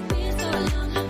Been so long.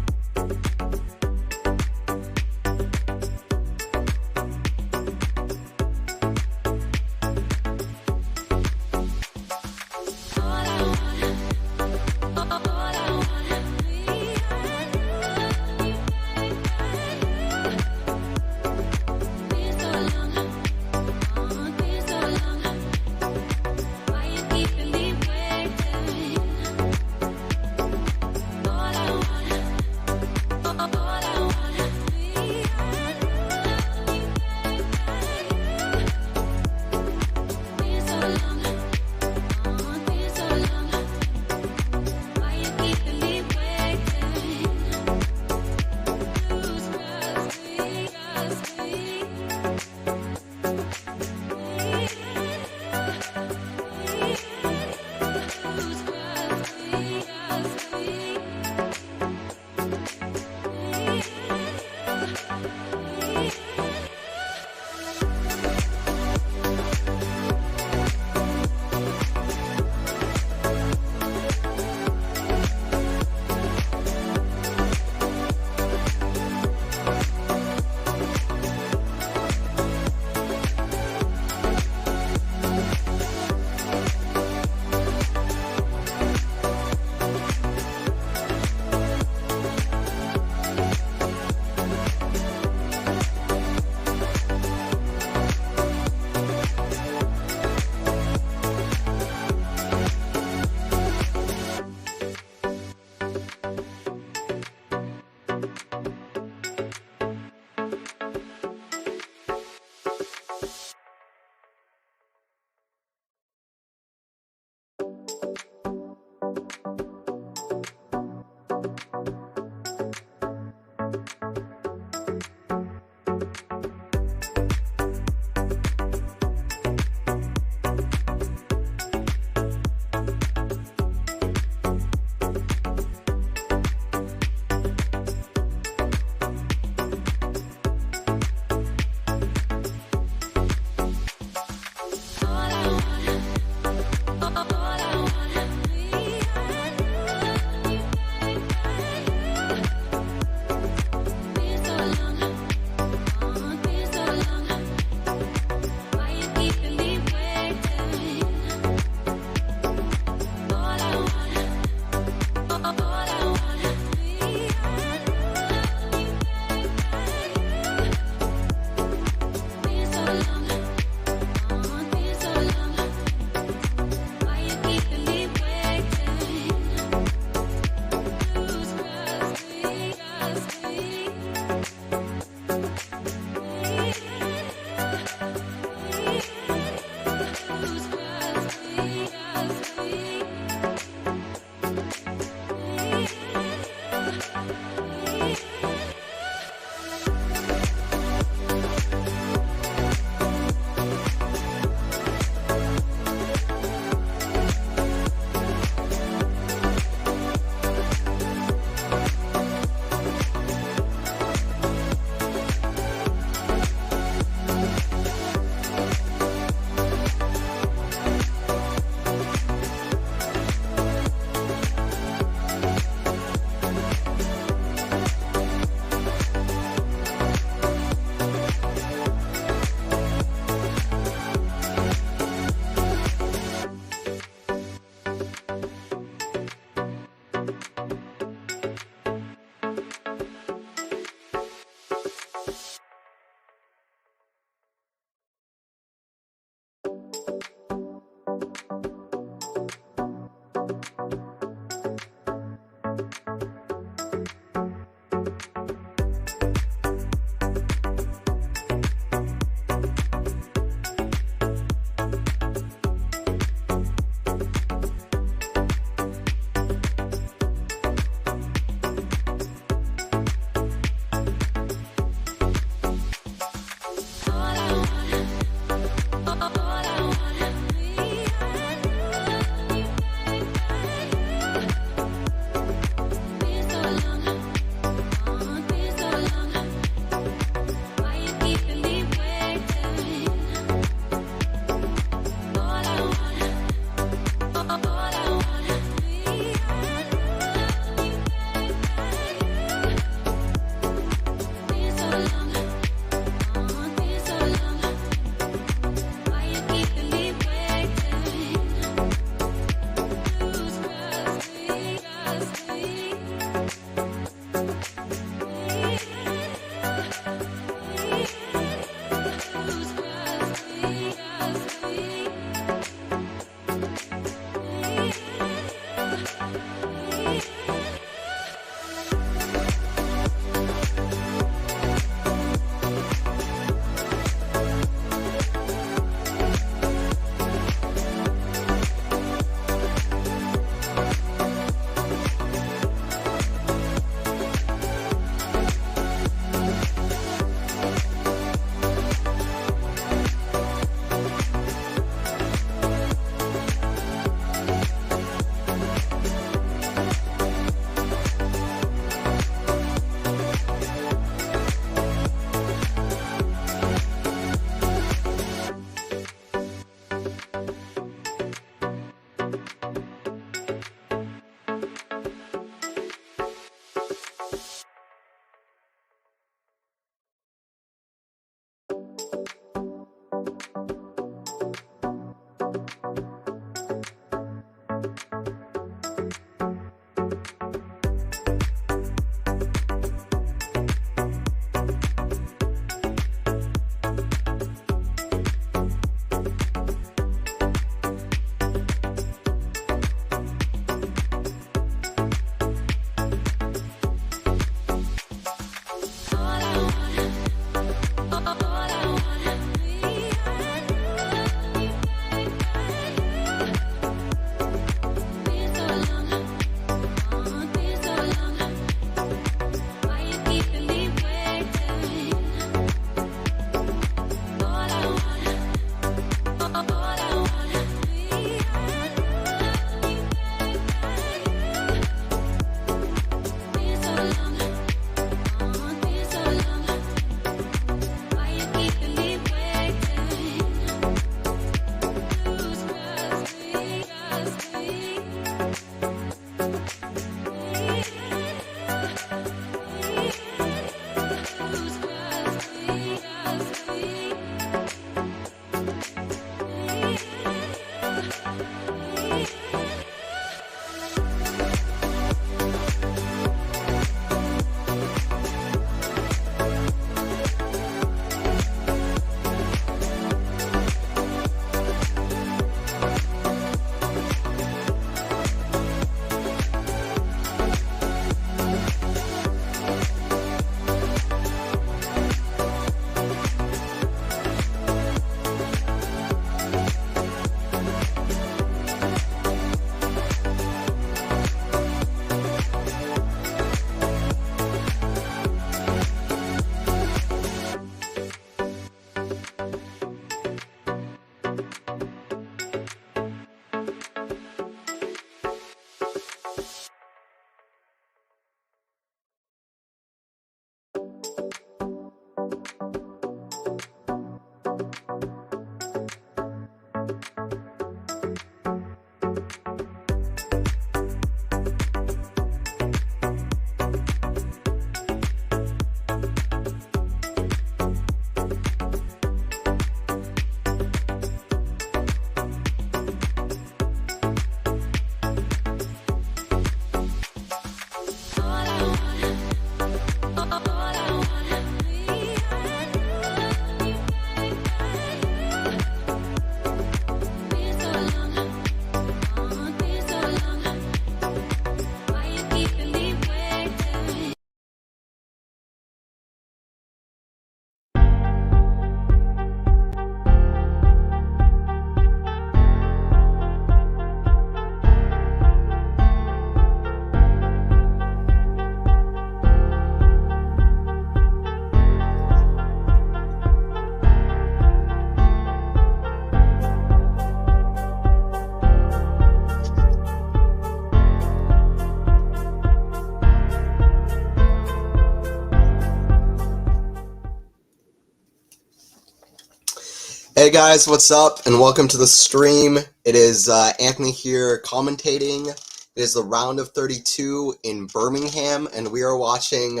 Hey guys, what's up and welcome to the stream. It is Anthony here commentating. It is the round of 32 in Birmingham and we are watching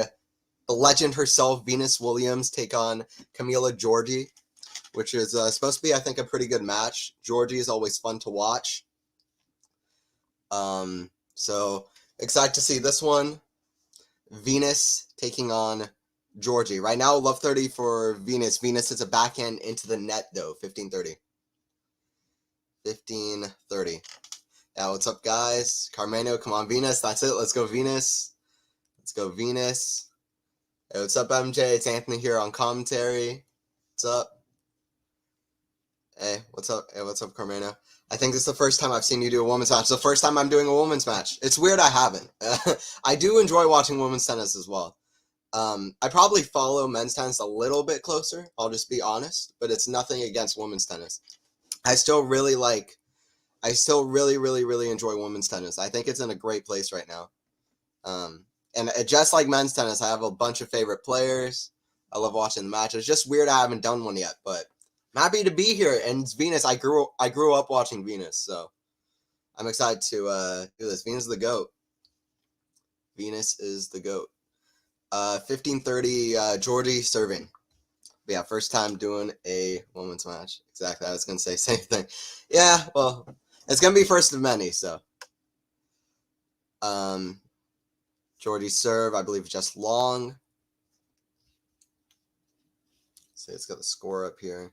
the legend herself, Venus Williams, take on Camilla GIORGI, which is supposed to be, I think, a pretty good match. GIORGI is always fun to watch. So excited to see this one. Venus taking on GIORGI. Right now, love 30 for Venus. Venus is a backhand into the net, though. 15-30. 15-30. Yeah, what's up, guys? Carmeno, come on, Venus. That's it. Let's go, Venus. Let's go, Venus. Hey, what's up, MJ? It's Anthony here on commentary. What's up? Hey, what's up? Hey, what's up, Carmeno? I think this is the first time I've seen you do a women's match. It's the first time I'm doing a women's match. It's weird I haven't. I do enjoy watching women's tennis as well. I probably follow men's tennis a little bit closer, I'll just be honest, but it's nothing against women's tennis. I still really enjoy women's tennis. I think it's in a great place right now. And just like men's tennis, I have a bunch of favorite players. I love watching the matches. It's just weird I haven't done one yet, but I'm happy to be here. And it's Venus. I grew up watching Venus, so I'm excited to do this. Venus is the GOAT. Venus is the GOAT. 15-30 GIORGI serving. But yeah, first time doing a women's match. Exactly. I was going to say same thing. Yeah, well, it's going to be first of many, so. GIORGI serve, I believe, just long. So it's got the score up here.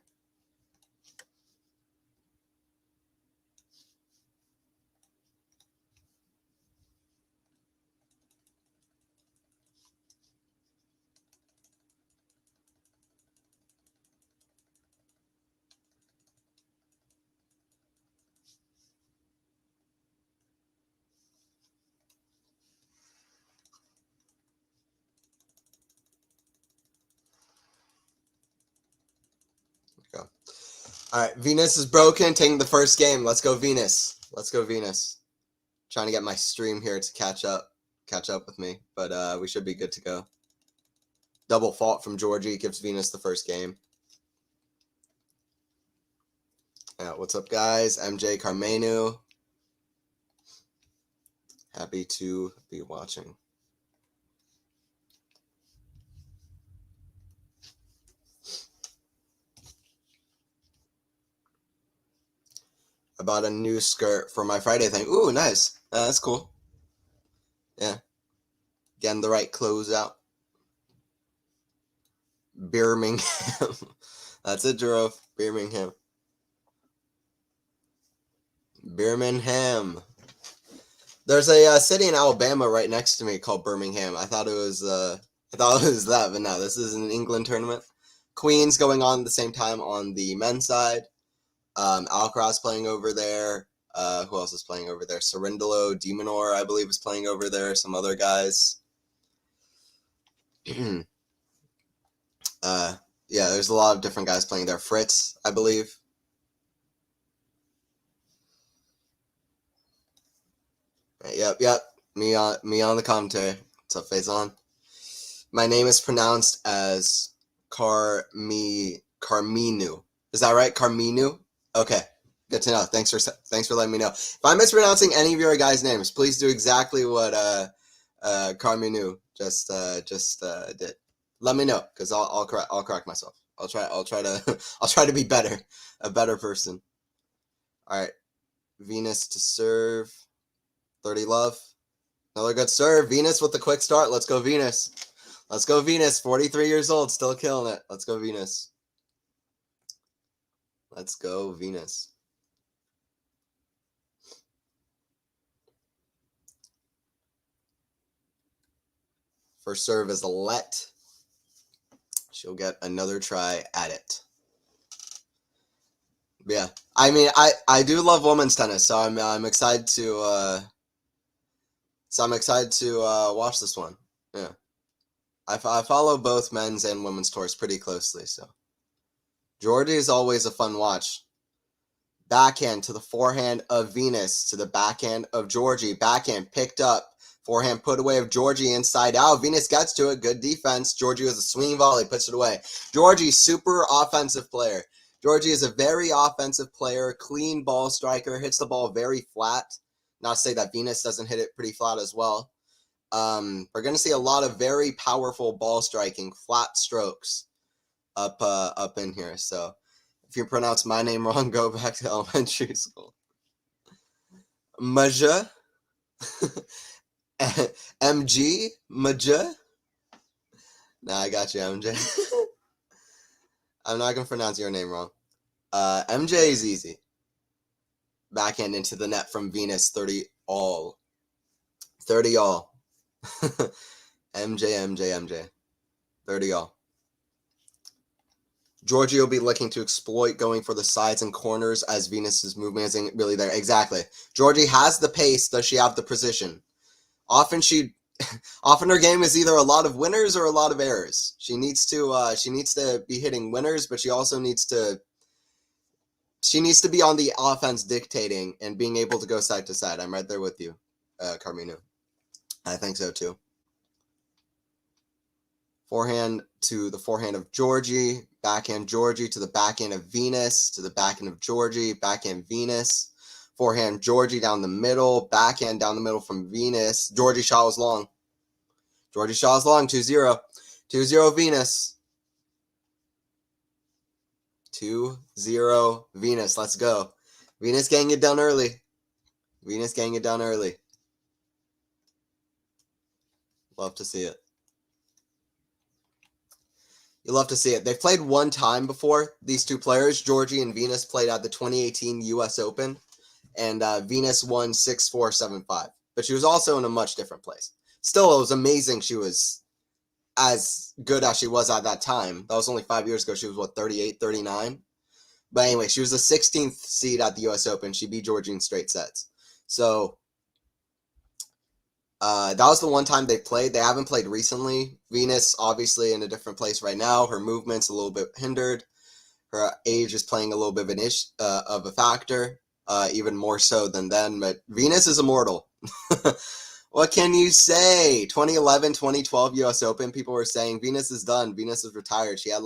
Go. All right, Venus is broken, taking the first game. Let's go, Venus. Let's go, Venus. Trying to get my stream here to catch up with me, but we should be good to go. Double fault from GIORGI gives Venus the first game. Yeah, what's up, guys? MJ Carmenu. Happy to be watching. I bought a new skirt for my Friday thing. Ooh, nice. That's cool. Yeah. Getting the right clothes out. Birmingham. That's it, Jerome. Birmingham. Birmingham. There's a city in Alabama right next to me called Birmingham. I thought it was that, but no, this is an England tournament. Queen's going on at the same time on the men's side. Alcaraz playing over there. Who else is playing over there? Cerundolo, Demonor, I believe, is playing over there. Some other guys. Yeah, there's a lot of different guys playing there. Fritz, I believe. Yep. Me on the commentary. What's up, Faison? My name is pronounced as Carminu. Is that right? Carminu? Okay. Good to know. Thanks for letting me know. If I'm mispronouncing any of your guys' names, please do exactly what Carminu just did. Let me know, because I'll correct myself. I'll try to be better, a better person. All right, Venus to serve. 30 love. Another good serve. Venus with the quick start. Let's go, Venus. Let's go, Venus. 43 years old, still killing it. Let's go, Venus. Let's go, Venus. First serve is a let. She'll get another try at it. Yeah, I mean, I do love women's tennis, so I'm excited to watch this one. Yeah, I follow both men's and women's tours pretty closely, so GIORGI is always a fun watch. Backhand to the forehand of Venus to the backhand of GIORGI. Backhand picked up. Forehand put away of GIORGI inside out. Venus gets to it. Good defense. GIORGI with a swing volley. Puts it away. GIORGI, super offensive player. GIORGI is a very offensive player. Clean ball striker. Hits the ball very flat. Not to say that Venus doesn't hit it pretty flat as well. We're going to see a lot of very powerful ball striking. Flat strokes up in here. So if you pronounce my name wrong, go back to elementary school. Maja. MG? Maja? Nah, I got you, MJ. I'm not going to pronounce your name wrong. MJ is easy. Backhand into the net from Venus, 30 all. 30 all. MJ. 30 all. GIORGI will be looking to exploit going for the sides and corners as Venus's movement isn't really there. Exactly. GIORGI has the pace. Does she have the precision? Often her game is either a lot of winners or a lot of errors. She needs to be hitting winners, but she also needs to be on the offense dictating and being able to go side to side. I'm right there with you, Carmino. I think so too. Forehand to the forehand of GIORGI. Backhand GIORGI to the backhand of Venus, to the backhand of GIORGI, backhand Venus. Forehand GIORGI down the middle, backhand down the middle from Venus. GIORGI shot was long. 2-0. 2-0 Venus. 2-0 Venus. Let's go. Venus getting it done early. Love to see it. You love to see it. They've played one time before, these two players. GIORGI and Venus played at the 2018 U.S. Open, and Venus won 6-4, 7-5. But she was also in a much different place. Still, it was amazing she was as good as she was at that time. That was only 5 years ago. She was, 38, 39? But anyway, she was the 16th seed at the U.S. Open. She beat GIORGI in straight sets. So that was the one time they played. They haven't played recently. Venus, obviously, in a different place right now. Her movement's a little bit hindered. Her age is playing a little bit of a factor, even more so than then. But Venus is immortal. What can you say? 2011, 2012 U.S. Open, people were saying Venus is done. Venus is retired. She had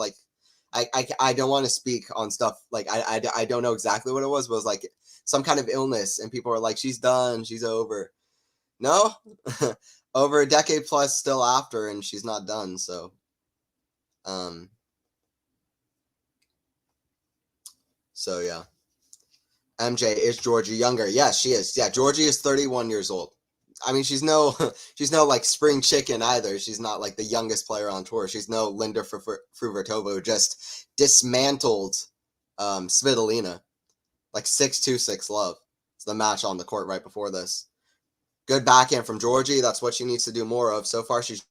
I don't want to speak on stuff. I don't know exactly what it was, but it was some kind of illness. And people were like, she's done. She's over. No? Over a decade plus still after, and she's not done, so. So, yeah. MJ, is Georgie younger? Yes, she is. Yeah, Georgie is 31 years old. I mean, she's no she's no like spring chicken either. She's not like the youngest player on tour. She's no Linda Fruvertova who just dismantled Svitolina like 6-2 6-love. It's the match on the court right before this. Good backhand from Georgie. That's what she needs to do more of. So far, she's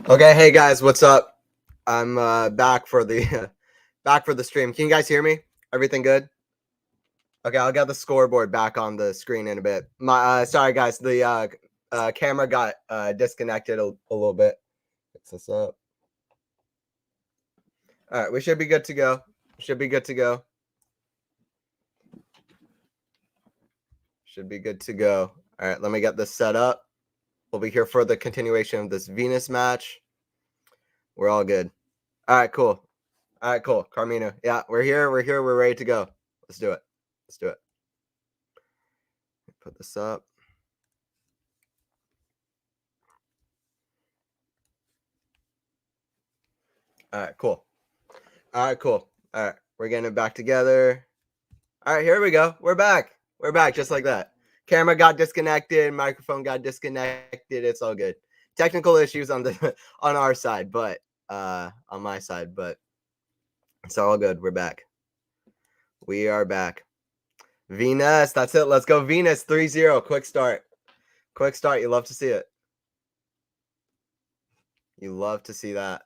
Okay, hey guys, what's up? I'm back for the stream. Can you guys hear me? Everything good? Okay, I'll get the scoreboard back on the screen in a bit. My sorry guys, the camera got disconnected a little bit. Fix this up. All right, we should be good to go. Should be good to go. Should be good to go. All right, let me get this set up. We'll be here for the continuation of this Venus match. We're all good. All right, cool. All right, cool. Carmina. Yeah, we're here. We're here. We're ready to go. Let's do it. Let's do it. Put this up. All right, cool. All right, cool. All right, we're getting it back together. All right, here we go. We're back. We're back just like that. Camera got disconnected. Microphone got disconnected. It's all good. Technical issues on the on our side, but on my side, but it's all good. We're back. We are back. Venus, that's it. Let's go Venus 3-0. Quick start. Quick start. You love to see it. You love to see that.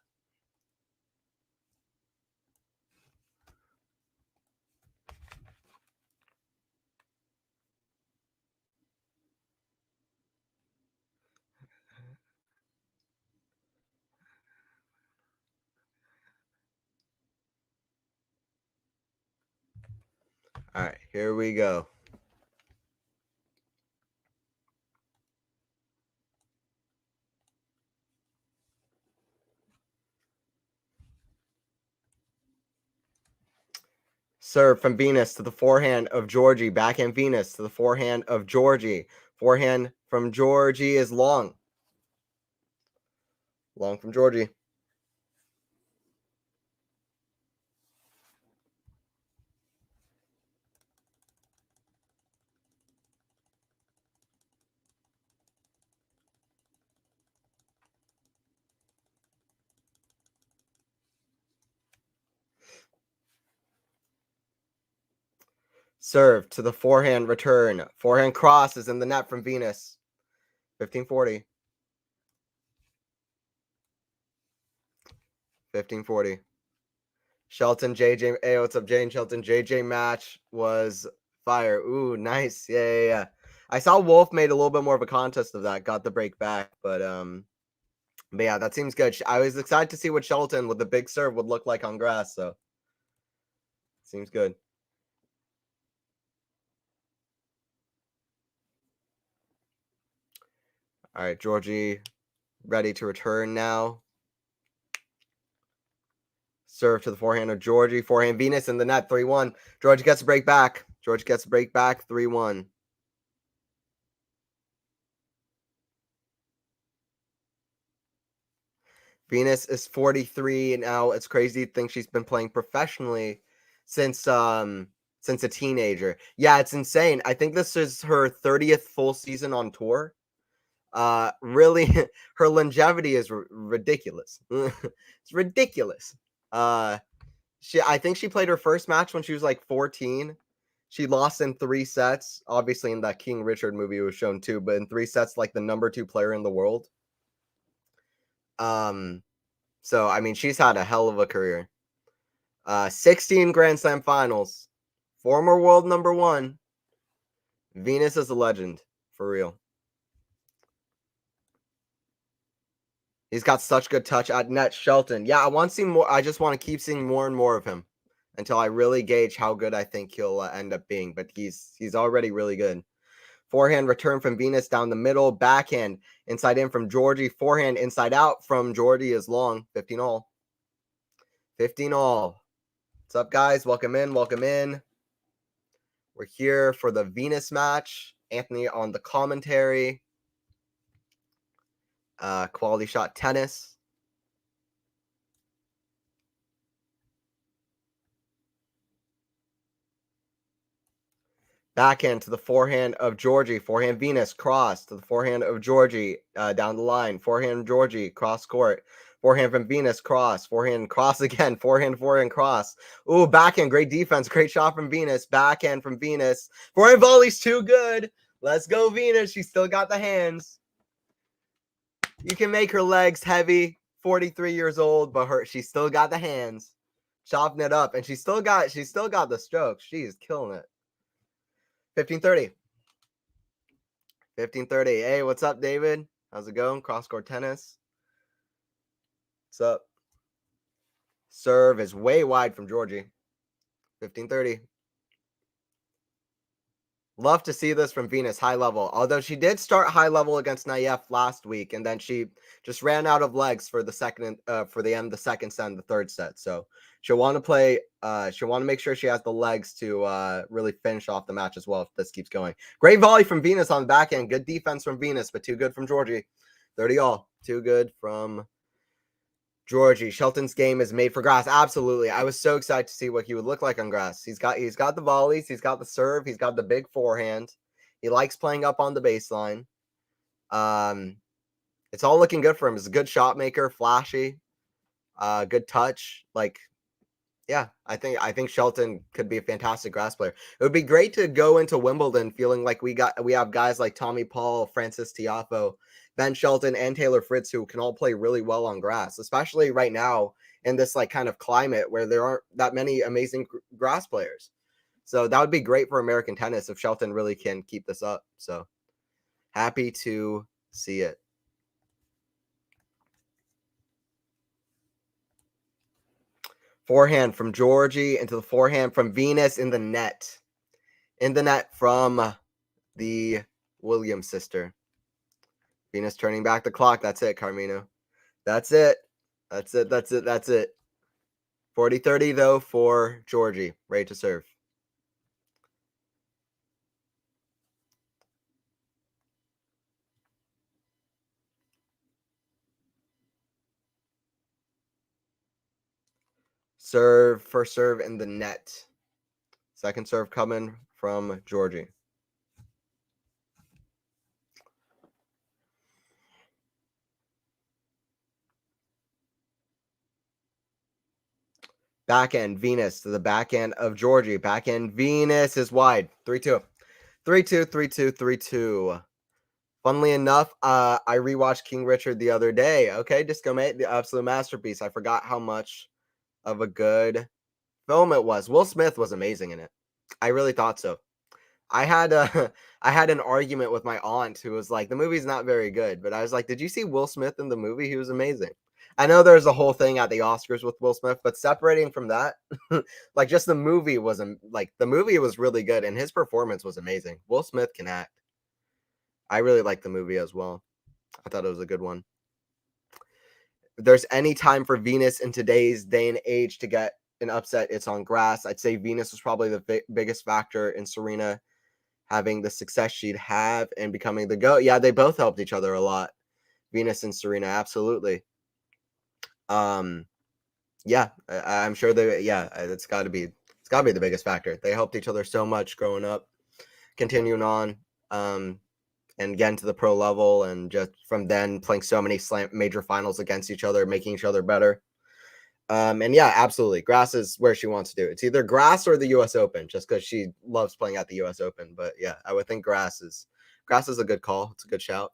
All right, here we go. Serve from Venus to the forehand of GIORGI. Backhand Venus to the forehand of GIORGI. Forehand from GIORGI is long. Long from GIORGI. Serve to the forehand return. Forehand cross is in the net from Venus. 1540. 1540. Shelton, JJ. Hey, what's up, Jane? Shelton, JJ match was fire. Ooh, nice. Yeah. I saw Wolf made a little bit more of a contest of that. Got the break back, but yeah, that seems good. I was excited to see what Shelton with the big serve would look like on grass. So seems good. All right, GIORGI ready to return now. Serve to the forehand of GIORGI. Forehand Venus in the net. 3-1. GIORGI gets a break back. GIORGI gets a break back. 3-1. Venus is 43 now. It's crazy to think she's been playing professionally since a teenager. Yeah, it's insane. I think this is her 30th full season on tour. Really, her longevity is ridiculous. It's ridiculous. I think she played her first match when she was like 14. She lost in 3 sets. Obviously, in that King Richard movie, it was shown too, but in 3 sets, like the number 2 player in the world. So I mean, she's had a hell of a career. 16 Grand Slam finals. Former world number 1. Venus is a legend, for real. He's got such good touch at net. Shelton. Yeah, I want to see more. I just want to keep seeing more and more of him until I really gauge how good I think he'll end up being. But he's already really good. Forehand return from Venus down the middle. Backhand inside in from GIORGI. Forehand inside out from GIORGI is long. 15 all. 15 all. What's up, guys? Welcome in. Welcome in. We're here for the Venus match. Anthony on the commentary. QualityShot tennis. Backhand to the forehand of GIORGI. Forehand Venus. Cross to the forehand of GIORGI. Down the line. Forehand GIORGI. Cross court. Forehand from Venus. Cross. Forehand cross again. Forehand cross. Ooh, backhand. Great defense. Great shot from Venus. Backhand from Venus. Forehand volley's too good. Let's go, Venus. She still got the hands. You can make her legs heavy, 43 years old, but she's still got the hands, chopping it up, and she's still got the strokes. She's killing it. 1530. 1530. Hey, what's up, David? How's it going? Cross-court tennis. What's up? Serve is way wide from GIORGI. 1530. Love to see this from Venus, high level. Although she did start high level against Nayef last week, and then she just ran out of legs for the second, for the end of the second set and the third set. So she'll want to play. She'll want to make sure she has the legs to really finish off the match as well if this keeps going. Great volley from Venus on the back end. Good defense from Venus, but too good from GIORGI. 30 all. Too good from GIORGI. Shelton's game is made for grass. Absolutely. I was so excited to see what he would look like on grass. He's got the volleys, he's got the serve, he's got the big forehand. He likes playing up on the baseline. It's all looking good for him. He's a good shot maker, flashy, good touch. Like, yeah, I think Shelton could be a fantastic grass player. It would be great to go into Wimbledon feeling like we have guys like Tommy Paul, Francis Tiafoe, Ben Shelton, and Taylor Fritz who can all play really well on grass, especially right now in this like kind of climate where there aren't that many amazing grass players. So that would be great for American tennis if Shelton really can keep this up. So happy to see it. Forehand from GIORGI into the forehand from Venus in the net. In the net from the Williams sister. Venus turning back the clock. That's it, Carmino. That's it. That's it. 40-30, though, for GIORGI. Ready to serve. Serve, first serve in the net. Second serve coming from GIORGI. Backhand Venus to the backhand of GIORGI. Backhand Venus is wide. 3-2. 3-2, 3-2, 3-2. Funnily enough, I rewatched King Richard the other day. Okay, Disco Mate, the absolute masterpiece. I forgot how much of a good film it was. Will Smith was amazing in it. I really thought so. I had an argument with my aunt who was like, the movie's not very good, but I was like, did you see Will Smith in the movie? He was amazing. I know there's a whole thing at the Oscars with Will Smith, but separating from that, like just the movie wasn't like the movie was really good and his performance was amazing. Will Smith can act. I really like the movie as well. I thought it was a good one. If there's any time for Venus in today's day and age to get an upset, it's on grass. I'd say Venus was probably the biggest factor in Serena having the success she'd have and becoming the GOAT. Yeah, they both helped each other a lot. Venus and Serena, absolutely. Yeah, I'm sure it's got to be the biggest factor. They helped each other so much growing up, continuing on, and getting to the pro level, and just from then playing so many major finals against each other, making each other better. And yeah, absolutely. Grass is where she wants to do it. It's either grass or the US Open, just because she loves playing at the US Open. But yeah, I would think grass is a good call. It's a good shout.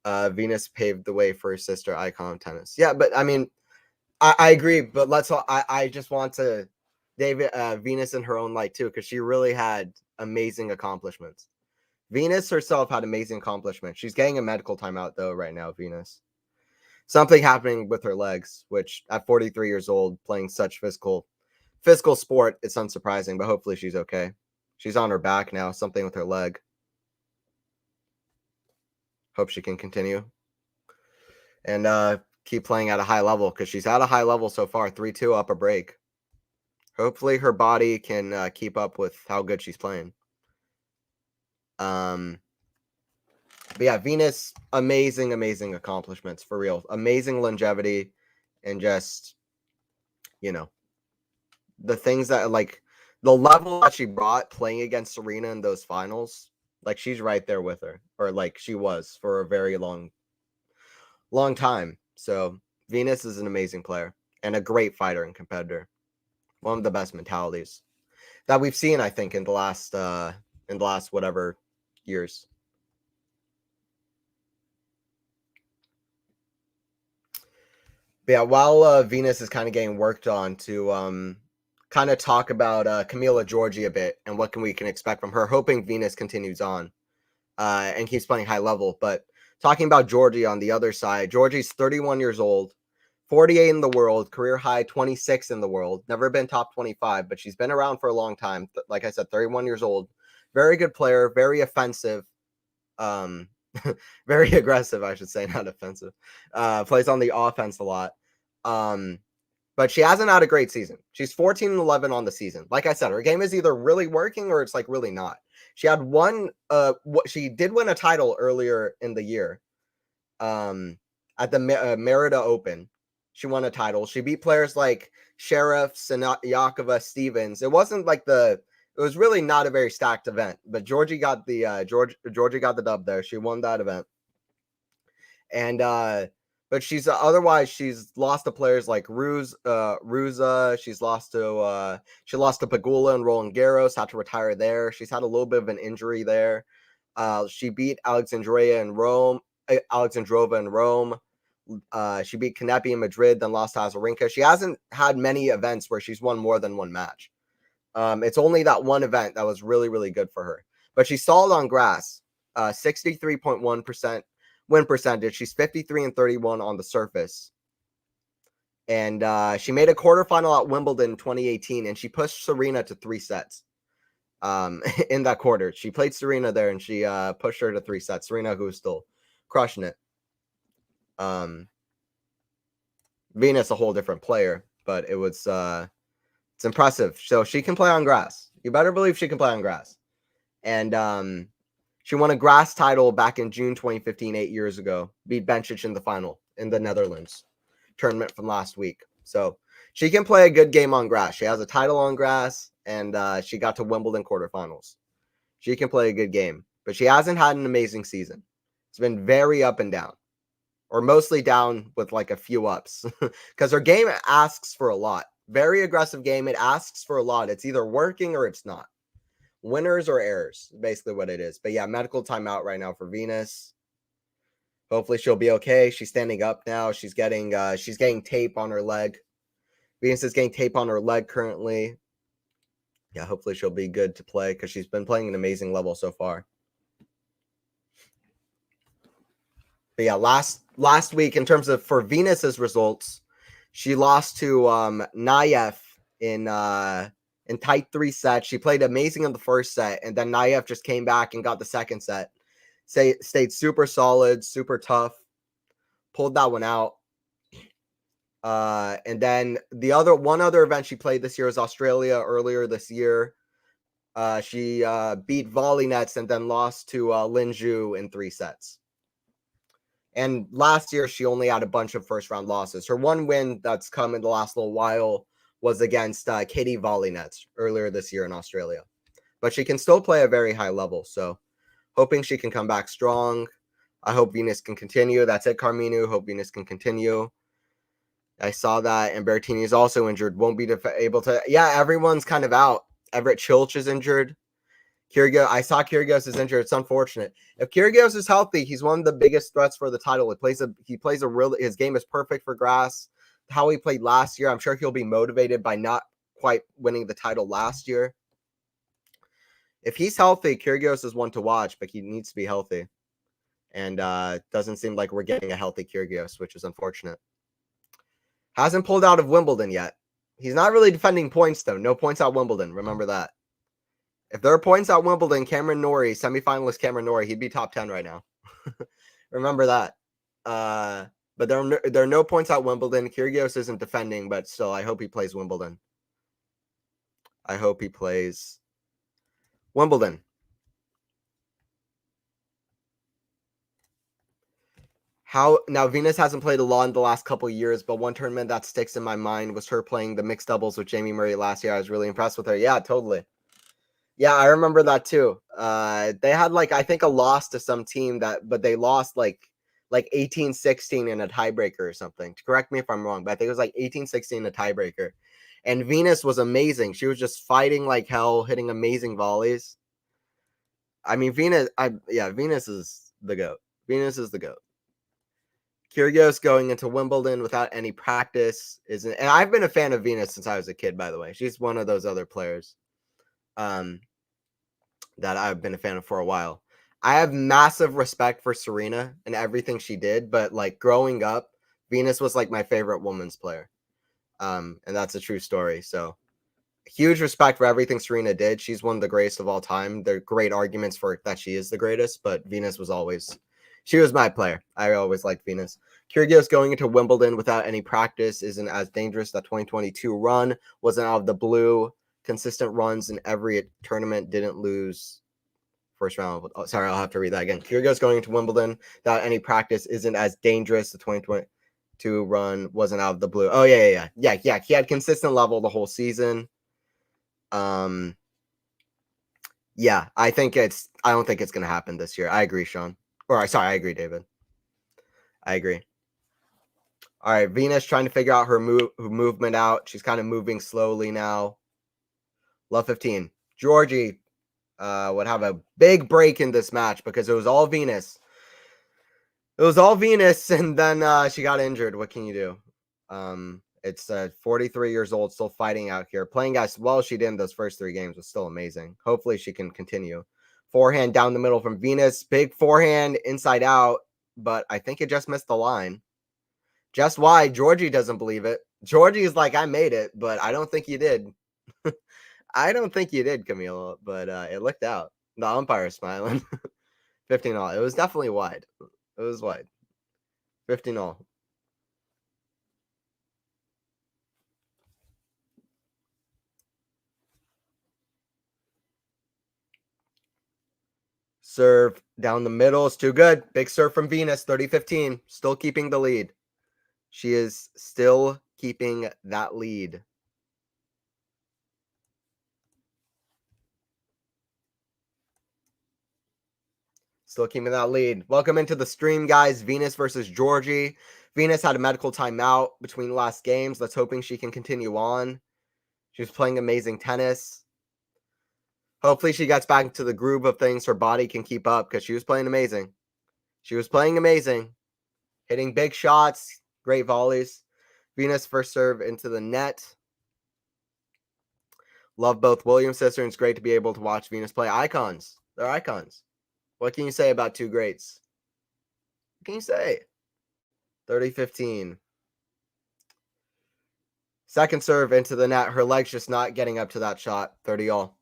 Venus paved the way for her sister icon tennis. Yeah, but I mean, I agree. But I just want to David Venus in her own light too, because she really had amazing accomplishments. Venus herself had amazing accomplishments. She's getting a medical timeout though right now, Venus. Something happening with her legs, which at 43 years old, playing such physical sport, it's unsurprising, but hopefully she's okay. She's on her back now, something with her leg. Hope she can continue. And keep playing at a high level, because she's at a high level so far, 3-2 up a break. Hopefully her body can keep up with how good she's playing. But yeah, Venus, amazing accomplishments for real. Amazing longevity and just, the things that like the level that she brought playing against Serena in those finals, like she's right there with her, or like she was for a very long time. So Venus is an amazing player and a great fighter and competitor. One of the best mentalities that we've seen, I think, in the last whatever years. But yeah, while Venus is kind of getting worked on, to kind of talk about Camilla GIORGI a bit and what we can expect from her, hoping Venus continues on and keeps playing high level. But talking about GIORGI on the other side, GIORGI's 31 years old, 48 in the world, career high 26 in the world, never been top 25, but she's been around for a long time. Like I said, 31 years old, very good player, very offensive, very aggressive, I should say, not offensive. Plays on the offense a lot. But she hasn't had a great season. She's 14-11 on the season. Like I said, her game is either really working or it's like really not. She had she did win a title earlier in the year. At the Merida Open, she won a title. She beat players like Sheriff, Yakova, Stevens. It wasn't like it was really not a very stacked event, but GIORGI got the GIORGI got the dub there. She won that event. And but otherwise she's lost to players like Ruza. She lost to Pegula and Roland Garros, had to retire there. She's had a little bit of an injury there. She beat Alexandrova in Rome. She beat Kanepi in Madrid, then lost to Azarenka. She hasn't had many events where she's won more than one match. It's only that one event that was really, really good for her. But she's solid on grass, 63.1% win percentage. She's 53-31 on the surface. And she made a quarterfinal at Wimbledon in 2018, and she pushed Serena to 3 sets in that quarter. She played Serena there, and she pushed her to 3 sets. Serena, who was still crushing it. Venus, a whole different player, but it's impressive. So she can play on grass. You better believe she can play on grass. And she won a grass title back in June 2015, 8 years ago. Beat Bencic in the final in the Netherlands tournament from last week. So she can play a good game on grass. She has a title on grass, and she got to Wimbledon quarterfinals. She can play a good game, but she hasn't had an amazing season. It's been very up and down, or mostly down with like a few ups, because her game asks for a lot. Very aggressive game. It asks for a lot. It's either working or it's not. Winners or errors, basically what it is. But yeah, medical timeout right now for Venus. Hopefully she'll be okay. She's standing up now. She's getting tape on her leg. Venus is getting tape on her leg currently. Yeah, hopefully she'll be good to play because she's been playing an amazing level so far. But yeah, last week in terms of for Venus's results, she lost to Nayev in tight 3 sets. She played amazing in the first set, and then Nayev just came back and got the second set. Stayed super solid, super tough, pulled that one out. And then one other event she played this year was Australia earlier this year. She beat volley nets and then lost to Lin Zhu in 3 sets. And last year, she only had a bunch of first-round losses. Her one win that's come in the last little while was against Katie Volynets earlier this year in Australia. But she can still play a very high level, so hoping she can come back strong. I hope Venus can continue. That's it, Carminu. Hope Venus can continue. I saw that, and Berrettini is also injured. Won't be able to. Yeah, everyone's kind of out. Everett Chilch is injured. I saw Kyrgios is injured. It's unfortunate. If Kyrgios is healthy, he's one of the biggest threats for the title. His game is perfect for grass. How he played last year, I'm sure he'll be motivated by not quite winning the title last year. If he's healthy, Kyrgios is one to watch, but he needs to be healthy. And doesn't seem like we're getting a healthy Kyrgios, which is unfortunate. Hasn't pulled out of Wimbledon yet. He's not really defending points, though. No points at Wimbledon. Remember that. If there are points at Wimbledon, Cameron Norrie, semifinalist Cameron Norrie, he'd be top 10 right now. Remember that. But there are no points at Wimbledon. Kyrgios isn't defending, but still, I hope he plays Wimbledon. I hope he plays Wimbledon. Now Venus hasn't played a lot in the last couple of years, but one tournament that sticks in my mind was her playing the mixed doubles with Jamie Murray last year. I was really impressed with her. Yeah, totally. Yeah, I remember that too. They had I think a loss to some team but they lost like 18-16 in a tiebreaker or something. Correct me if I'm wrong, but I think it was 18-16 in a tiebreaker. And Venus was amazing. She was just fighting like hell, hitting amazing volleys. I mean, Venus is the GOAT. Venus is the GOAT. Kyrgios going into Wimbledon without any practice isn't. And I've been a fan of Venus since I was a kid, by the way. She's one of those other players that I've been a fan of for a while. I have massive respect for Serena and everything she did, but like growing up, Venus was like my favorite women's player. And that's a true story. So huge respect for everything Serena did. She's one of the greatest of all time. There are great arguments for that she is the greatest, but Venus was always, she was my player. I always liked Venus. Kyrgios going into Wimbledon without any practice isn't as dangerous. That 2022 run wasn't out of the blue. Consistent runs in every tournament, didn't lose first round. Oh, sorry, I'll have to read that again. Kyrgios going into Wimbledon without any practice isn't as dangerous. The 2022 run wasn't out of the blue. Oh, yeah. He had consistent level the whole season. Yeah, I don't think it's gonna happen this year. I agree, Sean. I agree, David. I agree. All right, Venus trying to figure out her movement out. She's kind of moving slowly now. Love 15. GIORGI would have a big break in this match because it was all Venus. It was all Venus, and then she got injured. What can you do? It's 43 years old, still fighting out here. Playing as well as she did in those first 3 games was still amazing. Hopefully she can continue. Forehand down the middle from Venus. Big forehand inside out, but I think it just missed the line. Just why GIORGI doesn't believe it. GIORGI is like, I made it, but I don't think you did. I don't think you did, Camilla, but it looked out. The umpire is smiling. 15 all. It was definitely wide. It was wide. 15 all. Serve down the middle is too good. Big serve from Venus, 30-15. Still keeping the lead. She is still keeping that lead. Still keeping that lead. Welcome into the stream, guys. Venus versus GIORGI. Venus had a medical timeout between last games. Let's hoping she can continue on. She was playing amazing tennis. Hopefully she gets back into the groove of things. Her body can keep up because she was playing amazing. She was playing amazing. Hitting big shots, great volleys. Venus first serve into the net. Love both Williams sisters. It's great to be able to watch Venus play. Icons. They're icons. What can you say about 2 greats? What can you say? 30-15. Second serve into the net. Her leg's just not getting up to that shot. 30 all.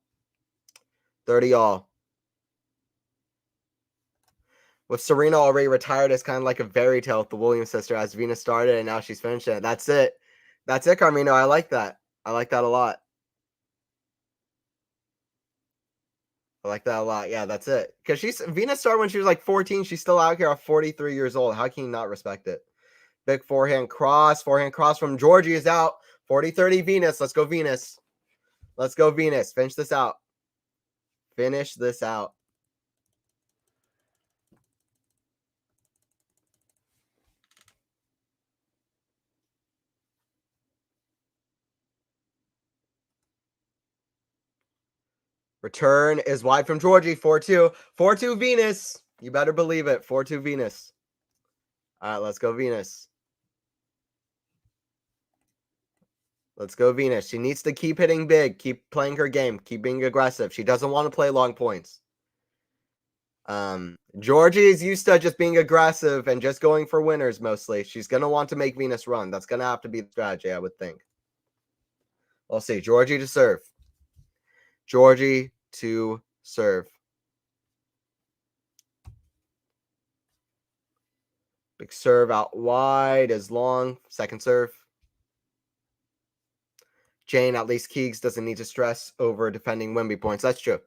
30 all. With Serena already retired, it's kind of like a fairy tale with the Williams sister as Venus started and now she's finished it. That's it. That's it, Carmino. I like that. I like that a lot. I like that a lot. Yeah, that's it. Because Venus started when she was like 14. She's still out here at 43 years old. How can you not respect it? Big forehand cross. Forehand cross from GIORGI is out. 40-30 Venus. Let's go Venus. Let's go Venus. Finish this out. Finish this out. Return is wide from GIORGI. 4-2. 4-2 Venus. You better believe it. 4-2 Venus. All right, let's go Venus. Let's go Venus. She needs to keep hitting big, keep playing her game, keep being aggressive. She doesn't want to play long points. GIORGI is used to just being aggressive and just going for winners mostly. She's going to want to make Venus run. That's going to have to be the strategy, I would think. We'll see. GIORGI to serve. GIORGI to serve. Big serve out wide is long. Second serve. Jane, at least Keegs doesn't need to stress over defending Wemby points. That's true.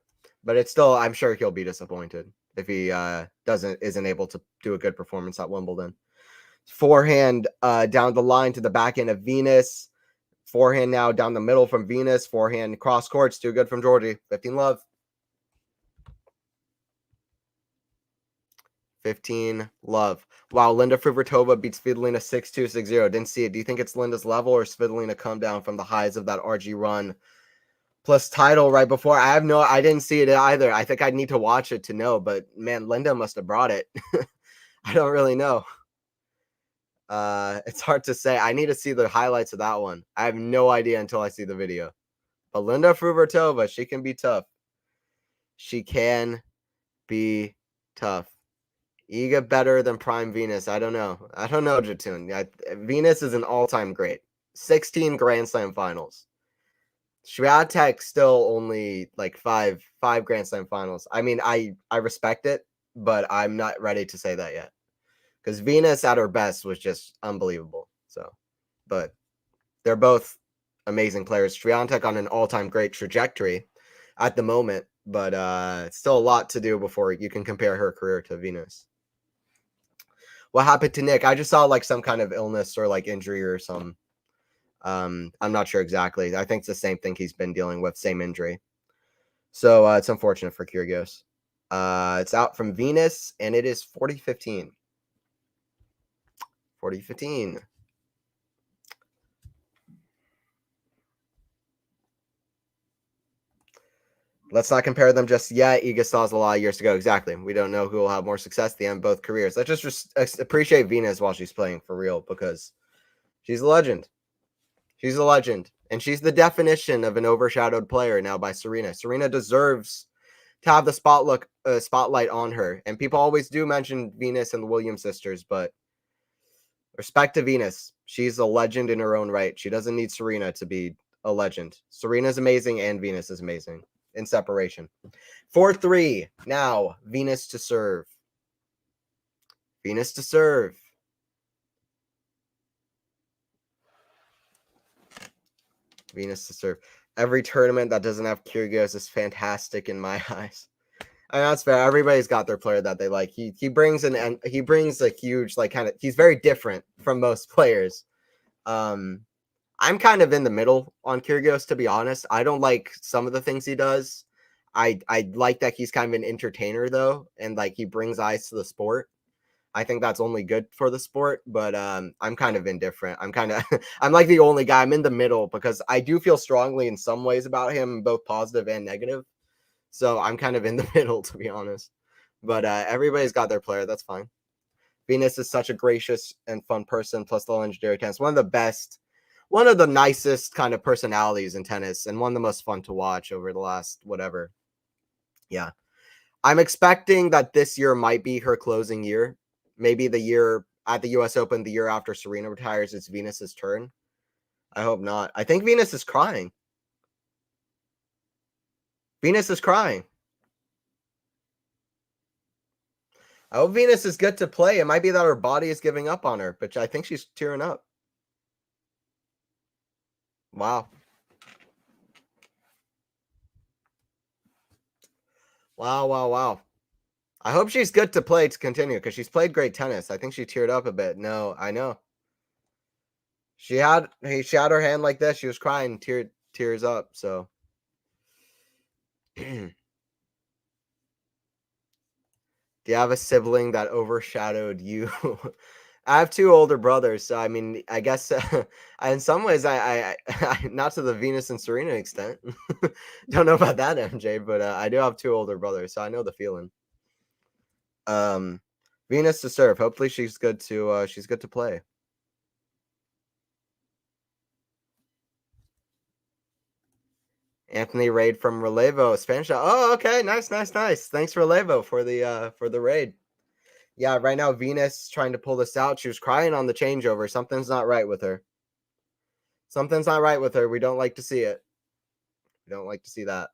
But it's still, I'm sure he'll be disappointed if he isn't able to do a good performance at Wimbledon. Forehand down the line to the back end of Venus. Forehand now down the middle from Venus. Forehand cross courts. Too good from GIORGI. 15 love. 15 love. Wow, Linda Fruhvirtova beats Svitolina 6-2, 6-0. Didn't see it. Do you think it's Linda's level or Svitolina come down from the highs of that RG run? Plus title right before. I didn't see it either. I think I'd need to watch it to know, but man, Linda must have brought it. I don't really know. It's hard to say. I need to see the highlights of that one. I have no idea until I see the video. But Linda Frubertova, she can be tough. She can be tough. Iga better than Prime Venus. I don't know. I don't know, Jatoon. Venus is an all-time great. 16 Grand Slam finals. Swiatek still only like five Grand Slam finals. I mean, I respect it, but I'm not ready to say that yet. Because Venus at her best was just unbelievable. So, but they're both amazing players. Swiatek on an all-time great trajectory at the moment, but still a lot to do before you can compare her career to Venus. What happened to Nick? I just saw like some kind of illness or like injury or some. I'm not sure exactly. I think it's the same thing he's been dealing with, same injury. So it's unfortunate for Kyrgios. It's out from Venus, and it is 40-15. 40-15. Let's not compare them just yet. Iga still has a lot of years to go. Exactly. We don't know who will have more success at the end of both careers. Let's just appreciate Venus while she's playing for real, because she's a legend. She's a legend. And she's the definition of an overshadowed player now by Serena. Serena deserves to have the spotlight on her. And people always do mention Venus and the Williams sisters, but respect to Venus. She's a legend in her own right. She doesn't need Serena to be a legend. Serena's amazing and Venus is amazing in separation. 4-3. Now, Venus to serve. Venus to serve. Venus to serve. Every tournament that doesn't have Kyrgios is fantastic in my eyes. I mean, that's fair. Everybody's got their player that they like. He brings a huge, like, kind of, he's very different from most players. I'm kind of in the middle on Kyrgios, to be honest. I don't like some of the things he does. I like that he's kind of an entertainer though, and like he brings eyes to the sport. I think that's only good for the sport, but I'm kind of indifferent. I'm like the only guy. I'm in the middle because I do feel strongly in some ways about him, both positive and negative. So I'm kind of in the middle, to be honest. But everybody's got their player. That's fine. Venus is such a gracious and fun person, plus the legendary tennis. One of the best, one of the nicest kind of personalities in tennis, and one of the most fun to watch over the last whatever. Yeah. I'm expecting that this year might be her closing year. Maybe the year at the US Open, the year after Serena retires, it's Venus's turn. I hope not. I think Venus is crying. Venus is crying. I hope Venus is good to play. It might be that her body is giving up on her, but I think she's tearing up. Wow. Wow. I hope she's good to play to continue, because she's played great tennis. I think she teared up a bit. No, I know. She had her hand like this. She was crying, tears up. So, do you have a sibling that overshadowed you? I have two older brothers, so I mean, I guess in some ways, I not to the Venus and Serena extent. Don't know about that, MJ, but I do have two older brothers, so I know the feeling. Venus to serve. Hopefully, she's good to play. Anthony raid from Relevo, Spanish. Oh, okay, nice. Thanks, Relevo, for the raid. Yeah, right now Venus trying to pull this out. She was crying on the changeover. Something's not right with her. We don't like to see it. We don't like to see that.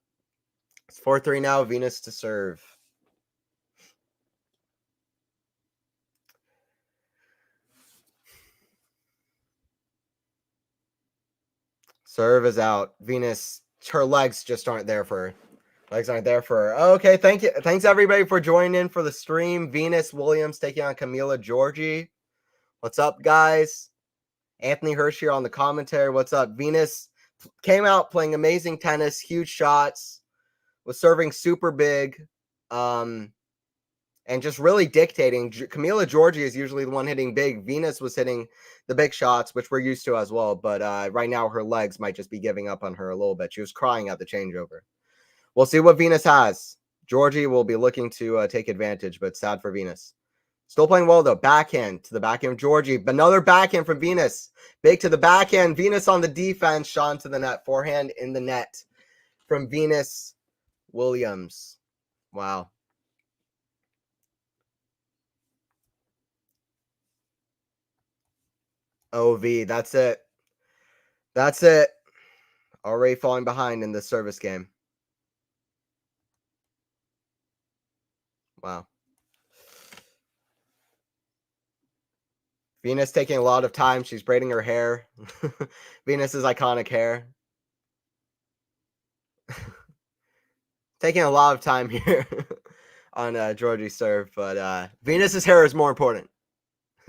It's 4-3 now. Venus to serve. Serve is out. Venus, her legs just aren't there for her. Okay, thank you. Thanks everybody for joining in for the stream. Venus Williams taking on Camilla GIORGI. What's up, guys? Anthony Hirsch here on the commentary. What's up? Venus came out playing amazing tennis, huge shots, was serving super big, and just really dictating. Camilla GIORGI is usually the one hitting big. Venus was hitting the big shots, which we're used to as well. But right now, her legs might just be giving up on her a little bit. She was crying at the changeover. We'll see what Venus has. GIORGI will be looking to take advantage, but sad for Venus. Still playing well, though. Backhand to the backhand of Georgie. Another backhand from Venus. Big to the backhand. Venus on the defense. Shot into the net. Forehand in the net from Venus Williams. Wow. OV. That's it. That's it. Already falling behind in the service game. Wow. Venus taking a lot of time. She's braiding her hair. Venus's iconic hair. Taking a lot of time here on Georgie's serve, but Venus's hair is more important.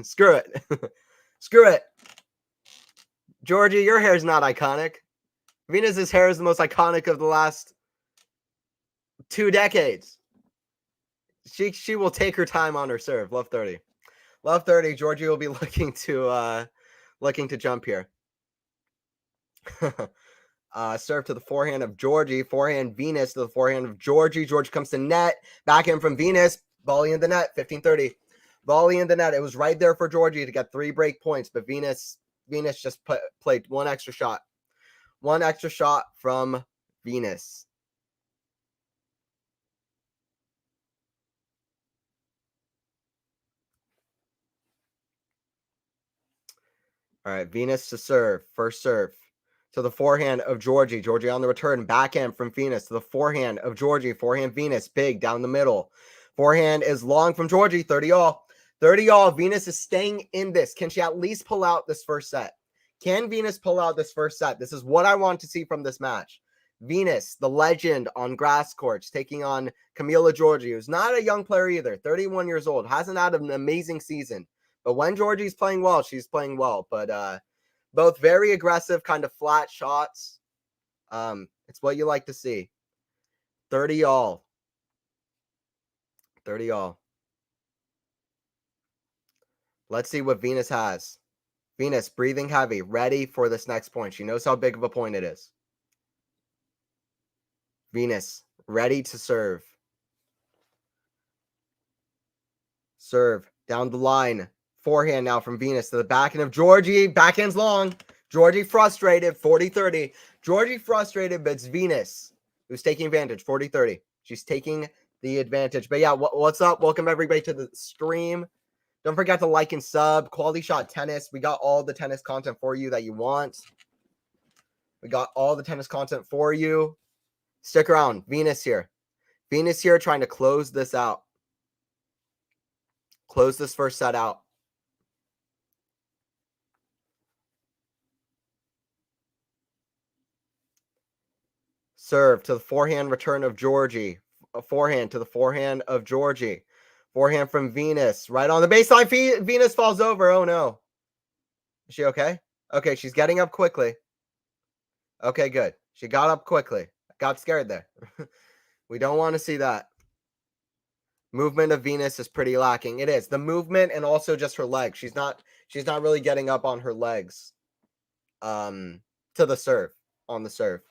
Screw it. Screw it. Georgie, your hair is not iconic. Venus's hair is the most iconic of the last 2 decades. She will take her time on her serve. Love 30. Love 30. Georgie will be looking to jump here. Serve to the forehand of Georgie. Forehand Venus to the forehand of Georgie. Georgie comes to net. Backhand from Venus. Volley in the net. 15-30. Volley in the net. It was right there for Georgie to get 3 break points, but Venus just played one extra shot. One extra shot from Venus. All right, Venus to serve. First serve. To the forehand of Georgie. Georgie on the return. Backhand from Venus to the forehand of Georgie. Forehand Venus. Big down the middle. Forehand is long from Georgie. 30-all. 30-all. Venus is staying in this. Can she at least pull out this first set? Can Venus pull out this first set? This is what I want to see from this match. Venus, the legend on grass courts, taking on Camilla Giorgi, who's not a young player either. 31 years old. Hasn't had an amazing season. But when Georgie's playing well, she's playing well. But both very aggressive, kind of flat shots. It's what you like to see. 30-all. 30-all. Let's see what Venus has. Venus breathing heavy, ready for this next point. She knows how big of a point it is. Venus ready to serve. Serve down the line. Forehand now from Venus to the backhand of Georgie. Backhand's long. Georgie frustrated. 40-30. Georgie frustrated, but it's Venus who's taking advantage. 40-30. She's taking the advantage. But yeah, what's up? Welcome everybody to the stream. Don't forget to like and sub. QualityShot Tennis. We got all the tennis content for you that you want. We got all the tennis content for you. Stick around. Venus here. Venus here trying to close this out. Close this first set out. Serve to the forehand return of Georgie. A forehand to the forehand of Georgie. Forehand from Venus. Right on the baseline. Venus falls over. Oh, no. Is she okay? Okay, she's getting up quickly. Okay, good. She got up quickly. Got scared there. We don't want to see that. Movement of Venus is pretty lacking. It is. The movement and also just her legs. She's not really getting up on her legs. To the serve. On the serve.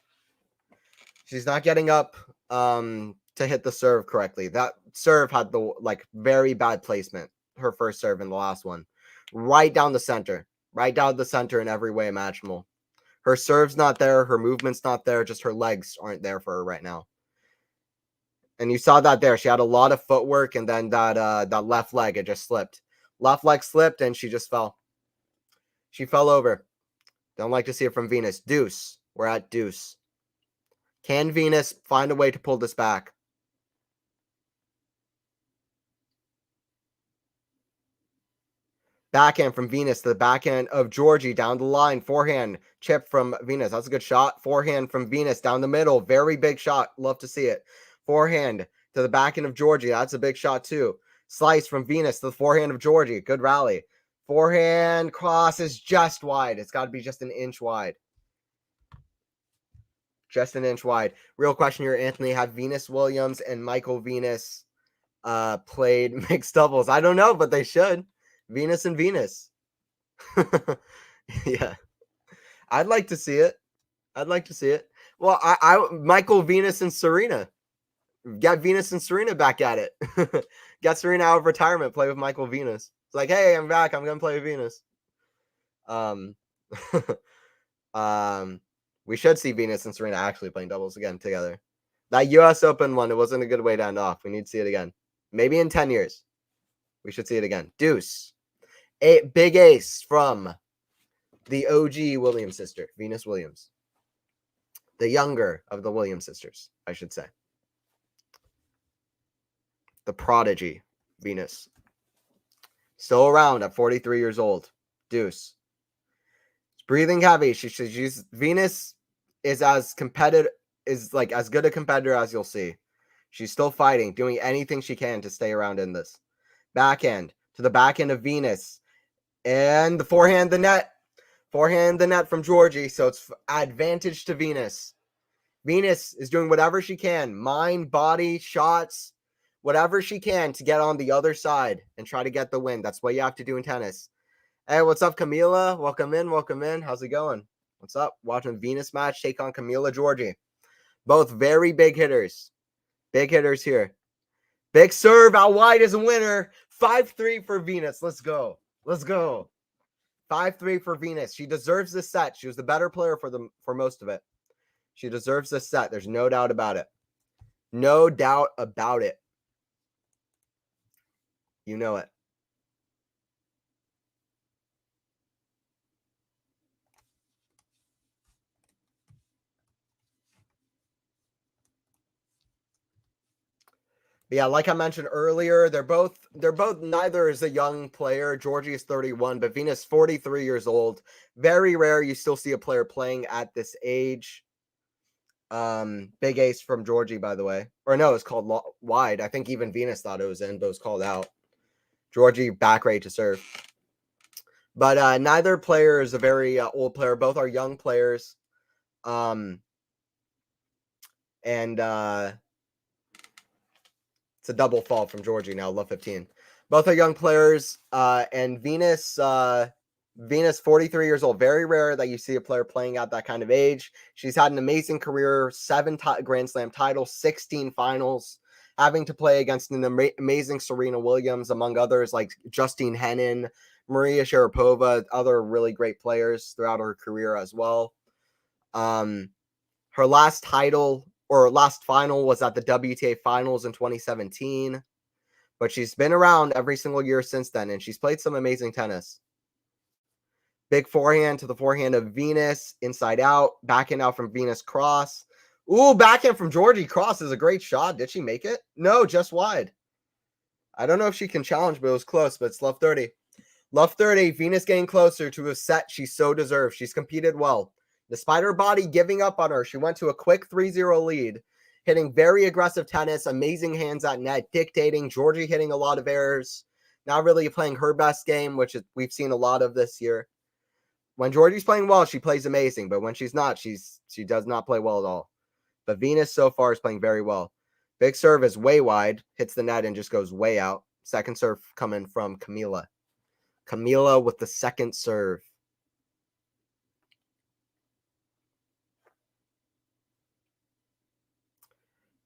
She's not getting up to hit the serve correctly. That serve had the very bad placement. Her first serve in the last one. Right down the center. Right down the center in every way imaginable. Her serve's not there. Her movement's not there. Just her legs aren't there for her right now. And you saw that there. She had a lot of footwork, and then that left leg, it just slipped. Left leg slipped, and she just fell. She fell over. Don't like to see it from Venus. Deuce. We're at deuce. Can Venus find a way to pull this back? Backhand from Venus to the backhand of Georgie down the line. Forehand chip from Venus. That's a good shot. Forehand from Venus down the middle. Very big shot. Love to see it. Forehand to the backhand of Georgie. That's a big shot too. Slice from Venus to the forehand of Georgie. Good rally. Forehand cross is just wide. It's got to be just an inch wide. Just an inch wide. Real question here, Anthony. Have Venus Williams and Michael Venus played mixed doubles? I don't know, but they should. Venus and Venus. Yeah. I'd like to see it. I'd like to see it. Well, I Michael Venus and Serena. Get Venus and Serena back at it. Get Serena out of retirement, play with Michael Venus. It's like, hey, I'm back. I'm gonna play with Venus. We should see Venus and Serena actually playing doubles again together. That US Open one, it wasn't a good way to end off. We need to see it again. Maybe in 10 years. We should see it again. Deuce. Big ace from the OG Williams sister, Venus Williams. The younger of the Williams sisters, I should say. The prodigy, Venus. Still around at 43 years old. Deuce. She's breathing heavy. She's Venus is as competitive, is like as good a competitor as you'll see. She's still fighting, doing anything she can to stay around in this. Backhand to the backhand of Venus. And the forehand, the net. Forehand, the net from GIORGI. So it's advantage to Venus. Venus is doing whatever she can. Mind, body, shots, whatever she can to get on the other side and try to get the win. That's what you have to do in tennis. Hey, what's up, Camilla? Welcome in, welcome in. How's it going? What's up? Watching Venus match take on Camilla GIORGI. Both very big hitters. Big hitters here. Big serve out wide is a winner. 5-3 for Venus. Let's go. Let's go. 5-3 for Venus. She deserves this set. She was the better player for most of it. She deserves this set. There's no doubt about it. No doubt about it. You know it. But yeah, like I mentioned earlier, they're both neither is a young player. GIORGI is 31, but Venus 43 years old. Very rare you still see a player playing at this age. Big ace from GIORGI, by the way. Or no, it's called wide. I think even Venus thought it was in, but it was called out. GIORGI back ready to serve. But neither player is a very old player. Both are young players. It's a double fault from GIORGI now, love 15. Both are young players. And Venus, 43 years old. Very rare that you see a player playing at that kind of age. She's had an amazing career, 7 Grand Slam titles, 16 finals, having to play against an amazing Serena Williams, among others like Justine Henin, Maria Sharapova, other really great players throughout her career as well. Her last title or last final was at the WTA Finals in 2017. But she's been around every single year since then, and she's played some amazing tennis. Big forehand to the forehand of Venus, inside out, backhand out from Venus, cross. Ooh, backhand from GIORGI, cross is a great shot. Did she make it? No, just wide. I don't know if she can challenge, but it was close, but it's love 30. Love 30, Venus getting closer to a set she so deserves. She's competed well. Despite her body giving up on her, she went to a quick 3-0 lead, hitting very aggressive tennis, amazing hands at net, dictating, GIORGI hitting a lot of errors, not really playing her best game, which we've seen a lot of this year. When GIORGI's playing well, she plays amazing, but when she's not, she does not play well at all. But Venus so far is playing very well. Big serve is way wide, hits the net and just goes way out. Second serve coming from Camilla. Camilla with the second serve.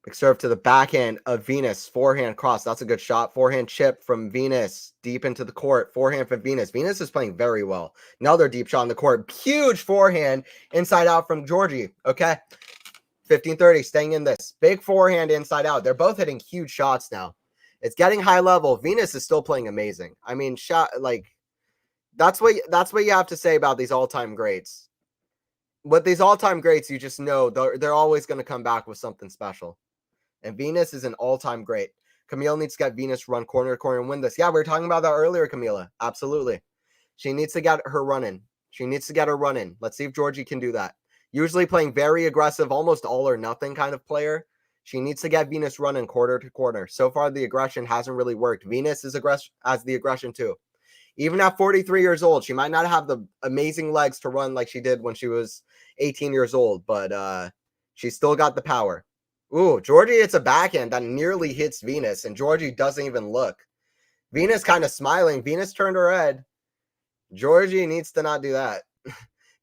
Big serve to the backhand of Venus. Forehand cross. That's a good shot. Forehand chip from Venus. Deep into the court. Forehand from Venus. Venus is playing very well. Another deep shot on the court. Huge forehand inside out from GIORGI. Okay. 15-30. Staying in this. Big forehand inside out. They're both hitting huge shots now. It's getting high level. Venus is still playing amazing. I mean, that's what you have to say about these all-time greats. With these all-time greats, you just know they're always going to come back with something special. And Venus is an all-time great. Camille needs to get Venus run corner to corner and win this. Yeah, we were talking about that earlier, Camilla. Absolutely. She needs to get her run in. Let's see if GIORGI can do that. Usually playing very aggressive, almost all or nothing kind of player. She needs to get Venus running corner to corner. So far, the aggression hasn't really worked. Venus has the aggression too. Even at 43 years old, she might not have the amazing legs to run like she did when she was 18 years old, but she's still got the power. Ooh, GIORGI hits a backhand that nearly hits Venus, and GIORGI doesn't even look. Venus kind of smiling. Venus turned her head. GIORGI needs to not do that.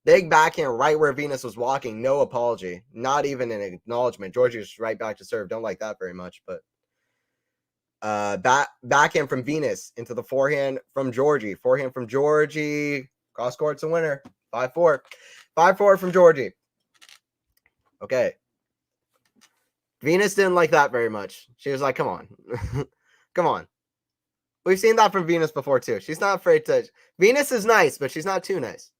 Big backhand right where Venus was walking. No apology. Not even an acknowledgement. Georgie's right back to serve. Don't like that very much, but backhand from Venus into the forehand from Georgie. Forehand from Georgie. Cross court's a winner. 5-4. 5-4 from Georgie. Okay. Venus didn't like that very much. She was like, come on. Come on. We've seen that from Venus before, too. She's not afraid to... Venus is nice, but she's not too nice.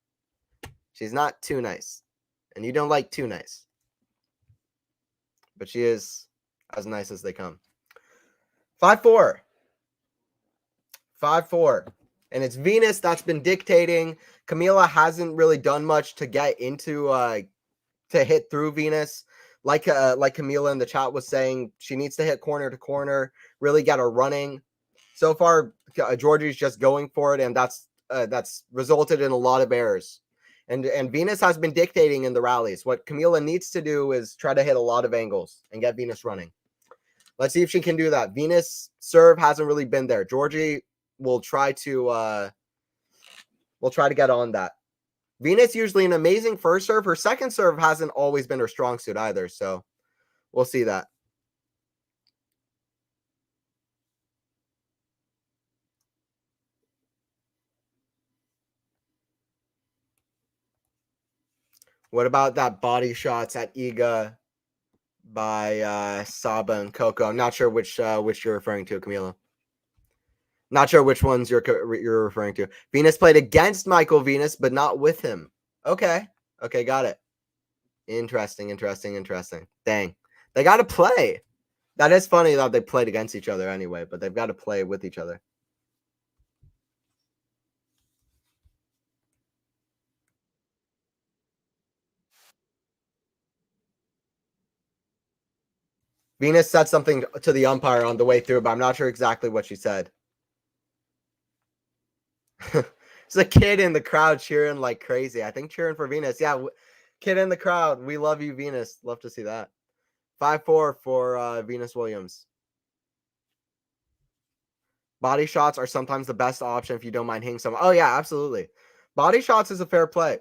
She's not too nice. And you don't like too nice. But she is as nice as they come. 5-4. 5-4. And it's Venus that's been dictating. Camilla hasn't really done much to get into... to hit through Venus. Like Camilla in the chat was saying, she needs to hit corner to corner, really get her running. So far, Georgie's just going for it, and that's resulted in a lot of errors. And Venus has been dictating in the rallies. What Camilla needs to do is try to hit a lot of angles and get Venus running. Let's see if she can do that. Venus serve hasn't really been there. Georgie will try to get on that. Venus usually an amazing first serve. Her second serve hasn't always been her strong suit either, so we'll see that. What about that body shots at Iga by Saba and Coco? I'm not sure which you're referring to, Camila. Not sure which ones you're referring to. Venus played against Michael Venus, but not with him. Okay. Okay, got it. Interesting. Dang. They got to play. That is funny that they played against each other anyway, but they've got to play with each other. Venus said something to the umpire on the way through, but I'm not sure exactly what she said. There's a kid in the crowd cheering like crazy. I think cheering for Venus. Yeah, kid in the crowd. We love you, Venus. Love to see that. 5-4 for Venus Williams. Body shots are sometimes the best option if you don't mind hitting someone. Oh, yeah, absolutely. Body shots is a fair play.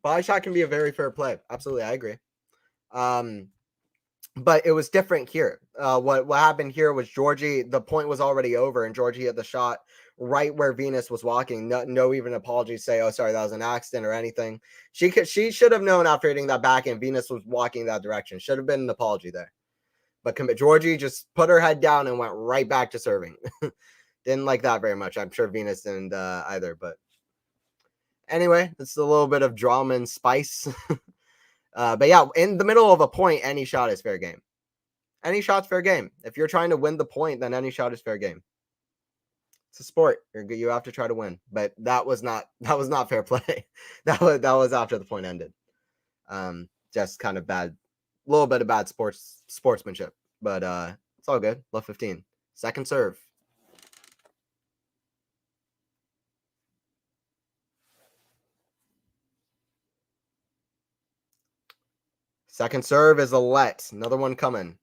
Body shot can be a very fair play. Absolutely, I agree. But it was different here. What happened here was Georgie, the point was already over, and Georgie hit the shot right where Venus was walking. No even apologies, say, oh, sorry, that was an accident or anything. She should have known after hitting that back, and Venus was walking that direction. Should have been an apology there. But Georgie just put her head down and went right back to serving. Didn't like that very much. I'm sure Venus didn't either. But anyway, it's a little bit of drama and spice. But yeah, in the middle of a point, any shot is fair game. Any shot's fair game. If you're trying to win the point, then any shot is fair game. It's a sport. You have to try to win. But that was not fair play. that was after the point ended. Just kind of bad, a little bit of bad sportsmanship. But it's all good. Love 15. Second serve. Second serve is a let. Another one coming.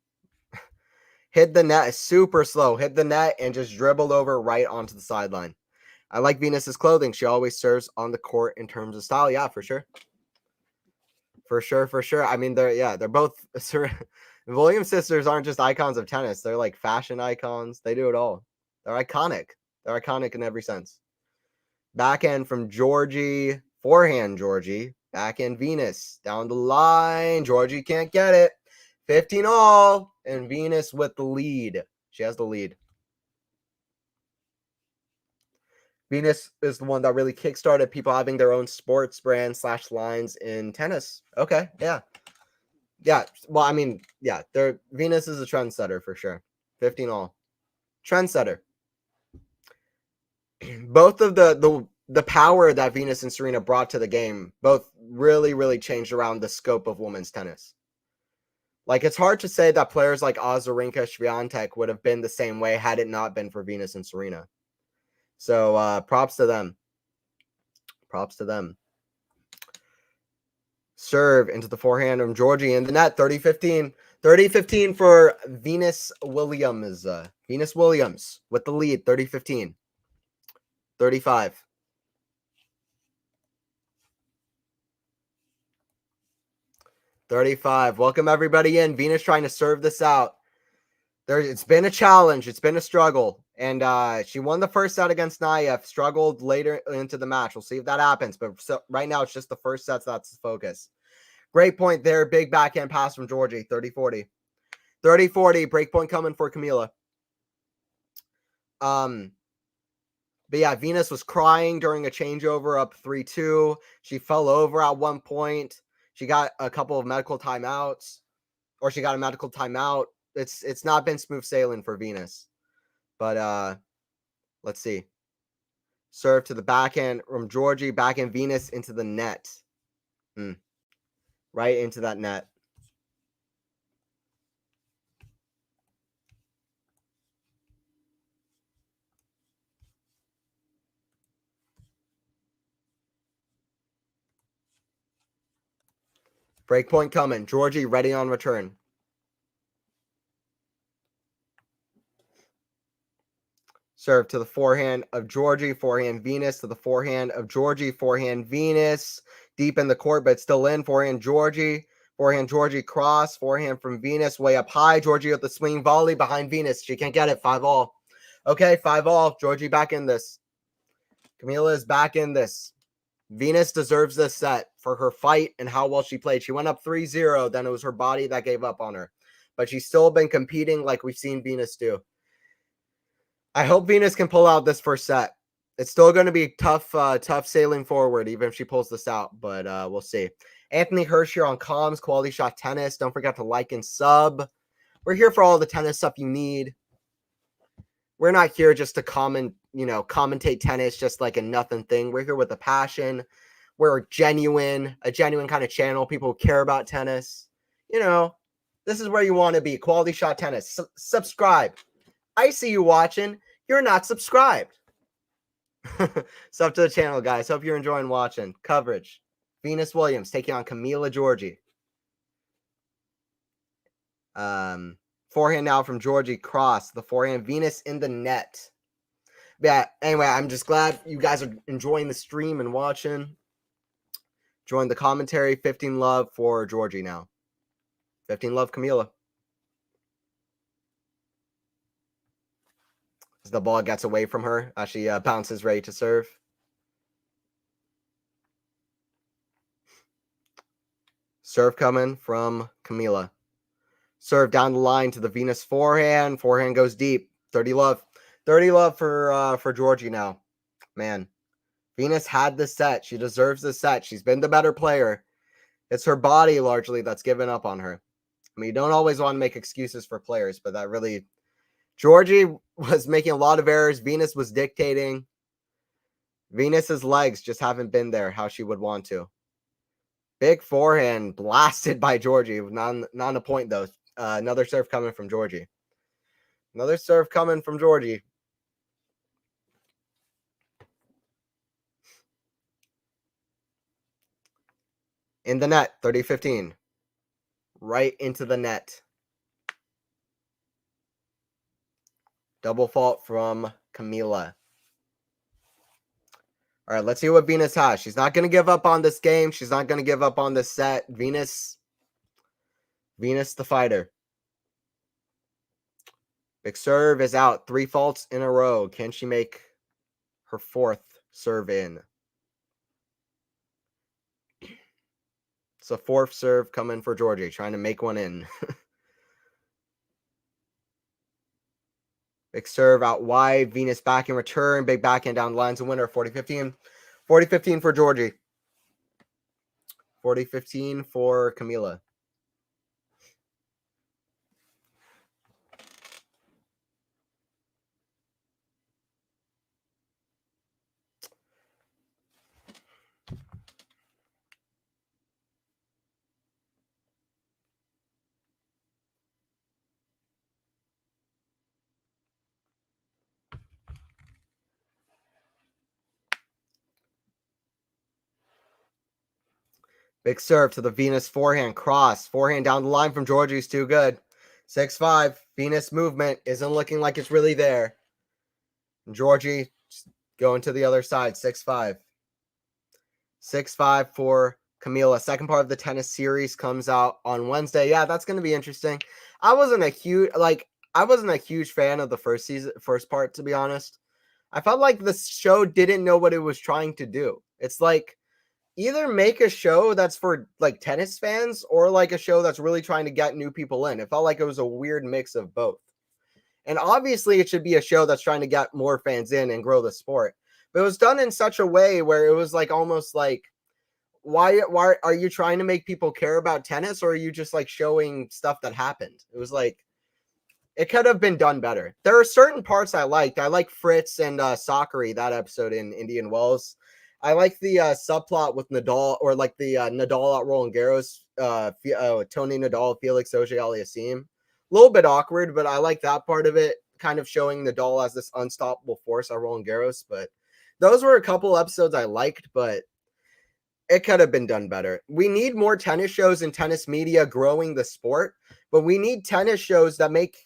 Hit the net super slow. Hit the net and just dribbled over right onto the sideline. I like Venus's clothing. She always serves on the court in terms of style. Yeah, for sure. For sure. I mean, they're both. Williams sisters aren't just icons of tennis. They're like fashion icons. They do it all. They're iconic. They're iconic in every sense. Backhand from Georgie. Forehand Georgie. Backhand Venus. Down the line. Georgie can't get it. 15 all. And Venus with the lead. She has the lead. Venus is the one that really kickstarted people having their own sports brand / lines in tennis. Okay, yeah. Yeah, well, I mean, yeah, Venus is a trendsetter for sure. 15 all. Trendsetter. Both of the power that Venus and Serena brought to the game, both really, really changed around the scope of women's tennis. Like, it's hard to say that players like Azarenka, Swiatek would have been the same way had it not been for Venus and Serena. So, props to them. Props to them. Serve into the forehand from Georgie in the net. 30-15. 30-15 for Venus Williams. Venus Williams with the lead. 30-15. 35. 35. Welcome everybody in. Venus trying to serve this out. It's been a challenge. It's been a struggle. And she won the first set against Naya, struggled later into the match. We'll see if that happens. But right now, it's just the first set, so that's the focus. Great point there. Big backhand pass from GIORGI. 30-40. 30-40. Break point coming for Camilla. But yeah, Venus was crying during a changeover up 3-2. She fell over at one point. She got a couple of medical timeouts. Or she got a medical timeout. It's not been smooth sailing for Venus. But let's see. Serve to the backhand from GIORGI. Backhand Venus into the net. Right into that net. Break point coming. GIORGI ready on return. Serve to the forehand of GIORGI. Forehand Venus to the forehand of GIORGI. Forehand Venus. Deep in the court, but still in. Forehand GIORGI. Forehand GIORGI cross. Forehand from Venus. Way up high. GIORGI with the swing volley behind Venus. She can't get it. 5-all. Okay, 5-all. GIORGI back in this. Camilla is back in this. Venus deserves this set for her fight and how well she played. She went up 3-0. Then it was her body that gave up on her. But she's still been competing like we've seen Venus do. I hope Venus can pull out this first set. It's still going to be tough sailing forward, even if she pulls this out. But we'll see. Anthony Hirsch here on comms, QualityShot Tennis. Don't forget to like and sub. We're here for all the tennis stuff you need. We're not here just to commentate tennis just like a nothing thing. We're here with a passion. We're a genuine kind of channel. People who care about tennis. This is where you want to be. QualityShot Tennis. Subscribe. I see you watching. You're not subscribed. Sub to the channel, guys. Hope you're enjoying watching. Coverage. Venus Williams taking on Camilla GIORGI. Forehand now from GIORGI cross. The forehand Venus in the net. Yeah, anyway, I'm just glad you guys are enjoying the stream and watching. Join the commentary. 15 love for GIORGI now. 15 love Camilla. As the ball gets away from her, as she bounces ready to serve. Serve coming from Camilla. Serve down the line to the Venus forehand. Forehand goes deep. 30 love. 30 love for GIORGI now. Man, Venus had this set. She deserves this set. She's been the better player. It's her body largely that's given up on her. I mean, you don't always want to make excuses for players, but that really... GIORGI was making a lot of errors. Venus was dictating. Venus's legs just haven't been there how she would want to. Big forehand blasted by GIORGI. Not a point, though. Another serve coming from GIORGI. Another serve coming from GIORGI. In the net, 30-15. Right into the net. Double fault from Camilla. All right, let's see what Venus has. She's not going to give up on this game. She's not going to give up on this set. Venus the fighter. Big serve is out. 3 faults in a row. Can she make her 4th serve in? It's a 4th serve coming for GIORGI, trying to make one in. Big serve out wide. Venus back in return. Big backhand down the line's a winner. 40-15. 40-15 for GIORGI. 40-15 for Camilla. Big serve to the Venus forehand cross. Forehand down the line from GIORGI is too good. 6-5. Venus movement isn't looking like it's really there. GIORGI going to the other side. 6-5. 6-5 for Camilla, second part of the tennis series comes out on Wednesday. Yeah, that's going to be interesting. I wasn't a huge fan of the first part, to be honest. I felt like the show didn't know what it was trying to do. It's like, either make a show that's for like tennis fans or like a show that's really trying to get new people in. It felt like it was a weird mix of both. And obviously it should be a show that's trying to get more fans in and grow the sport. But it was done in such a way where it was like almost like, why are you trying to make people care about tennis, or are you just like showing stuff that happened? It was like, it could have been done better. There are certain parts I liked. I like Fritz and Sakari, that episode in Indian Wells. I like the subplot with Nadal, or like the Nadal at Roland Garros, Tony Nadal, Felix Auger-Aliassime. A little bit awkward, but I like that part of it, kind of showing Nadal as this unstoppable force at Roland Garros. But those were a couple episodes I liked, but it could have been done better. We need more tennis shows and tennis media growing the sport, but we need tennis shows that make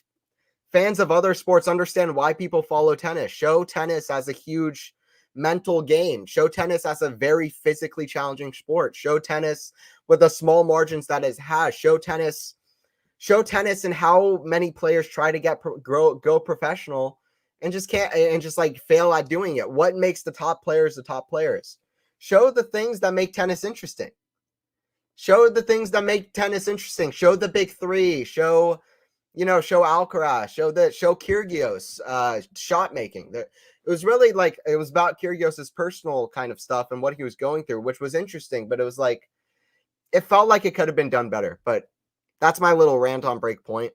fans of other sports understand why people follow tennis. Show tennis as a huge mental game. Show tennis as a very physically challenging sport. Show tennis with the small margins that it has. Show tennis and how many players try to go professional and just can't, and just like fail at doing it. What makes the top players the top players? Show the things that make tennis interesting. Show the things that make tennis interesting. Show the big three. Show Alcaraz. Show Kyrgios, shot making. It was really like, it was about Kyrgios's personal kind of stuff and what he was going through, which was interesting. But it was like, it felt like it could have been done better. But that's my little rant on Breakpoint.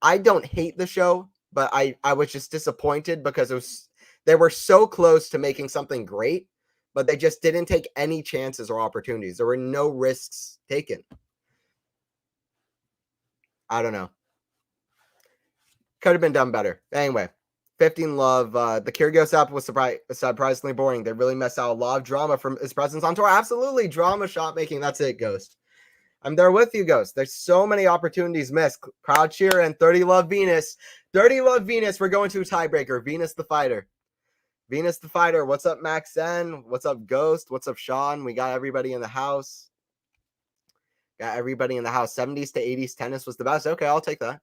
I don't hate the show, but I was just disappointed because they were so close to making something great, but they just didn't take any chances or opportunities. There were no risks taken. I don't know. Could have been done better. Anyway, 15 love. The Kyrgios app was surprisingly boring. They really messed out a lot of drama from his presence on tour. Absolutely. Drama, shot making. That's it, Ghost. I'm there with you, Ghost. There's so many opportunities missed. Crowd cheer and 30 love Venus. 30 love Venus. We're going to a tiebreaker. Venus the fighter. Venus the fighter. What's up, Max N? What's up, Ghost? What's up, Sean? We got everybody in the house. Got everybody in the house. 70s to 80s tennis was the best. Okay, I'll take that.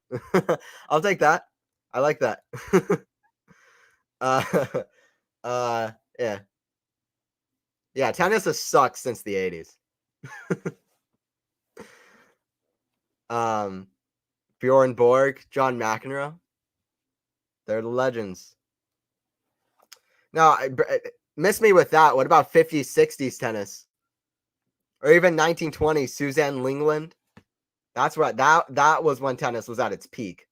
I'll take that. I like that. Yeah. Yeah, tennis has sucked since the 80s. Bjorn Borg, John McEnroe. They're the legends. No, miss me with that. What about 50s, 60s tennis? Or even 1920s, Suzanne Lingland. That's right. That was when tennis was at its peak.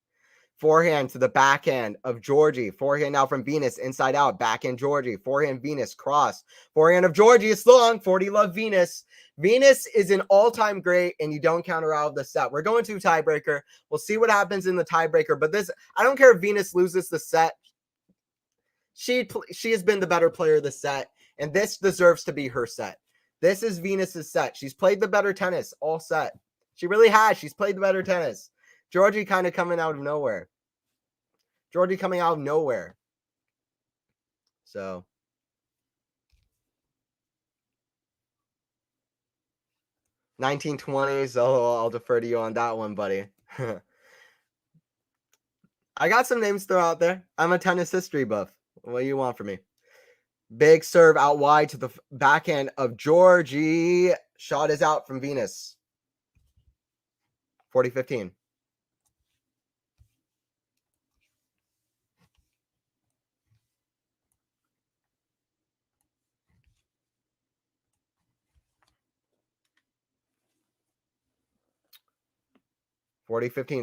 Forehand to the backhand of GIORGI. Forehand now from Venus, inside out. Backhand GIORGI. Forehand Venus, cross. Forehand of GIORGI is long. 40 love Venus. Venus is an all-time great, and you don't counter out of the set. We're going to a tiebreaker. We'll see what happens in the tiebreaker. But this, I don't care if Venus loses the set. She has been the better player of the set, and this deserves to be her set. This is Venus's set. She's played the better tennis all set. She really has. She's played the better tennis. GIORGI kind of coming out of nowhere. GIORGI coming out of nowhere. So. "1920s. Oh, I'll defer to you on that one, buddy. I got some names thrown out there. I'm a tennis history buff. What do you want from me? Big serve out wide to the backhand of GIORGI. Shot is out from Venus. 40-15.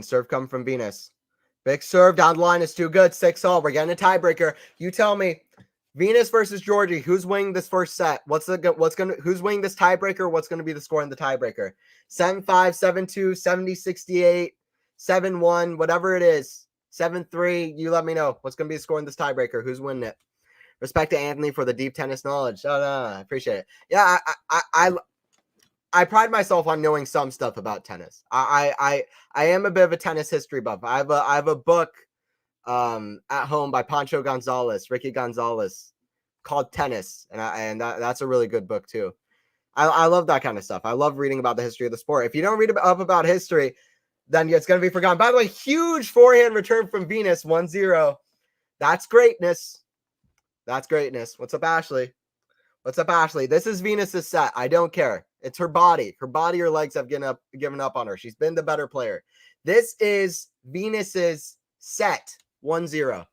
Serve come from Venus. Big serve down the line is too good. 6-all. We're getting a tiebreaker. You tell me, Venus versus GIORGI. Who's winning this first set? Who's winning this tiebreaker? What's gonna be the score in the tiebreaker? 7-5, 7-2, 70-68, 7-1, whatever it is. 7-3. You let me know. What's gonna be the score in this tiebreaker? Who's winning it? Respect to Anthony for the deep tennis knowledge. Oh, no, I appreciate it. Yeah, I pride myself on knowing some stuff about tennis. I am a bit of a tennis history buff. I have a book at home by Pancho Gonzalez, Ricky Gonzalez, called Tennis, and that's a really good book too. I love that kind of stuff. I love reading about the history of the sport. If you don't read up about history, then it's going to be forgotten. By the way, huge forehand return from Venus, 1-0. That's greatness. That's greatness. What's up, Ashley? What's up, Ashley? This is Venus's set. I don't care. It's her body. Her body or legs have given up on her. She's been the better player. This is Venus's set, 1-0.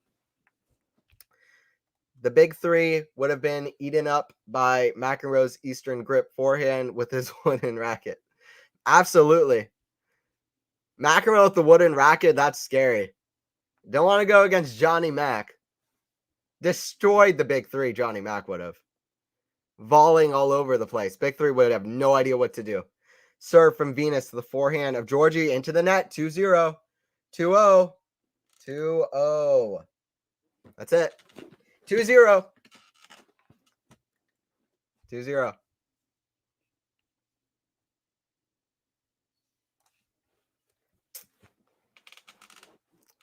The big three would have been eaten up by McEnroe's Eastern grip forehand with his wooden racket. Absolutely. McEnroe with the wooden racket, that's scary. Don't want to go against Johnny Mac. Destroyed the big three, Johnny Mac would have. Volleying all over the place. Big three would have no idea what to do. Serve from Venus to the forehand of GIORGI into the net. 2-0. 2-0. 2-0. That's it. 2-0. 2-0.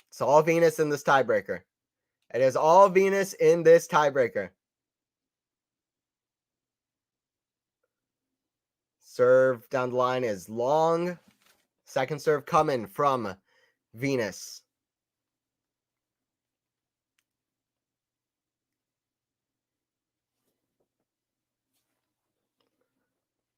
It's all Venus in this tiebreaker. It is all Venus in this tiebreaker. Serve down the line is long. Second serve coming from Venus.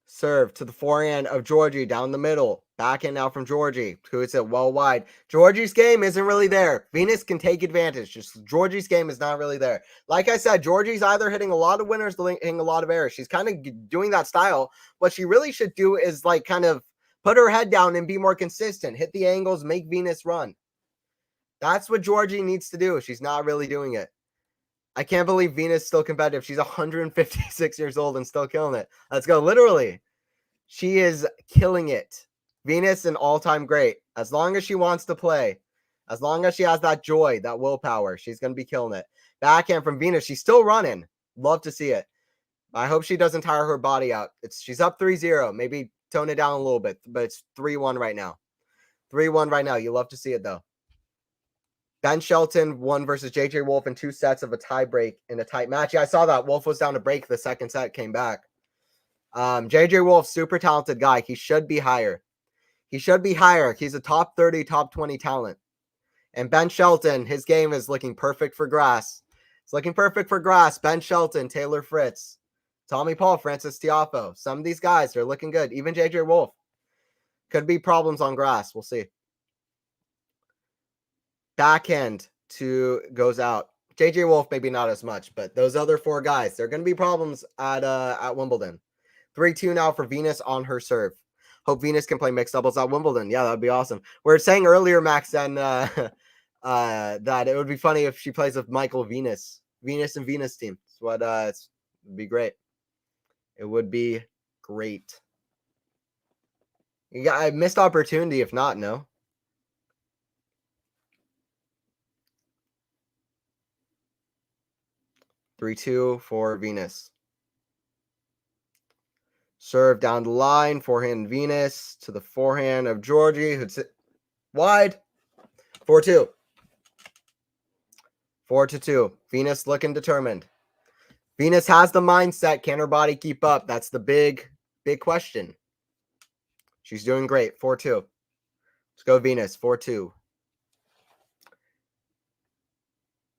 Serve to the forehand of GIORGI down the middle. Backhand now from GIORGI. Who hits it well wide. GIORGI's game isn't really there. Venus can take advantage. Just GIORGI's game is not really there. Like I said, GIORGI's either hitting a lot of winners or hitting a lot of errors. She's kind of doing that style. What she really should do is like kind of put her head down and be more consistent. Hit the angles, make Venus run. That's what GIORGI needs to do. She's not really doing it. I can't believe Venus is still competitive. She's 156 years old and still killing it. Let's go. Literally. She is killing it. Venus, an all-time great. As long as she wants to play, as long as she has that joy, that willpower, she's going to be killing it. Backhand from Venus. She's still running. Love to see it. I hope she doesn't tire her body out. She's up 3-0. Maybe tone it down a little bit, but it's 3-1 right now. 3-1 right now. You love to see it, though. Ben Shelton won versus JJ Wolf in 2 sets of a tie break in a tight match. Yeah, I saw that. Wolf was down to break. The second set came back. JJ Wolf, super talented guy. He should be higher. He should be higher. He's a top 30, top 20 talent. And Ben Shelton, his game is looking perfect for grass. It's looking perfect for grass. Ben Shelton, Taylor Fritz, Tommy Paul, Francis Tiafoe. Some of these guys, they're looking good. Even JJ Wolf. Could be problems on grass. We'll see. Backhand goes out. JJ Wolf, maybe not as much, but those other 4 guys, they're going to be problems at Wimbledon. 3-2 now for Venus on her serve. Hope Venus can play mixed doubles at Wimbledon. Yeah, that would be awesome. We were saying earlier, Max, and that it would be funny if she plays with Michael Venus. Venus and Venus team. It's what it'd be great. It would be great. You got a missed opportunity if not, no. (3-2) for Venus. Serve down the line, forehand Venus to the forehand of GIORGI, who's wide. 4-2. 4-2. Venus looking determined. Venus has the mindset. Can her body keep up? That's the big question. She's doing great. 4-2. Let's go Venus. 4-2.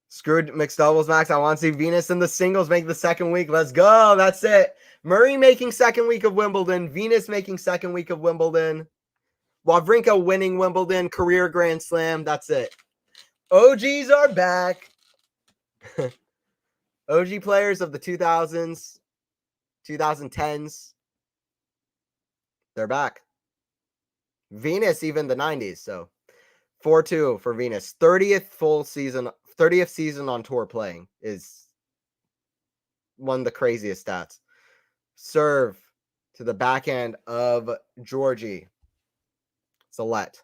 Screwed mixed doubles, Max. I want to see Venus in the singles make the second week. Let's go. That's it. Murray making second week of Wimbledon. Venus making second week of Wimbledon. Wawrinka winning Wimbledon. Career Grand Slam. That's it. OGs are back. OG players of the 2000s, 2010s. They're back. Venus, even the 90s. So 4-2 for Venus. 30th season on tour playing is one of the craziest stats. Serve to the backhand of GIORGI. It's a let.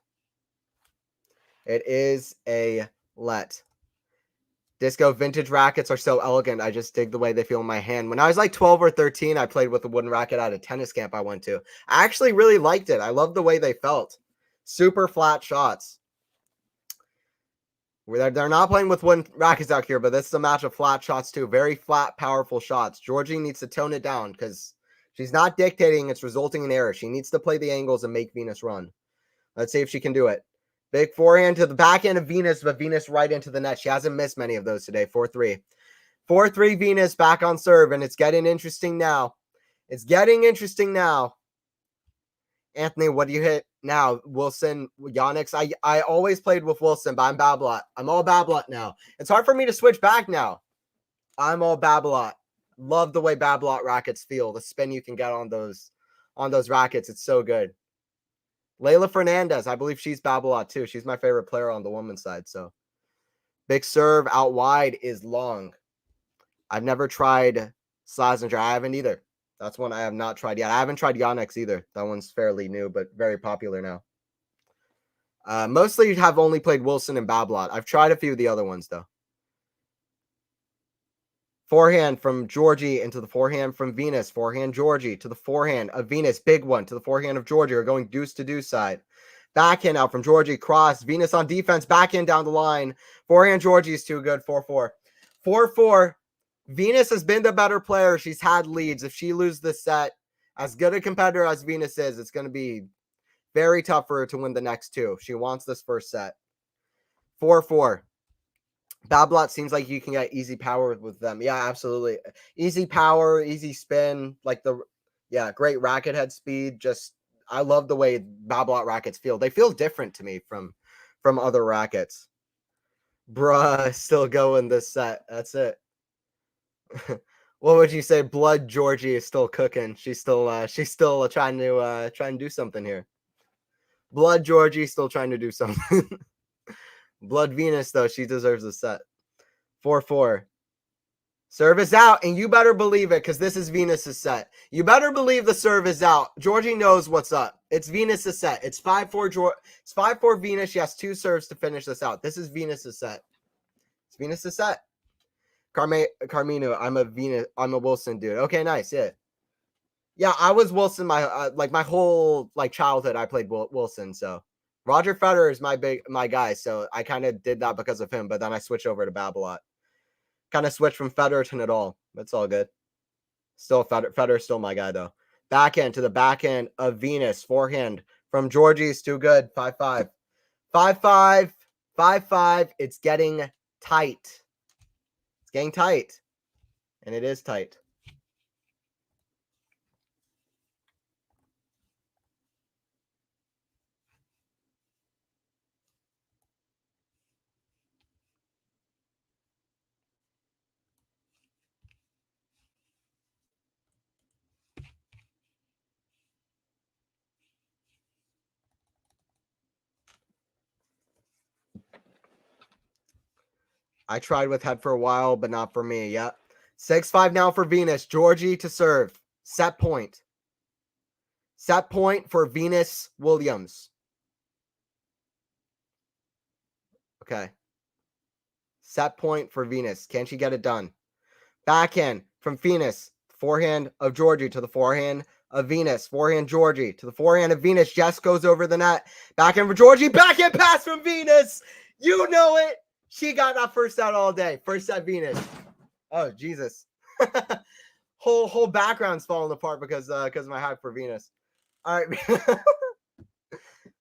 It is a let. Disco vintage rackets are so elegant. I just dig the way they feel in my hand. When I was like 12 or 13, I played with a wooden racket at a tennis camp I went to. I actually really liked it. I loved the way they felt. Super flat shots. They're not playing with wooden rackets out here, but this is a match of flat shots too. Very flat, powerful shots. GIORGI needs to tone it down because She's not dictating. It's resulting in error. She needs to play the angles and make Venus run. Let's see if she can do it. Big forehand to the backhand of Venus, but Venus right into the net. She hasn't missed many of those today. 4-3. 4-3 Venus back on serve, and it's getting interesting now. It's getting interesting now. Anthony, what do you hit now? Wilson, Yonex. I always played with Wilson, but I'm Babolat. I'm all Babolat now. It's hard for me to switch back now. I'm all Babolat. Love the way Babolat rackets feel. The spin you can get on those rackets. It's so good. Layla Fernandez, I believe she's Babolat too. She's my favorite player on the women's side. So big serve out wide is long. I've never tried Slazenger. I haven't either. That's one I have not tried yet. I haven't tried Yonex either. That one's fairly new, but very popular now. Mostly have only played Wilson and Babolat. I've tried a few of the other ones, though. Forehand from GIORGI into the forehand from Venus. Forehand GIORGI to the forehand of Venus. Big one to the forehand of GIORGI. We're going deuce to deuce side. Backhand out from GIORGI. Cross. Venus on defense. Backhand down the line. Forehand GIORGI is too good. 4-4. 4-4. Venus has been the better player. She's had leads. If she loses this set, as good a competitor as Venus is, it's going to be very tough for her to win the next two. She wants this first set. 4-4. Babolat seems like you can get easy power with them. Yeah, absolutely. Easy power, easy spin. Great racket head speed. Just, I love the way Babolat rackets feel. They feel different to me from other rackets. Bruh, still going this set. That's it. What would you say? Blood GIORGI is still cooking. She's still trying to do something here. Blood GIORGI still trying to do something. Blood Venus, though, she deserves a set. 4-4. Serve is out, and you better believe it, because this is Venus's set. You better believe the serve is out. GIORGI knows what's up. It's Venus's set. It's 5-4 It's 5-4 Venus. She has two serves to finish this out. This is Venus's set. It's Venus's set. Carmino, I'm a Wilson dude. Okay, nice. Yeah, I was Wilson my whole childhood. I played Wilson, so Roger Federer is my guy, so I kind of did that because of him, but then I switched over to Babolat. Kind of switched from Federer to Nadal. That's all good. Still Federer's still my guy though. Backhand to the backhand of Venus. Forehand from GIORGI is too good. 5-5. 5-5. 5-5. It's getting tight. Getting tight, and it is tight. I tried with head for a while, but not for me. Yep. 6-5 now for Venus. GIORGI to serve. Set point. Set point for Venus Williams. Okay. Set point for Venus. Can she get it done? Backhand from Venus. Forehand of GIORGI to the forehand of Venus. Forehand GIORGI to the forehand of Venus. Jess goes over the net. Backhand for GIORGI. Backhand pass from Venus. You know it. She got that first set all day. First set Venus. Oh, Jesus. whole background's falling apart because of my hype for Venus. All right.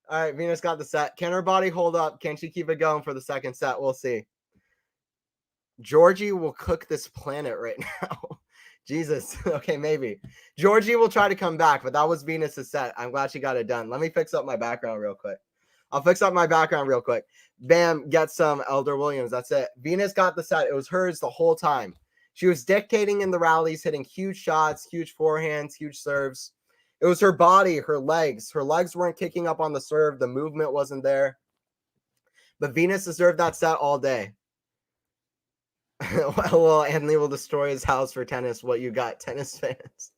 All right, Venus got the set. Can her body hold up? Can she keep it going for the second set? We'll see. GIORGI will cook this planet right now. Jesus. Okay, maybe. GIORGI will try to come back, but that was Venus's set. I'm glad she got it done. Let me fix up my background real quick. I'll fix up my background real quick. Bam, get some Elder Williams. That's it. Venus got the set. It was hers the whole time. She was dictating in the rallies, hitting huge shots, huge forehands, huge serves. It was her body, her legs. Her legs weren't kicking up on the serve. The movement wasn't there. But Venus deserved that set all day. Well, Anthony will destroy his house for tennis. What you got, tennis fans?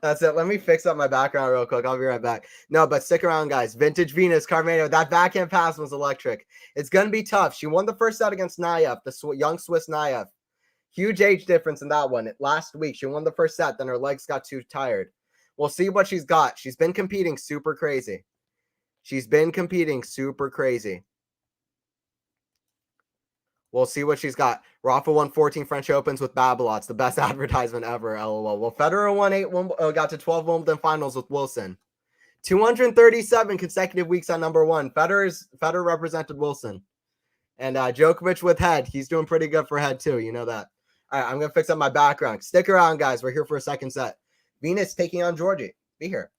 That's it. Let me fix up my background real quick. I'll be right back. No, but stick around, guys. Vintage Venus, Carmelo. That backhand pass was electric. It's going to be tough. She won the first set against Nayev, the young Swiss Nayev. Huge age difference in that one. Last week, she won the first set. Then her legs got too tired. We'll see what she's got. She's been competing super crazy. We'll see what she's got. Rafa won 14 French Opens with Babolat's, the best advertisement ever, LOL. Well, Federer won got to 12 Wimbledon finals with Wilson. 237 consecutive weeks on number one. Federer represented Wilson. And Djokovic with head. He's doing pretty good for head, too. You know that. All right, I'm going to fix up my background. Stick around, guys. We're here for a second set. Venus taking on Giorgi. Be here.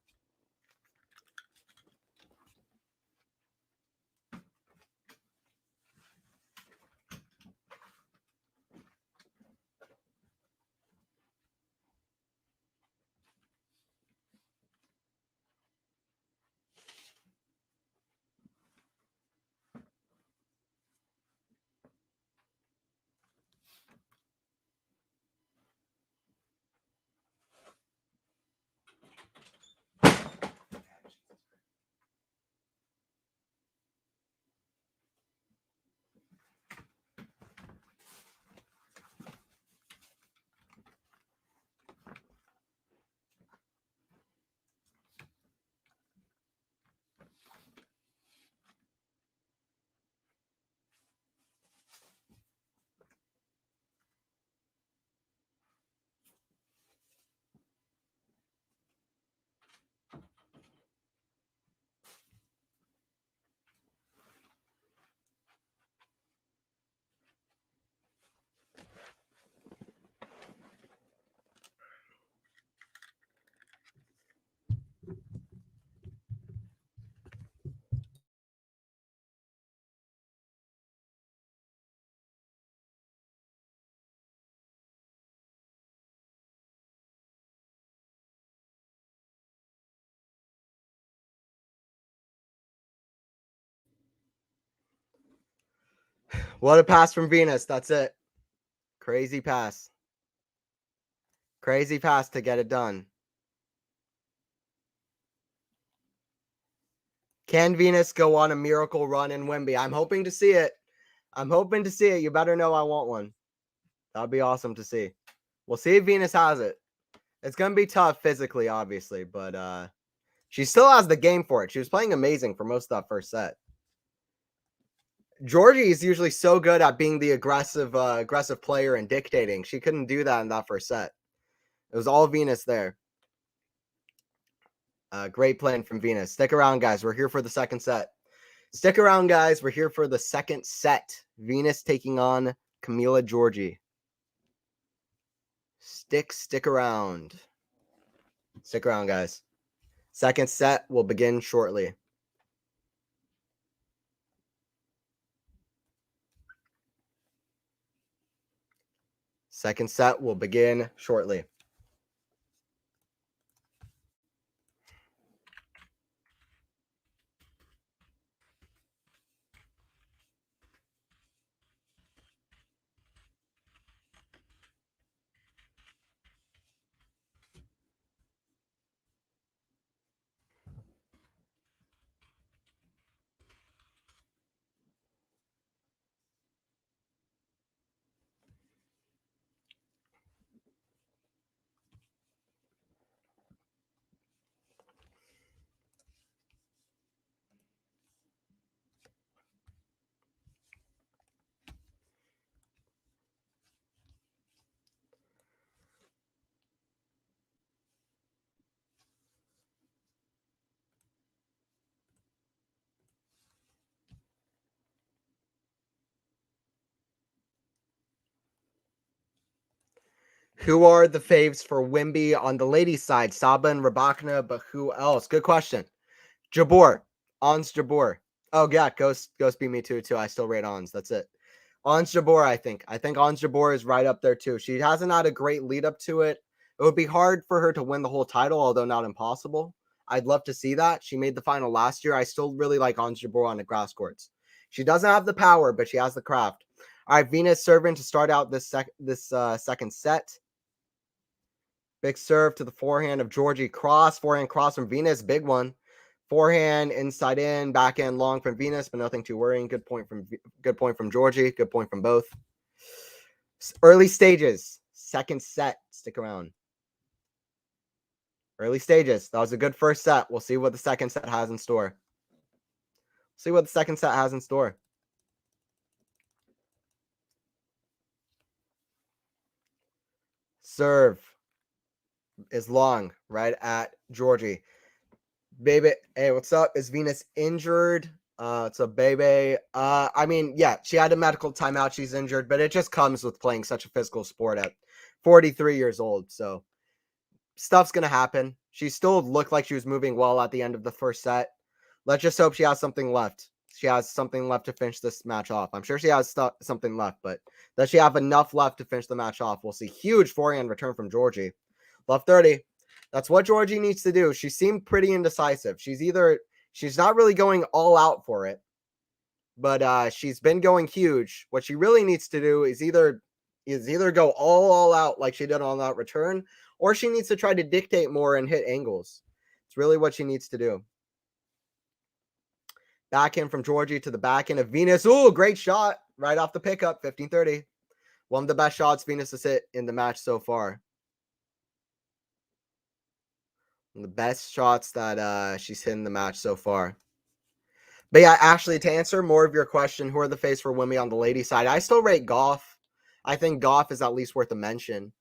What a pass from Venus. That's it. Crazy pass. Crazy pass to get it done. Can Venus go on a miracle run in Wemby? I'm hoping to see it. I'm hoping to see it. You better know I want one. That'd be awesome to see. We'll see if Venus has it. It's going to be tough physically, obviously, but she still has the game for it. She was playing amazing for most of that first set. Giorgi is usually so good at being the aggressive player and dictating. She couldn't do that in that first set. It was all Venus there. Great playing from Venus. Stick around, guys. We're here for the second set. Stick around, guys. We're here for the second set. Venus taking on Camilla Giorgi. Stick around. Stick around, guys. Second set will begin shortly. Second set will begin shortly. Who are the faves for Wemby on the ladies' side? Saba and Rybakina, but who else? Good question. Jabeur. Ons Jabeur. Oh, yeah, Ghost beat me too. I still rate Ons. That's it. Ons Jabeur, I think. I think Ons Jabeur is right up there too. She hasn't had a great lead up to it. It would be hard for her to win the whole title, although not impossible. I'd love to see that. She made the final last year. I still really like Ons Jabeur on the grass courts. She doesn't have the power, but she has the craft. All right, Venus serving to start out this second set. Big serve to the forehand of Giorgi. Forehand cross from Venus. Big one. Forehand inside in, backhand long from Venus, but nothing too worrying. Good point from Giorgi. Good point from both. Early stages. Second set. Stick around. Early stages. That was a good first set. We'll see what the second set has in store. Serve is long, right at Georgie. Baby, hey, what's up? Is Venus injured? It's a baby. I mean, yeah, she had a medical timeout. She's injured, but it just comes with playing such a physical sport at 43 years old. So stuff's gonna happen. She still looked like she was moving well at the end of the first set. Let's just hope she has something left. She has something left to finish this match off. I'm sure she has something left, but does she have enough left to finish the match off? We'll see. Huge forehand return from Georgie. Love 30. That's what Georgie needs to do. She seemed pretty indecisive. She's not really going all out for it, but she's been going huge. What she really needs to do is either go all out like she did on that return, or she needs to try to dictate more and hit angles. It's really what she needs to do. Backhand from Georgie to the backhand of Venus. Ooh, great shot right off the pickup, 15-30. One of the best shots Venus has hit in the match so far. One of the best shots that she's hit in the match so far. But yeah, Ashley, to answer more of your question, who are the faves for Wimmy on the lady side? I still rate Goff. I think Goff is at least worth a mention.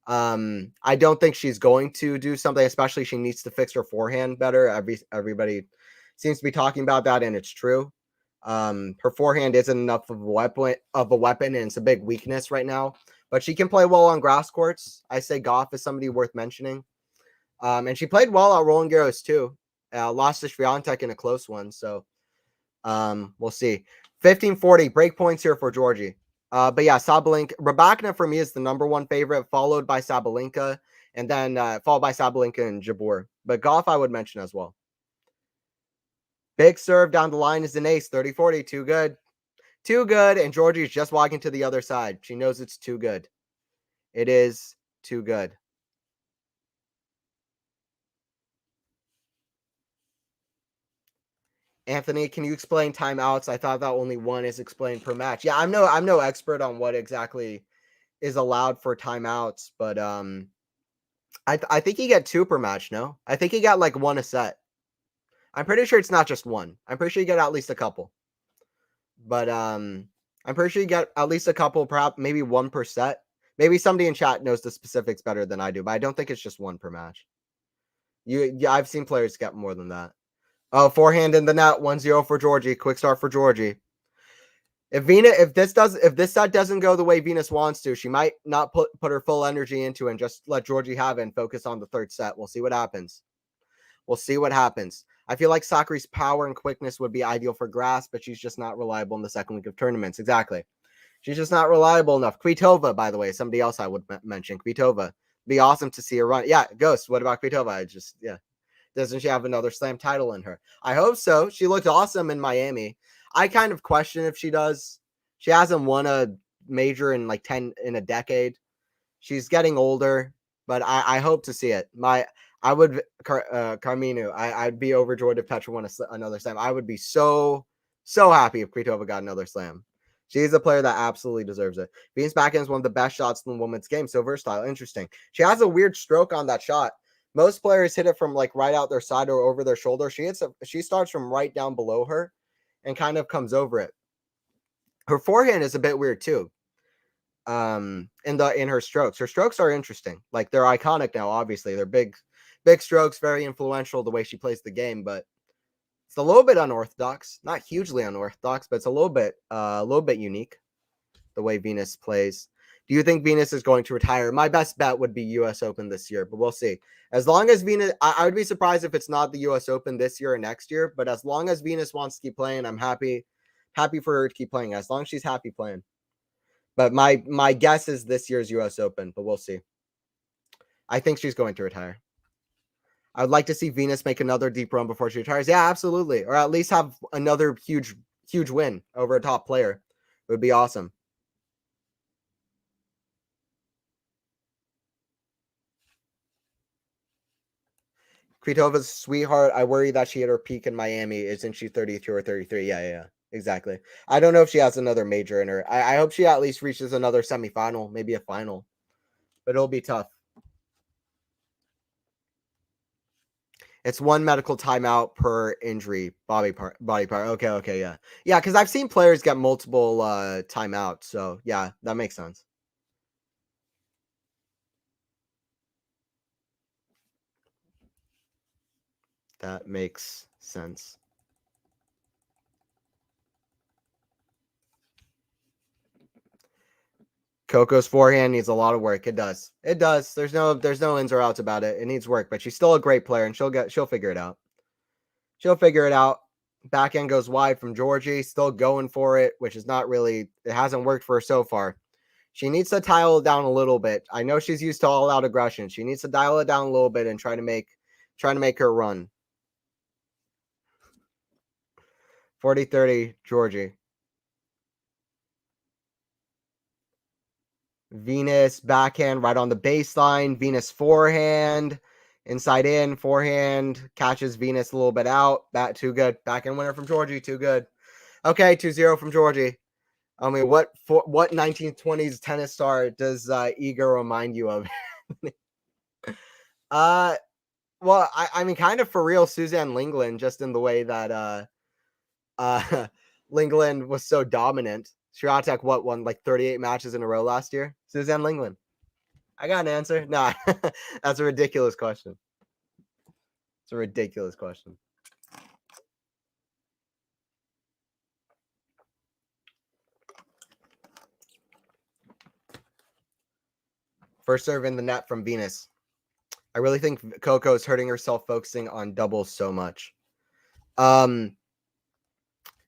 I don't think she's going to do something, especially she needs to fix her forehand better. Everybody seems to be talking about that, and it's true. Her forehand isn't enough of a weapon, and it's a big weakness right now. But she can play well on grass courts. I say Goff is somebody worth mentioning. And she played well at Roland Garros too. Lost to Swiatek in a close one, so we'll see. 15-40 break points here for Georgie. But yeah, Sabalenka, Rybakina for me is the number one favorite, followed by Sabalenka, and then followed by Sabalenka and Jabeur. But Goff I would mention as well. Big serve down the line is an ace, 30-40, too good. Too good, and Georgie's just walking to the other side. She knows it's too good. It is too good. Anthony, can you explain timeouts? I thought that only one is explained per match. Yeah, I'm no expert on what exactly is allowed for timeouts, but I think you get 2 per match, no? I think you got like 1 a set. I'm pretty sure it's not just 1. I'm pretty sure you get at least a couple. But I'm pretty sure you get at least a couple, perhaps maybe 1 per set. Maybe somebody in chat knows the specifics better than I do, but I don't think it's just 1 per match. I've seen players get more than that. Oh, forehand in the net, 1-0 for Georgie. Quick start for Georgie. If this set doesn't go the way Venus wants to, she might not put her full energy into it and just let Georgie have it and focus on the third set. We'll see what happens. We'll see what happens. I feel like Sakari's power and quickness would be ideal for grass, but she's just not reliable in the second week of tournaments. Exactly. She's just not reliable enough. Kvitova, by the way, somebody else I would mention. Kvitova. Be awesome to see her run. Yeah, Ghost. What about Kvitova? Doesn't she have another slam title in her? I hope so. She looked awesome in Miami. I kind of question if she does. She hasn't won a major in like 10 in a decade. She's getting older, but I hope to see it. Carminu, I'd be overjoyed if Petra won another slam. I would be so happy if Kvitova got another slam. She's a player that absolutely deserves it. Venus backhand is one of the best shots in the women's game. So versatile. Interesting. She has a weird stroke on that shot. Most players hit it from like right out their side or over their shoulder. She starts from right down below her and kind of comes over it. Her forehand is a bit weird too. In her strokes. Her strokes are interesting. Like they're iconic now, obviously. They're big strokes, very influential the way she plays the game, but it's a little bit unorthodox. Not hugely unorthodox, but it's a little bit unique the way Venus plays. Do you think Venus is going to retire? My best bet would be US Open this year, but we'll see. As long as Venus, I would be surprised if it's not the US Open this year or next year, but as long as Venus wants to keep playing, I'm happy for her to keep playing, as long as she's happy playing. But my guess is this year's US Open, but we'll see. I think she's going to retire. I would like to see Venus make another deep run before she retires. Yeah, absolutely. Or at least have another huge win over a top player. It would be awesome. Kvitova's sweetheart. I worry that she hit her peak in Miami. Isn't she 32 or 33? Yeah. Exactly. I don't know if she has another major in her. I hope she at least reaches another semifinal, maybe a final. But it'll be tough. It's 1 medical timeout per injury body part. Okay, yeah. Yeah, because I've seen players get multiple timeouts. So yeah, that makes sense. That makes sense. Coco's forehand needs a lot of work. It does. It does. There's no ins or outs about it. It needs work, but she's still a great player, and she'll figure it out. She'll figure it out. Backhand goes wide from Georgie, still going for it, which is not really, it hasn't worked for her so far. She needs to dial it down a little bit. I know she's used to all out aggression. She needs to dial it down a little bit and try to make her run. 40-30, Georgie. Venus backhand right on the baseline. Venus forehand. Inside in, forehand. Catches Venus a little bit out. That too good. Backhand winner from Georgie. Too good. Okay, 2-0 from Georgie. I mean, what 1920s tennis star does Iga remind you of? Well, I mean, kind of for real, Suzanne Lingland, just in the way that Lingland was so dominant. Swiatek, won like 38 matches in a row last year? Suzanne Lingland. I got an answer. Nah, that's a ridiculous question. It's a ridiculous question. First serve in the net from Venus. I really think Coco is hurting herself focusing on doubles so much. Yeah,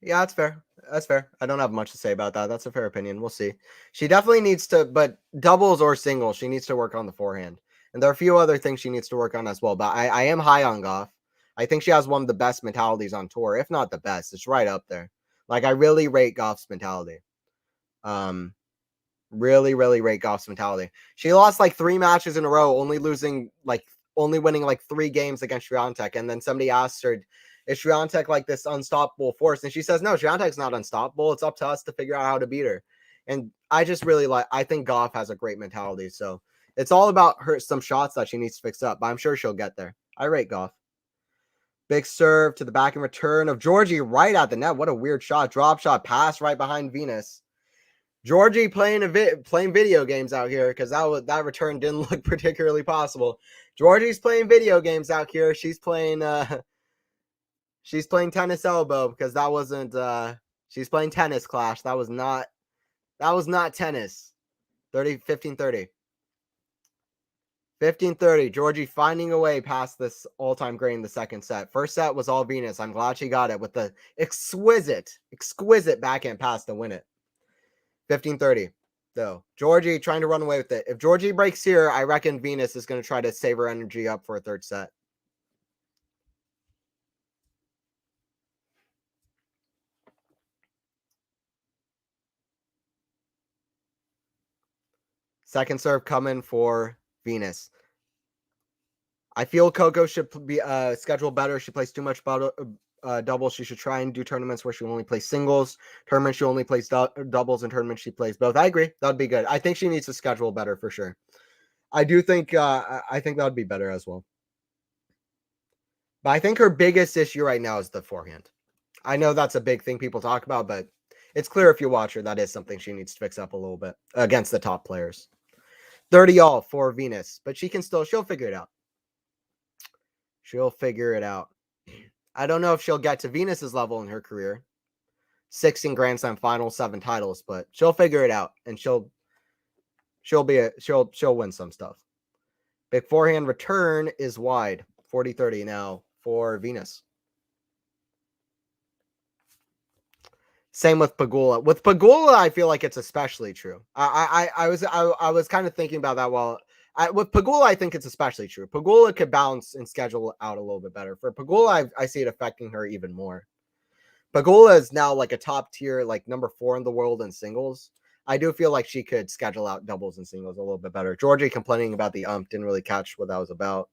that's fair. That's fair. I don't have much to say about that. That's a fair opinion. We'll see. She definitely needs to, but doubles or singles, she needs to work on the forehand. And there are a few other things she needs to work on as well. But I am high on Goff. I think she has one of the best mentalities on tour, if not the best. It's right up there. Like, I really rate Goff's mentality. Really, really rate Goff's mentality. She lost like 3 matches in a row, only winning like 3 games against Swiatek. And then somebody asked her, is Swiatek like this unstoppable force? And she says, no, Swiatek's not unstoppable. It's up to us to figure out how to beat her. And I just really I think Goff has a great mentality. So it's all about some shots that she needs to fix up, but I'm sure she'll get there. I rate Goff. Big serve to the back and return of Georgie right at the net. What a weird shot. Drop shot, pass right behind Venus. Georgie playing video games out here, because that return didn't look particularly possible. Georgie's playing video games out here. She's playing tennis elbow, because that wasn't she's playing tennis clash. That was not tennis. 15-30. 15-30. Georgie finding a way past this all-time great in the second set. First set was all Venus. I'm glad she got it with the exquisite backhand pass to win it. 15-30, though. Georgie trying to run away with it. If Georgie breaks here, I reckon Venus is going to try to save her energy up for a third set. Second serve coming for Venus. I feel Coco should be scheduled better. She plays too much doubles. She should try and do tournaments where she only plays singles. Tournaments she only plays doubles, and tournaments she plays both. I agree. That would be good. I think she needs to schedule better for sure. I do think I think that would be better as well. But I think her biggest issue right now is the forehand. I know that's a big thing people talk about, but it's clear if you watch her, that is something she needs to fix up a little bit against the top players. 30-all for Venus, but she'll figure it out. She'll figure it out. I don't know if she'll get to Venus's level in her career. 16 Grand Slam finals, 7 titles, but she'll figure it out, and she'll win some stuff. Big forehand return is wide. 40-30 now for Venus. Same with Pegula. With Pegula, I feel like it's especially true. I was kind of thinking about that with Pegula, I think it's especially true. Pegula could bounce and schedule out a little bit better. For Pegula, I see it affecting her even more. Pegula is now like a top tier, like number 4 in the world in singles. I do feel like she could schedule out doubles and singles a little bit better. Georgie complaining about the didn't really catch what that was about.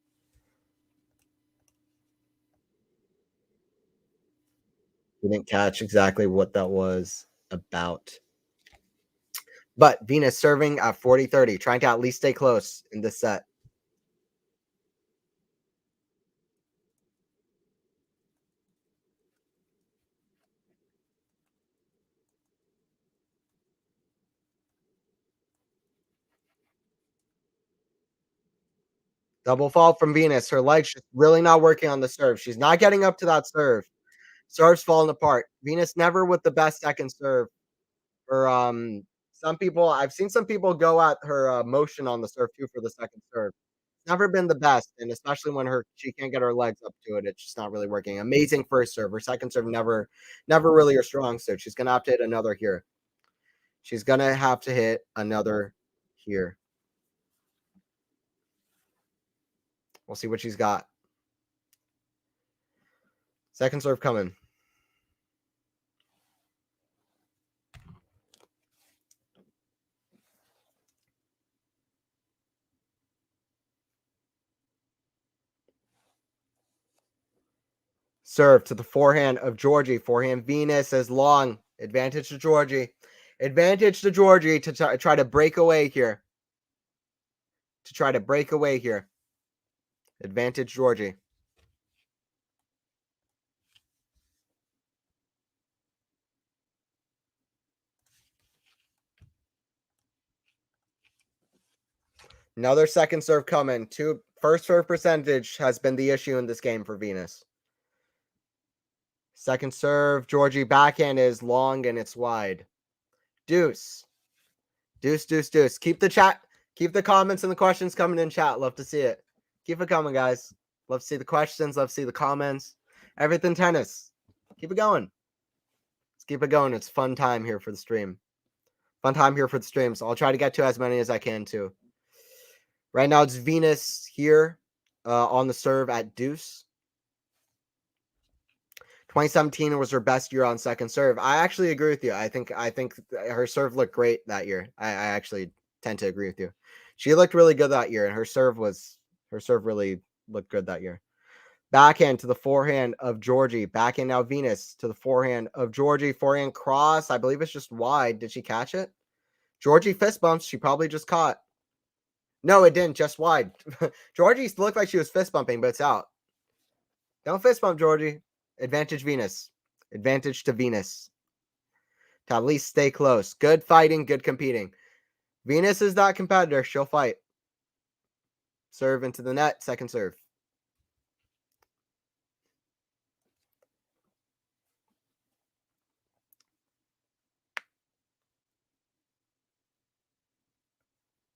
We didn't catch exactly what that was about. But Venus serving at 40-30, trying to at least stay close in this set. Double fault from Venus. Her legs just really not working on the serve. She's not getting up to that serve. Serve's falling apart. Venus never with the best second serve. Or some people, I've seen some people go at her motion on the serve too for the second serve. It's never been the best, and especially when she can't get her legs up to it, it's just not really working. Amazing first serve. Her second serve never really her strong suit. She's gonna have to hit another here. She's gonna have to hit another here. We'll see what she's got. Second serve coming. Serve to the forehand of GIORGI. Forehand Venus is long. Advantage to GIORGI. Advantage to GIORGI to try to break away here. Advantage GIORGI. Another second serve coming. First serve percentage has been the issue in this game for Venus. Second serve, GIORGI backhand is long and it's wide. Deuce. Deuce, deuce, deuce. Keep the comments and the questions coming in chat. Love to see it. Keep it coming, guys. Love to see the questions. Love to see the comments. Everything tennis. Keep it going. Let's keep it going. It's fun time here for the stream. So I'll try to get to as many as I can too. Right now it's Venus here on the serve at deuce. 2017 was her best year on second serve. I actually agree with you. I think her serve looked great that year. I actually tend to agree with you. She looked really good that year, and her serve really looked good that year. Backhand to the forehand of GIORGI. Backhand now Venus to the forehand of GIORGI. Forehand cross. I believe it's just wide. Did she catch it? GIORGI fist bumps. She probably just caught. No, it didn't. Just wide. GIORGI looked like she was fist bumping, but it's out. Don't fist bump, GIORGI. Advantage Venus. Advantage to Venus. To at least stay close. Good fighting, good competing. Venus is that competitor. She'll fight. Serve into the net. Second serve.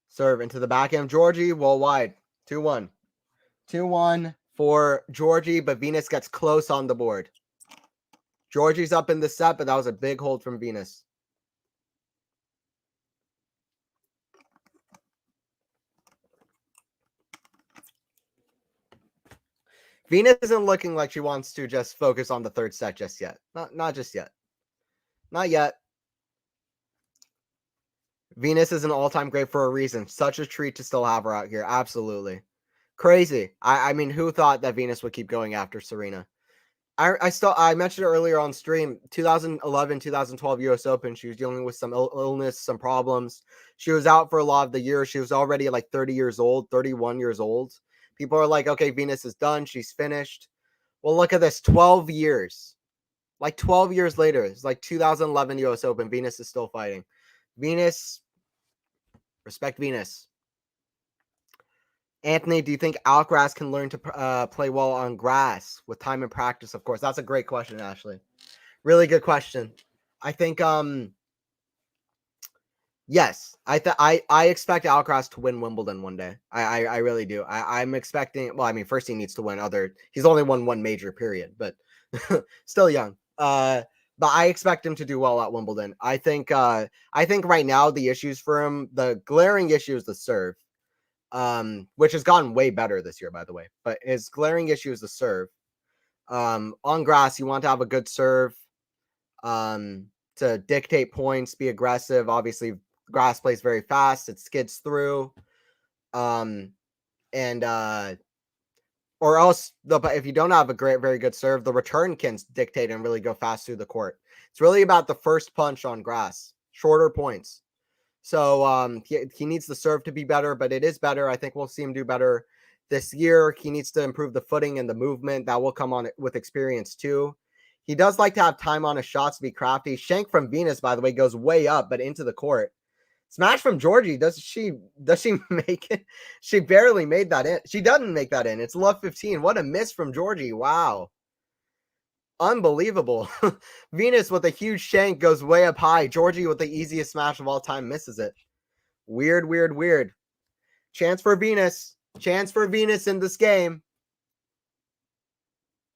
Serve into the backhand. GIORGI, well wide. 2-1. 2-1 for GIORGI, but Venus gets close on the board. GIORGI's up in the set, but that was a big hold from Venus. Venus isn't looking like she wants to just focus on the third set just yet. Not just yet. Not yet. Venus is an all-time great for a reason. Such a treat to still have her out here. Absolutely. Crazy. I mean, who thought that Venus would keep going after Serena? I mentioned it earlier on stream, 2011, 2012 US Open. She was dealing with some illness, some problems. She was out for a lot of the year. She was already like 30 years old, 31 years old. People are like, okay, Venus is done. She's finished. Well, look at this. 12 years. Like 12 years later, it's like 2011 US Open. Venus is still fighting. Venus, respect Venus. Anthony, do you think Alcaraz can learn to play well on grass with time and practice? Of course, that's a great question, Ashley. Really good question. I think, yes, I expect Alcaraz to win Wimbledon one day. I really do. I'm expecting. Well, I mean, first he needs to win He's only won one major, period, but still young. But I expect him to do well at Wimbledon. I think right now the issues for him, the glaring issue is the serve. Which has gotten way better this year, by the way. But his glaring issue is the serve. On grass, you want to have a good serve to dictate points, be aggressive. Obviously, grass plays very fast. It skids through. Or else, if you don't have a very good serve, the return can dictate and really go fast through the court. It's really about the first punch on grass. Shorter points. So he needs the serve to be better, but it is better. I think we'll see him do better this year. He needs to improve the footing and the movement. That will come on with experience too. He does like to have time on his shots to be crafty. Shank from Venus, by the way, goes way up, but into the court. Smash from Georgie. Does she make it? She barely made that in. She doesn't make that in. It's love 15. What a miss from Georgie. Wow. Unbelievable. Venus with a huge shank goes way up high. Georgie with the easiest smash of all time misses it. Weird, weird, weird. Chance for Venus. Chance for Venus in this game.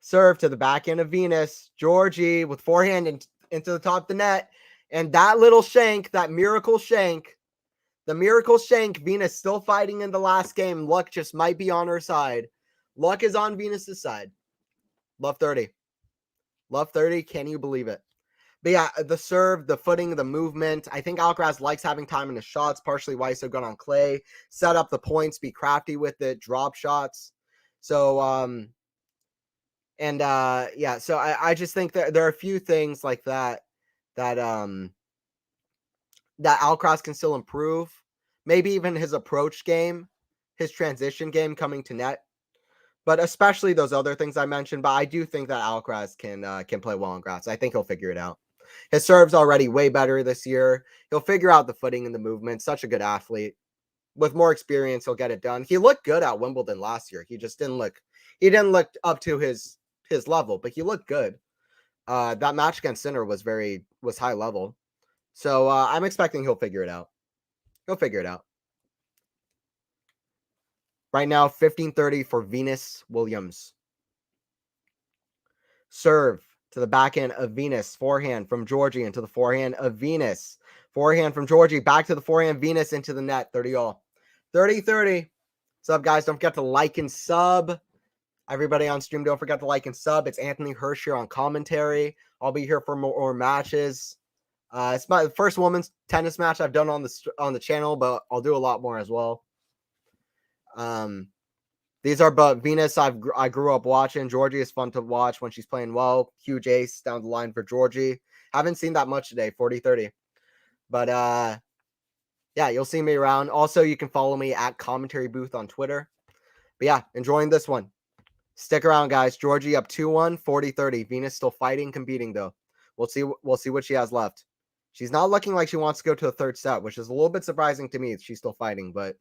Serve to the back end of Venus. Georgie with forehand into the top of the net. And that little shank, that miracle shank, the miracle shank, Venus still fighting in the last game. Luck just might be on her side. Luck is on Venus's side. Love 30. Love 30. Can you believe it? But yeah, the serve, the footing, the movement. I think Alcaraz likes having time in his shots, partially why he's so good on clay. Set up the points, be crafty with it, drop shots. So, yeah, so I just think that there are a few things like that that Alcaraz can still improve. Maybe even his approach game, his transition game coming to net. But especially those other things I mentioned. But I do think that Alcaraz can play well on grass. I think he'll figure it out. His serve's already way better this year. He'll figure out the footing and the movement. Such a good athlete. With more experience, he'll get it done. He looked good at Wimbledon last year. He just didn't look. He didn't look up to his level, but he looked good. That match against Sinner was high level. So I'm expecting he'll figure it out. He'll figure it out. Right now, 15-30 for Venus Williams. Serve to the back end of Venus. Forehand from Georgie into the forehand of Venus. Forehand from Georgie. Back to the forehand. Venus into the net. 30-all. 30-30. What's up, guys? Don't forget to like and sub. Everybody on stream, don't forget to like and sub. It's Anthony Hirsch here on commentary. I'll be here for more matches. It's my first women's tennis match I've done on the channel, but I'll do a lot more as well. These are but Venus I grew up watching. Georgie is fun to watch when she's playing well. Huge ace down the line for Georgie. Haven't seen that much today, 40-30. But yeah, you'll see me around. Also, you can follow me at Commentary Booth on Twitter. But yeah, enjoying this one. Stick around, guys. Georgie up 2-1, 40-30. Venus still fighting, competing though. We'll see what she has left. She's not looking like she wants to go to the third set, which is a little bit surprising to me. She's still fighting, but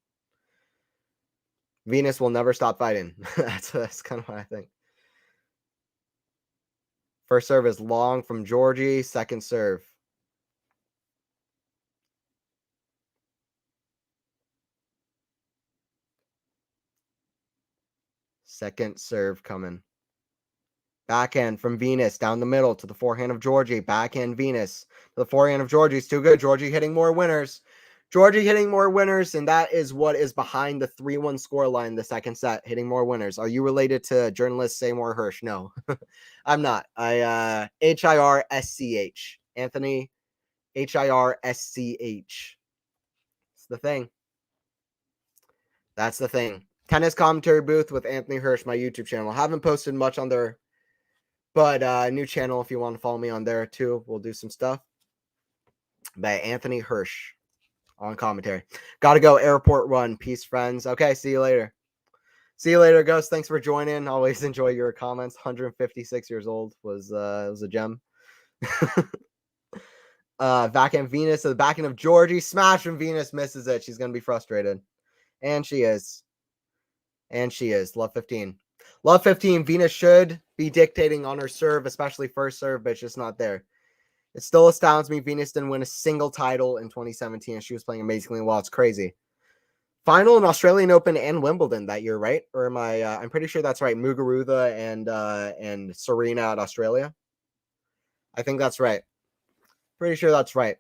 Venus will never stop fighting. That's kind of what I think. First serve is long from Georgie. Second serve. Second serve coming. Backhand from Venus down the middle to the forehand of Georgie. Backhand Venus to the forehand of Georgie. It's too good. Georgie hitting more winners. Georgie hitting more winners, and that is what is behind the 3-1 scoreline the second set, hitting more winners. Are you related to journalist Seymour Hirsch? No, I'm not. Hirsch. Anthony Hirsch. It's the thing. That's the thing. Tennis commentary booth with Anthony Hirsch, my YouTube channel. Haven't posted much on there, but new channel if you want to follow me on there too. We'll do some stuff. By Anthony Hirsch on commentary. Gotta go airport run. Peace, friends. Okay, see you later. See you later, Ghost. Thanks for joining. Always enjoy your comments. 156 years old was a gem. Backhand Venus to the backhand of Georgie. Smash from Venus, misses it. She's gonna be frustrated. And she is. And she is. Love 15. Love 15. Venus should be dictating on her serve, especially first serve, but it's just not there. It still astounds me. Venus didn't win a single title in 2017, and she was playing amazingly well. It's crazy. Final in Australian Open and Wimbledon that year, right? Or am I? I'm pretty sure that's right. Muguruza and Serena at Australia. I think that's right. Pretty sure that's right.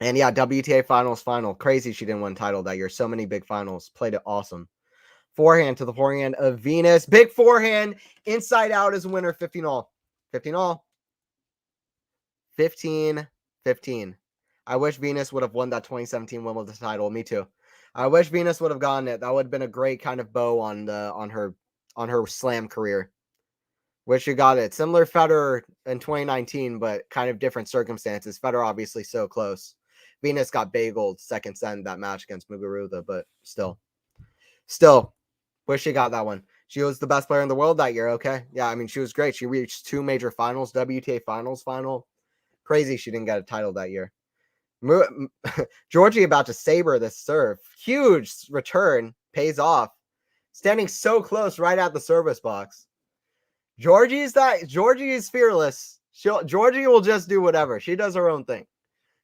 And yeah, WTA Finals final. Crazy she didn't win a title that year. So many big finals. Played it awesome. Forehand to the forehand of Venus. Big forehand. Inside out is a winner. 15-all. 15-all. 15-15. I wish Venus would have won that 2017 Wimbledon title. Me too. I wish Venus would have gotten it. That would have been a great kind of bow on her slam career. Wish she got it. Similar Federer in 2019, but kind of different circumstances. Federer obviously so close. Venus got bageled second set in that match against Muguruza, but still, wish she got that one. She was the best player in the world that year. Okay, yeah, I mean she was great. She reached 2 major finals, WTA Finals final. Crazy she didn't get a title that year. Georgie about to saber this serve. Huge return. Pays off. Standing so close right at the service box. Georgie is fearless. Georgie will just do whatever. She does her own thing.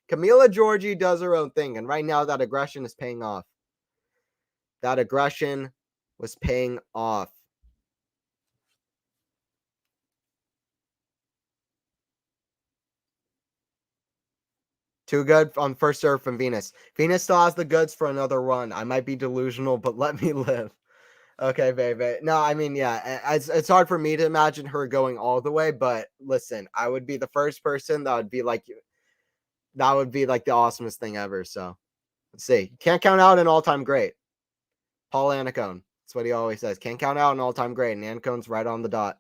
Camilla Georgie does her own thing. And right now that aggression is paying off. That aggression was paying off. Too good on first serve from Venus. Venus still has the goods for another run. I might be delusional, but let me live. Okay, baby. No, I mean, yeah, it's hard for me to imagine her going all the way, but listen, I would be the first person that would be like the awesomest thing ever. So let's see. Can't count out an all-time great. Paul Annacone. That's what he always says. Can't count out an all-time great. And Annacone's right on the dot.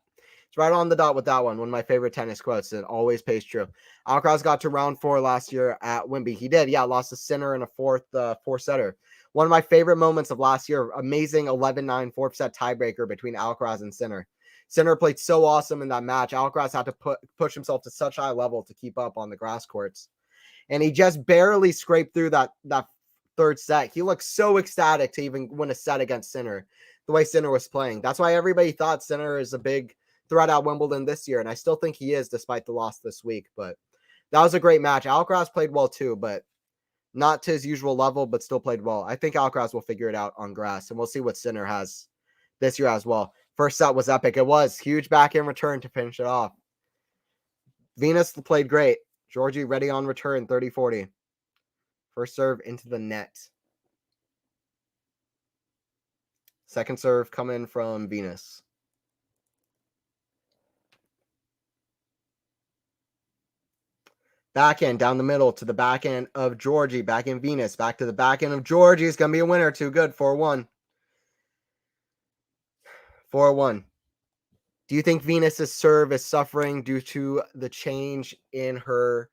It's right on the dot with that one. One of my favorite tennis quotes. It always pays true. Alcaraz got to round 4 last year at Wembley. He did. Yeah, lost to Sinner in a four-setter. One of my favorite moments of last year. Amazing 11-9 fourth set tiebreaker between Alcaraz and Sinner. Sinner played so awesome in that match. Alcaraz had to push himself to such high level to keep up on the grass courts. And he just barely scraped through that third set. He looked so ecstatic to even win a set against Sinner, the way Sinner was playing. That's why everybody thought Sinner is a big threat at Wimbledon this year, and I still think he is despite the loss this week. But that was a great match. Alcaraz played well too, but not to his usual level, but still played well. I think Alcaraz will figure it out on grass, and we'll see what Sinner has this year as well. First set was epic. It was huge backhand return to finish it off. Venus played great. Georgie ready on return, 30-40. First serve into the net. Second serve coming from Venus. Backhand down the middle to the backhand of Georgie. Backhand Venus. Back to the backhand of Georgie. It's going to be a winner. Too good. 4-1. 4-1. Do you think Venus's serve is suffering due to the change in her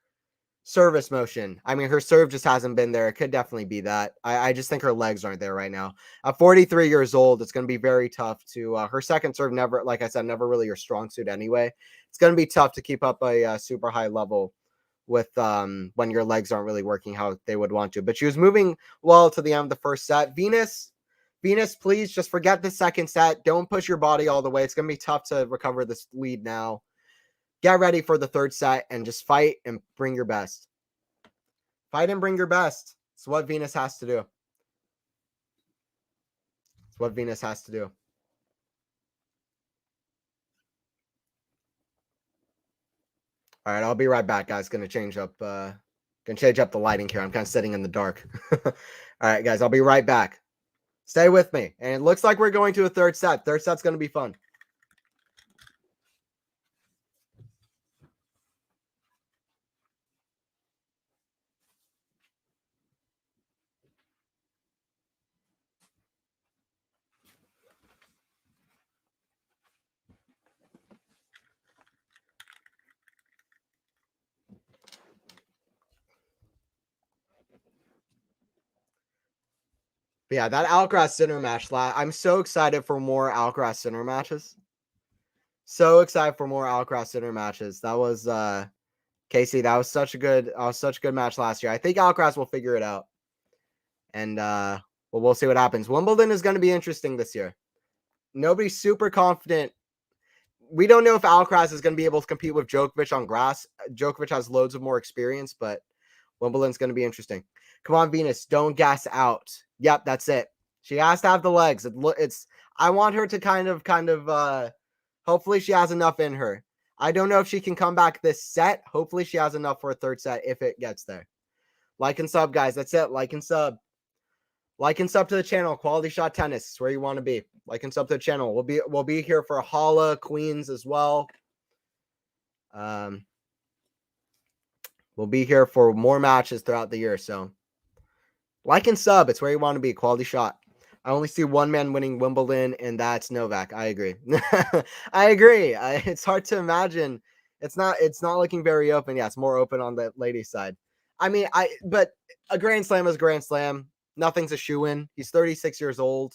service motion? I mean, her serve just hasn't been there. It could definitely be that. I just think her legs aren't there right now. At 43 years old, it's going to be very tough to her second serve never, like I said, never really her strong suit anyway. It's going to be tough to keep up a super high level with when your legs aren't really working how they would want to. But she was moving well to the end of the first set. Venus, please just forget the second set. Don't push your body all the way. It's going to be tough to recover this lead now. Get ready for the third set and just fight and bring your best. Fight and bring your best. It's what Venus has to do. It's what Venus has to do. All right, I'll be right back, guys. Gonna change up the lighting here. I'm kind of sitting in the dark. All right, guys, I'll be right back. Stay with me. And it looks like we're going to a third set. Third set's gonna be fun. But yeah, that Alcaraz Sinner match. I'm so excited for more Alcaraz Sinner matches. So excited for more Alcaraz Sinner matches. That was Casey. That was such a good match last year. I think Alcaraz will figure it out. And well, we'll see what happens. Wimbledon is going to be interesting this year. Nobody's super confident. We don't know if Alcaraz is going to be able to compete with Djokovic on grass. Djokovic has loads of more experience, but Wimbledon's going to be interesting. Come on, Venus. Don't gas out. Yep, that's it. She has to have the legs. I want her to kind of hopefully she has enough in her. I don't know if she can come back this set. Hopefully she has enough for a third set if it gets there. Like and sub, guys. That's it. Like and sub. Like and sub to the channel. Quality Shot Tennis is where you want to be. Like and sub to the channel. We'll be here for Hala Queens as well. We'll be here for more matches throughout the year. So like and sub. It's where you want to be. Quality Shot. I only see one man winning Wimbledon, and that's Novak. I agree. I agree. It's hard to imagine. It's not looking very open. Yeah, it's more open on the ladies' side. I mean, but a Grand Slam is a Grand Slam. Nothing's a shoo-in. He's 36 years old.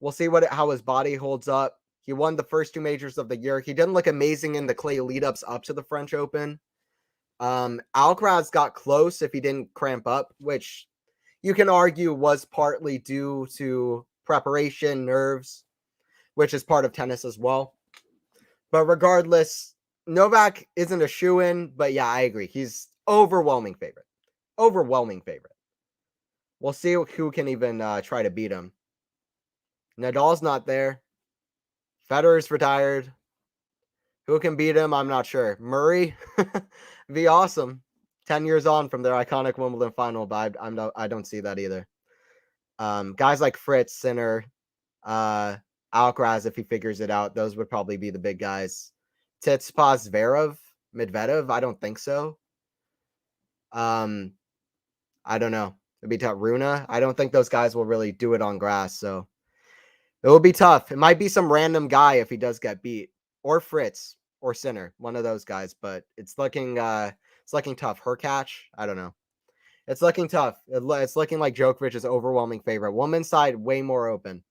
We'll see how his body holds up. He won the first two majors of the year. He didn't look amazing in the clay lead-ups up to the French Open, Alcaraz got close if he didn't cramp up, which you can argue was partly due to preparation, nerves, which is part of tennis as well. But regardless, Novak isn't a shoo-in, but yeah, I agree. He's overwhelming favorite. Overwhelming favorite. We'll see who can even try to beat him. Nadal's not there. Federer's retired. Who can beat him? I'm not sure. Murray? Be awesome. 10 years on from their iconic Wimbledon final, but I don't see that either. Guys like Fritz, Sinner, Alcaraz, if he figures it out, those would probably be the big guys. Tsitsipas, Zverev, Medvedev, I don't think so. I don't know. It'd be tough. Runa, I don't think those guys will really do it on grass, so it will be tough. It might be some random guy if he does get beat, or Fritz, or Sinner, one of those guys. But it's looking tough. Hurkacz, I don't know. It's looking tough. It's looking like Djokovic is overwhelming favorite. Women's side way more open.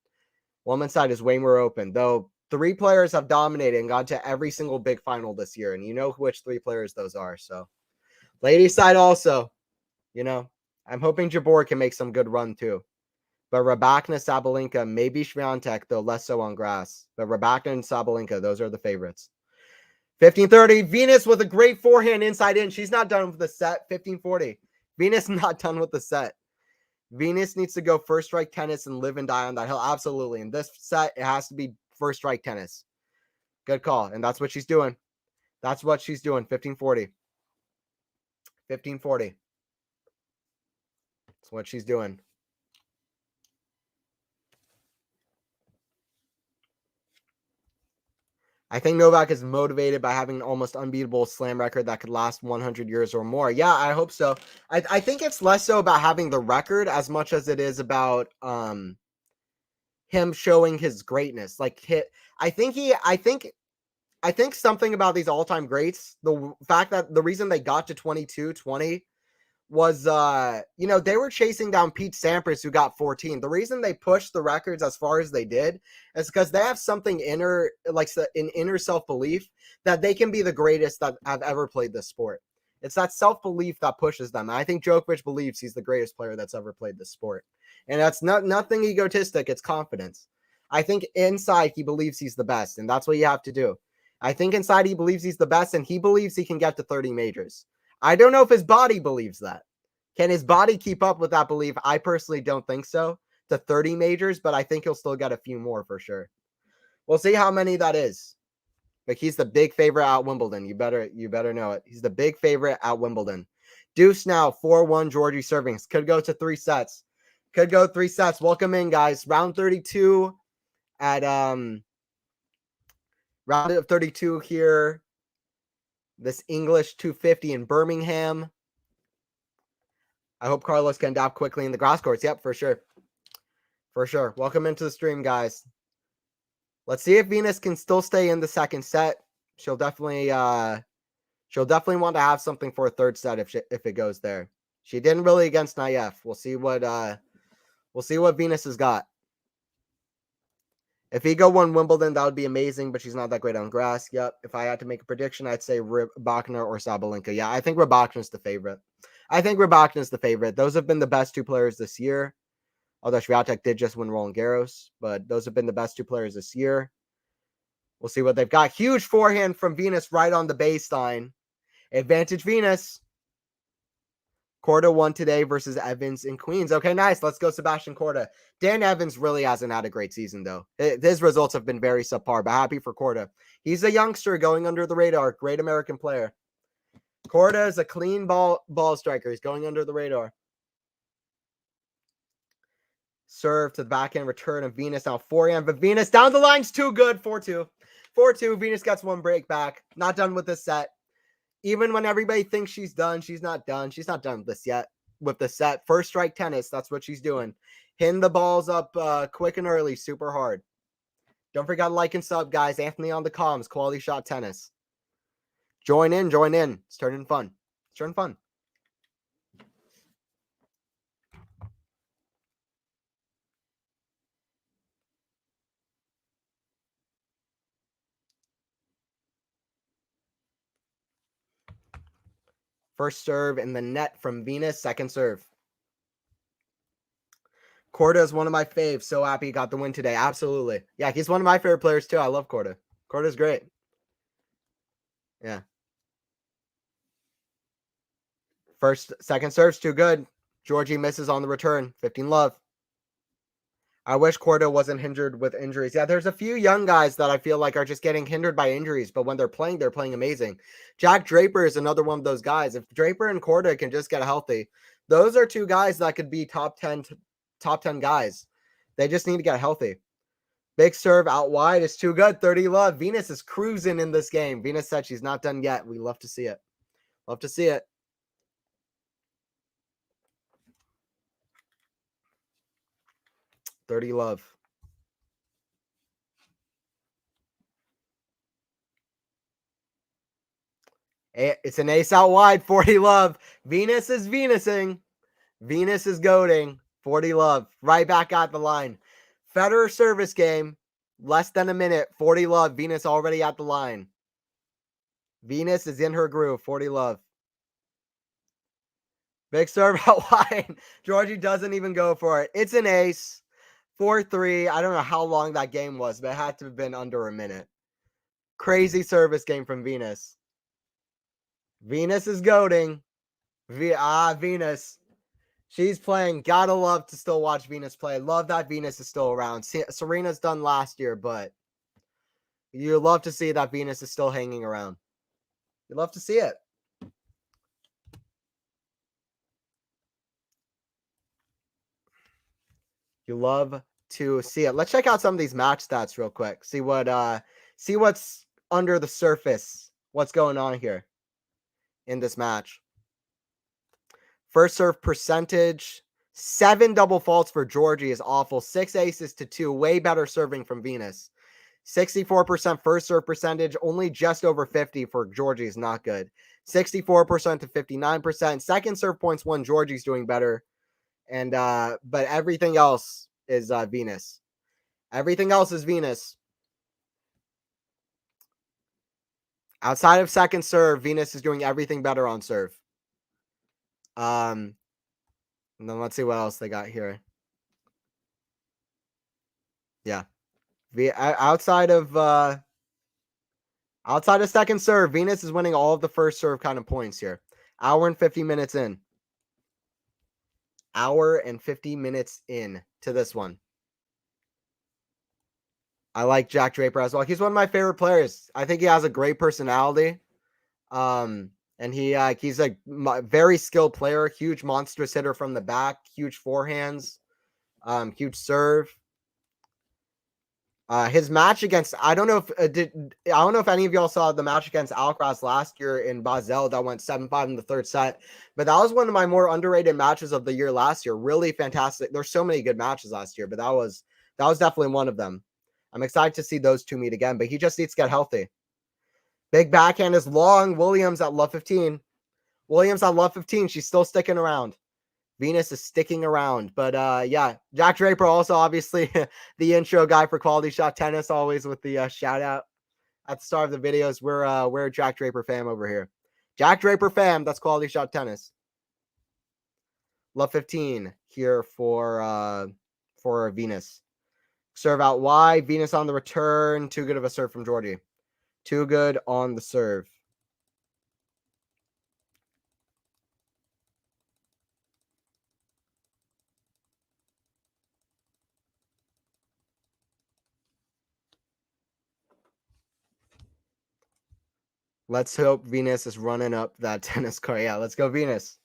Women's side is way more open, though. 3 players have dominated and gone to every single big final this year, and you know which 3 players those are. So, ladies side also, I'm hoping Jabeur can make some good run too. But Rybakina, Sabalenka, maybe Swiatek, though less so on grass. But Rybakina and Sabalenka, those are the favorites. 15:30, Venus with a great forehand inside in. She's not done with the set. 15:40, Venus not done with the set. Venus needs to go first strike tennis and live and die on that hill. Absolutely. In this set, it has to be first strike tennis. Good call. And that's what she's doing. That's what she's doing. 15:40. 15:40. That's what she's doing. I think Novak is motivated by having an almost unbeatable slam record that could last 100 years or more. Yeah, I hope so. I think it's less so about having the record as much as it is about him showing his greatness. I think something about these all-time greats, the fact that the reason they got to 22, 20 was, they were chasing down Pete Sampras, who got 14. The reason they pushed the records as far as they did is because they have something inner self-belief that they can be the greatest that have ever played this sport. It's that self-belief that pushes them. And I think Djokovic believes he's the greatest player that's ever played this sport. And that's nothing egotistic. It's confidence. I think inside he believes he's the best, and that's what you have to do. I think inside he believes he's the best, and he believes he can get to 30 majors. I don't know if his body believes that. Can his body keep up with that belief? I personally don't think so. To 30 majors, but I think he'll still get a few more for sure. We'll see how many that is. But he's the big favorite at Wimbledon. You better know it. He's the big favorite at Wimbledon. Deuce now, 4-1 GIORGI servings. Could go to 3 sets. Could go 3 sets. Welcome in, guys. Round 32 at round of 32 here. This English 250 in Birmingham. I hope Carlos can adapt quickly in the grass courts. Yep, for sure. For sure. Welcome into the stream, guys. Let's see if Venus can still stay in the second set. She'll definitely want to have something for a third set if it goes there. She didn't really against Nayev. We'll see what Venus has got. If Ego won Wimbledon, that would be amazing, but she's not that great on grass. Yep. If I had to make a prediction, I'd say Rybakina or Sabalenka. Yeah, I think Rybakina's the favorite. Those have been the best 2 players this year. Although Swiatek did just win Roland Garros, but those have been the best 2 players this year. We'll see what they've got. Huge forehand from Venus right on the baseline. Advantage Venus. Korda won today versus Evans in Queens. Okay, nice. Let's go Sebastian Korda. Dan Evans really hasn't had a great season, though. His results have been very subpar, but happy for Korda. He's a youngster going under the radar. Great American player. Korda is a clean ball striker. He's going under the radar. Serve to the backhand return of Venus. Now forehand, but Venus down the line's too good. 4-2. 4-2. Venus gets 1 break back. Not done with this set. Even when everybody thinks she's done, she's not done. She's not done with this yet. With the set. First strike tennis. That's what she's doing. Hitting the balls up quick and early. Super hard. Don't forget to like and sub, guys. Anthony on the comms. QualityShot tennis. Join in. It's turning fun. First serve in the net from Venus. Second serve. Korda is one of my faves. So happy he got the win today. Absolutely. Yeah, he's one of my favorite players too. I love Korda. Korda's great. Yeah. Second serve's too good. GIORGI misses on the return. 15 love. I wish Korda wasn't hindered with injuries. Yeah, there's a few young guys that I feel like are just getting hindered by injuries, but when they're playing amazing. Jack Draper is another one of those guys. If Draper and Korda can just get healthy, those are two guys that could be top 10 guys. They just need to get healthy. Big serve out wide is too good. 30 love. Venus is cruising in this game. Venus said she's not done yet. We love to see it. Love to see it. $30 love. It's an ace out wide. 40 love. Venus is Venusing. Venus is goading. 40 love. Right back at the line. Federer service game. Less than a minute. 40 love. Venus already at the line. Venus is in her groove. 40 love. Big serve out wide. GIORGI doesn't even go for it. It's an ace. 4-3. I don't know how long that game was, but it had to have been under a minute. Crazy service game from Venus. Venus is goading. Venus. She's playing. Gotta love to still watch Venus play. Love that Venus is still around. Serena's done last year, but you love to see that Venus is still hanging around. You love to see it. You love to see it. Let's check out some of these match stats real quick. See what's under the surface. What's going on here in this match. First serve percentage. 7 double faults for GIORGI is awful. 6 aces to 2. Way better serving from Venus. 64% first serve percentage. Only just over 50 for GIORGI is not good. 64% to 59%. Second serve points won. GIORGI's doing better. And but everything else is Venus. Everything else is Venus. Outside of second serve, Venus is doing everything better on serve. And then let's see what else they got here. Yeah. Outside of second serve, Venus is winning all of the first serve kind of points here. Hour and 50 minutes in. Hour and 50 minutes in to this one. I like Jack Draper as well. He's one of my favorite players. I think he has a great personality. And he's a very skilled player, huge monstrous hitter from the back, huge forehands, huge serve. His match against I don't know if any of y'all saw the match against Alcaraz last year in Basel that went 7-5 in the third set, but that was one of my more underrated matches of the year last year. Really fantastic. There's so many good matches last year, but that was definitely one of them. I'm excited to see those two meet again, but he just needs to get healthy. Big backhand is long. Williams at love 15. Williams at love 15. She's still sticking around. Venus is sticking around. But yeah, Jack Draper also obviously the intro guy for Quality Shot Tennis, always with the shout out at the start of the videos. We're a Jack Draper fam over here. Jack Draper fam, that's Quality Shot Tennis. Love 15 here for Venus. Serve out wide. Venus on the return. Too good of a serve from GIORGI. Too good on the serve. Let's hope Venus is running up that tennis court. Yeah, let's go Venus.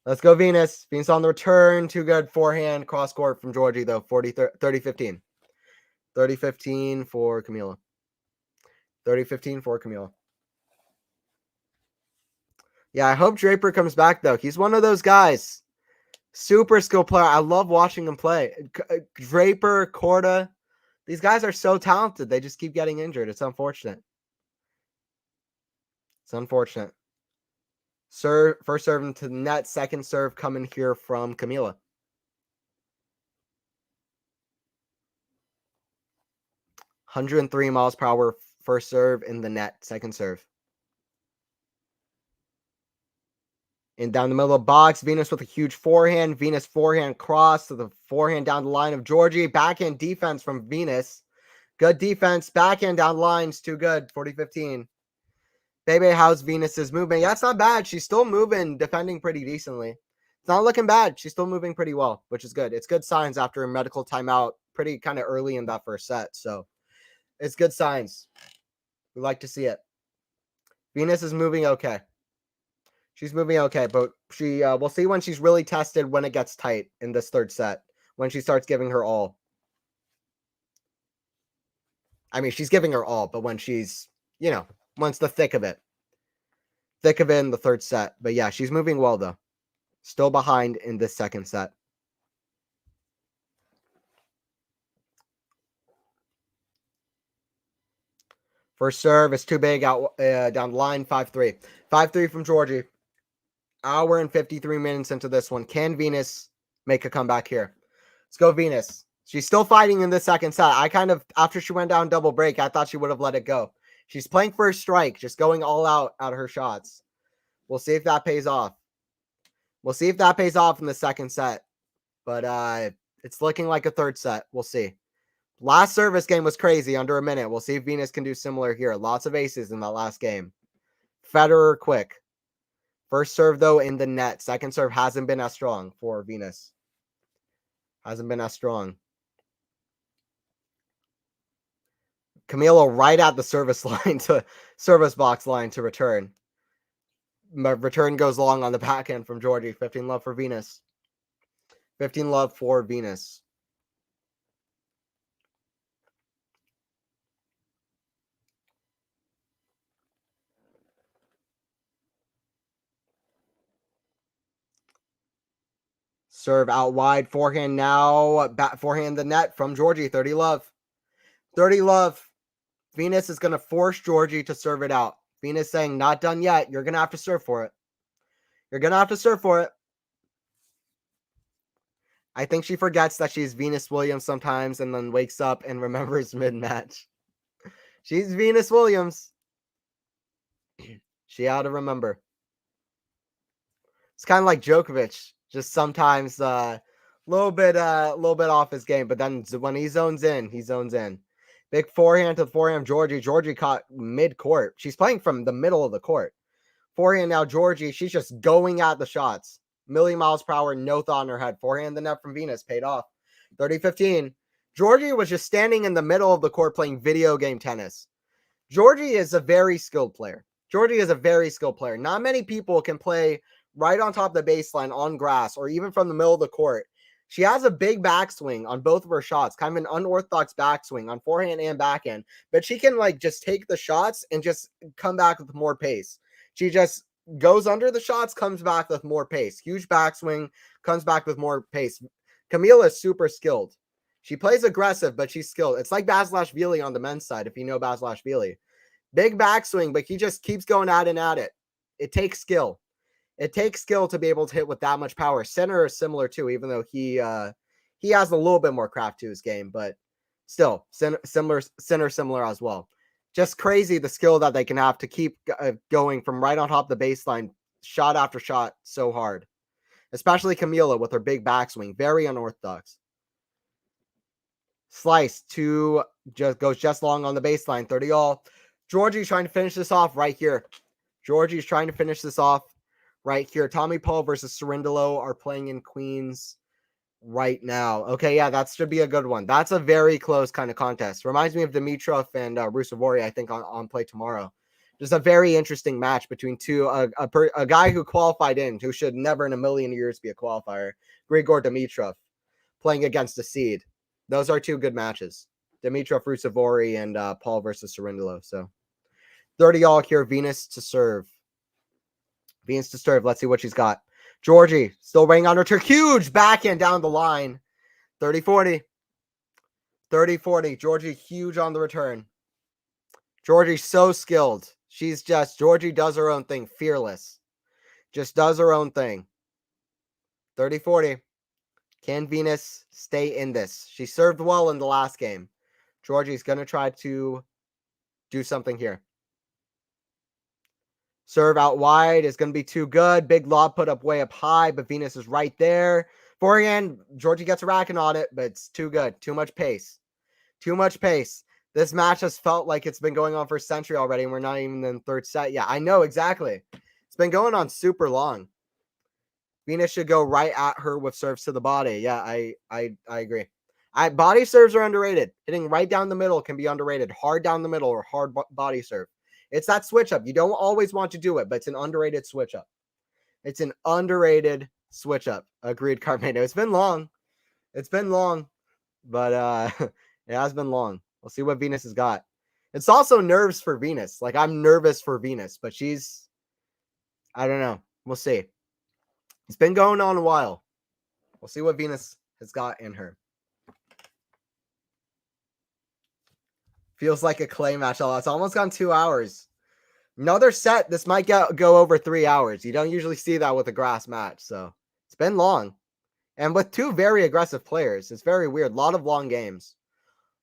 Let's go Venus. Venus on the return. Too good. Forehand cross court from GIORGI though. 30-15. 30-15 for Camilla. 30-15 for Camilla. Yeah, I hope Draper comes back though. He's one of those guys. Super skilled player. I love watching him play. Draper, Korda. These guys are so talented. They just keep getting injured. It's unfortunate. It's unfortunate. First serve into the net. Second serve coming here from Camilla. 103 miles per hour first serve in the net. Second serve. And down the middle of the box, Venus with a huge forehand. Venus forehand cross to the forehand down the line of Georgie. Backhand defense from Venus. Good defense. Backhand down lines. Too good. 40-15. Baby, how's Venus's movement? Yeah, it's not bad. She's still moving, defending pretty decently. It's not looking bad. She's still moving pretty well, which is good. It's good signs after a medical timeout pretty kind of early in that first set. So it's good signs. We like to see it. Venus is moving okay. She's moving okay, but we'll see when she's really tested when it gets tight in this third set, when she starts giving her all. I mean, she's giving her all, but when she's, once the thick of it in the third set. But yeah, she's moving well though. Still behind in this second set. First serve is too big out down the line, 5-3. 5-3 from Georgie. Hour and 53 minutes into this one. Can Venus make a comeback here? Let's go Venus. She's still fighting in the second set. I kind of, after she went down double break, I thought she would have let it go. She's playing first strike, just going all out of her shots. We'll see if that pays off. We'll see if that pays off in the second set. But it's looking like a third set. We'll see. Last service game was crazy, under a minute. We'll see if Venus can do similar here. Lots of aces in that last game. Federer quick. First serve, though, in the net. Second serve hasn't been as strong for Venus. Hasn't been as strong. Camilla right at the service box line to return. Return goes long on the backhand from Georgie. 15 love for Venus. 15 love for Venus. Serve out wide. Forehand now. Forehand the net from Georgie. 30 love. 30 love. Venus is going to force Georgie to serve it out. Venus saying, not done yet. You're going to have to serve for it. You're going to have to serve for it. I think she forgets that she's Venus Williams sometimes and then wakes up and remembers mid-match. She's Venus Williams. She ought to remember. It's kind of like Djokovic. Just sometimes a little bit off his game. But then when he zones in, he zones in. Big forehand to the forehand. Georgie caught mid-court. She's playing from the middle of the court. Forehand now, Georgie. She's just going at the shots. Million miles per hour, no thought in her head. Forehand the net from Venus, paid off. 30-15. Georgie was just standing in the middle of the court playing video game tennis. Georgie is a very skilled player. Not many people can play right on top of the baseline on grass or even from the middle of the court. She has a big backswing on both of her shots, kind of an unorthodox backswing on forehand and backhand, but she can just take the shots and just come back with more pace. She just goes under the shots, comes back with more pace. Huge backswing, comes back with more pace. Camilla is super skilled. She plays aggressive, but she's skilled. It's like Basilashvili on the men's side, if you know Basilashvili. Big backswing, but he just keeps going at it. It takes skill. It takes skill to be able to hit with that much power. Sinner is similar too, even though he has a little bit more craft to his game, but still similar as well. Just crazy the skill that they can have to keep going from right on top of the baseline, shot after shot, so hard. Especially Camilla with her big backswing, very unorthodox. Slice goes just long on the baseline, 30 all. Georgie's trying to finish this off right here. Tommy Paul versus Cerundolo are playing in Queens right now. Okay, yeah, that should be a good one. That's a very close kind of contest. Reminds me of Dimitrov and Rusevori, I think, on play tomorrow. Just a very interesting match between a guy who qualified who should never in a million years be a qualifier, Grigor Dimitrov, playing against a seed. Those are two good matches. Dimitrov, Rusevori, and Paul versus Cerundolo. So 30 all here. Venus to serve. Let's see what she's got. Georgie still weighing on her turn. Huge backhand down the line. 30-40. 30-40. Georgie huge on the return. Georgie's so skilled. Georgie does her own thing. Fearless. Just does her own thing. 30-40. Can Venus stay in this? She served well in the last game. Georgie's going to try to do something here. Serve out wide is going to be too good. Big lob put up way up high, but Venus is right there. Forehand, Georgie gets a racket on it, but it's too good. Too much pace. Too much pace. This match has felt like it's been going on for a century already, and we're not even in the third set. Yeah, I know, exactly. It's been going on super long. Venus should go right at her with serves to the body. Yeah, I agree. Body serves are underrated. Hitting right down the middle can be underrated. Hard down the middle or hard body serve. It's that switch up. You don't always want to do it, but it's an underrated switch up. It's an underrated switch up. Agreed, Carmelo. It's been long. It's been long, but it has been long. We'll see what Venus has got. It's also nerves for Venus. Like, I'm nervous for Venus, but I don't know. We'll see. It's been going on a while. We'll see what Venus has got in her. Feels like a clay match. It's almost gone 2 hours. Another set. This might go over 3 hours. You don't usually see that with a grass match. So it's been long. And with two very aggressive players, it's very weird. A lot of long games.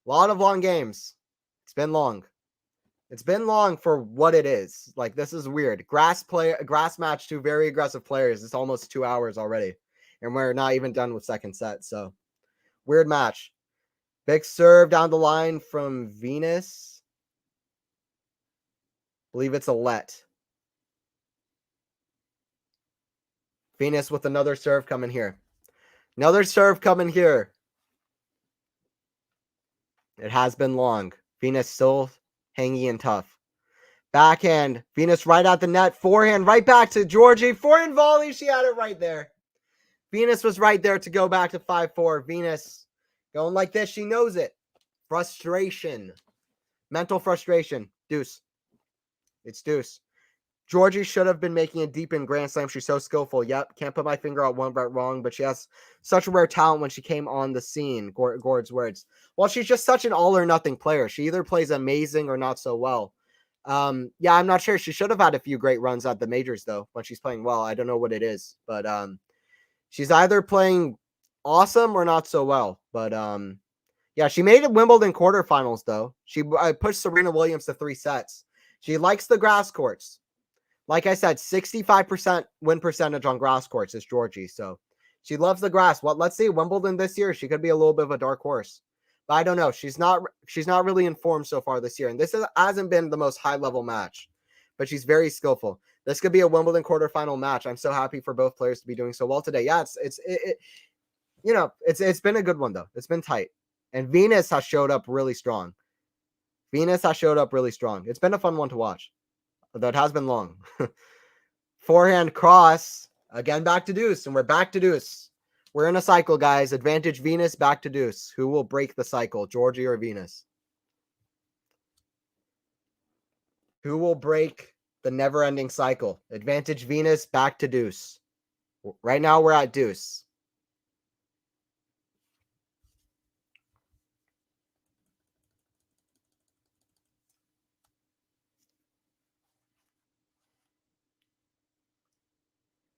It's been long. It's been long for what it is. Like, this is weird. Grass match, two very aggressive players. It's almost 2 hours already. And we're not even done with second set. So, weird match. Big serve down the line from Venus. Believe it's a let. Venus with another serve coming here. Another serve coming here. It has been long. Venus still hanging in tough. Backhand. Venus right at the net. Forehand right back to Georgie. Forehand volley. She had it right there. Venus was right there to go back to 5-4. Venus going like this. She knows it. Frustration. Mental frustration. Deuce. It's deuce. Georgie should have been making a deep in Grand Slam. She's so skillful. Yep. Can't put my finger on one bet wrong, but she has such a rare talent when she came on the scene. Gord's words. Well, she's just such an all or nothing player. She either plays amazing or not so well. Yeah, I'm not sure. She should have had a few great runs at the majors, though, when she's playing well. I don't know what it is, but she's either playing awesome or not so well. But yeah, she made it Wimbledon quarterfinals, though. She pushed Serena Williams to 3 sets. She likes the grass courts. Like I said, 65% win percentage on grass courts is Georgie. So she loves the grass. Well, let's see. Wimbledon this year, she could be a little bit of a dark horse. But I don't know. She's not really in form so far this year. And this hasn't been the most high-level match. But she's very skillful. This could be a Wimbledon quarterfinal match. I'm so happy for both players to be doing so well today. Yeah, it's been a good one, though. It's been tight. And Venus has showed up really strong. It's been a fun one to watch. Although it has been long. Forehand cross. Again, back to deuce. And we're back to deuce. We're in a cycle, guys. Advantage Venus, back to deuce. Who will break the cycle, Georgie or Venus? Who will break the never-ending cycle? Advantage Venus, back to deuce. Right now, we're at deuce.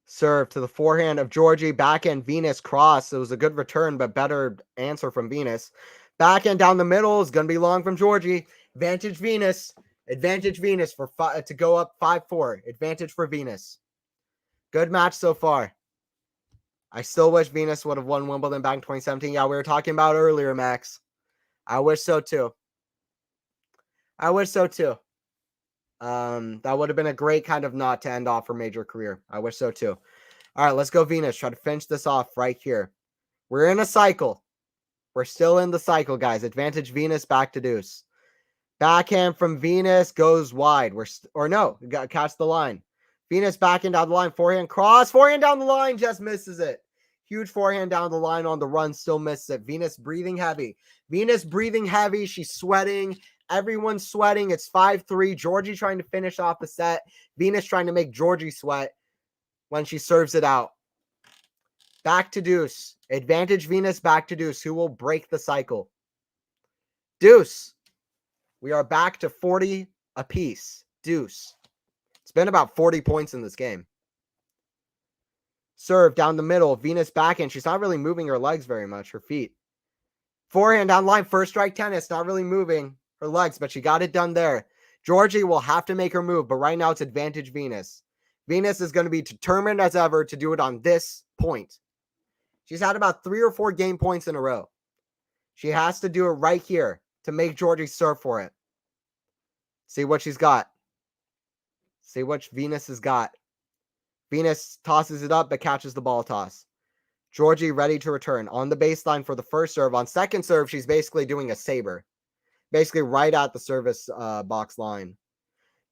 Serve to the forehand of Georgie. Backhand Venus cross. It was a good return, but better answer from Venus. Backhand down the middle is going to be long from Georgie. Advantage Venus. To go up 5-4. Advantage for Venus. Good match so far. I still wish Venus would have won Wimbledon back in 2017. Yeah, we were talking about earlier, Max. I wish so too. That would have been a great kind of knot to end off her major career. I wish so too. All right, let's go Venus. Try to finish this off right here. We're in a cycle. We're still in the cycle, guys. Advantage Venus, back to deuce. Backhand from Venus goes wide. Catch the line. Venus backhand down the line. Forehand cross. Forehand down the line. Just misses it. Huge forehand down the line on the run. Still misses it. Venus breathing heavy. She's sweating. Everyone's sweating. It's 5-3. Georgie trying to finish off the set. Venus trying to make Georgie sweat when she serves it out. Back to deuce. Advantage Venus, back to deuce. Who will break the cycle? Deuce. We are back to 40 apiece. Deuce. It's been about 40 points in this game. Serve down the middle. Venus backhand. She's not really moving her legs very much. Her feet. Forehand down the line. First strike tennis. Not really moving her legs, but she got it done there. Georgie will have to make her move, but right now it's advantage Venus. Venus is going to be determined as ever to do it on this point. She's had about 3 or 4 game points in a row. She has to do it right here to make Georgie serve for it. See what she's got. See what Venus has got. Venus tosses it up, but catches the ball toss. Georgie ready to return on the baseline for the first serve. On second serve, she's basically doing a saber. Basically right at the service box line.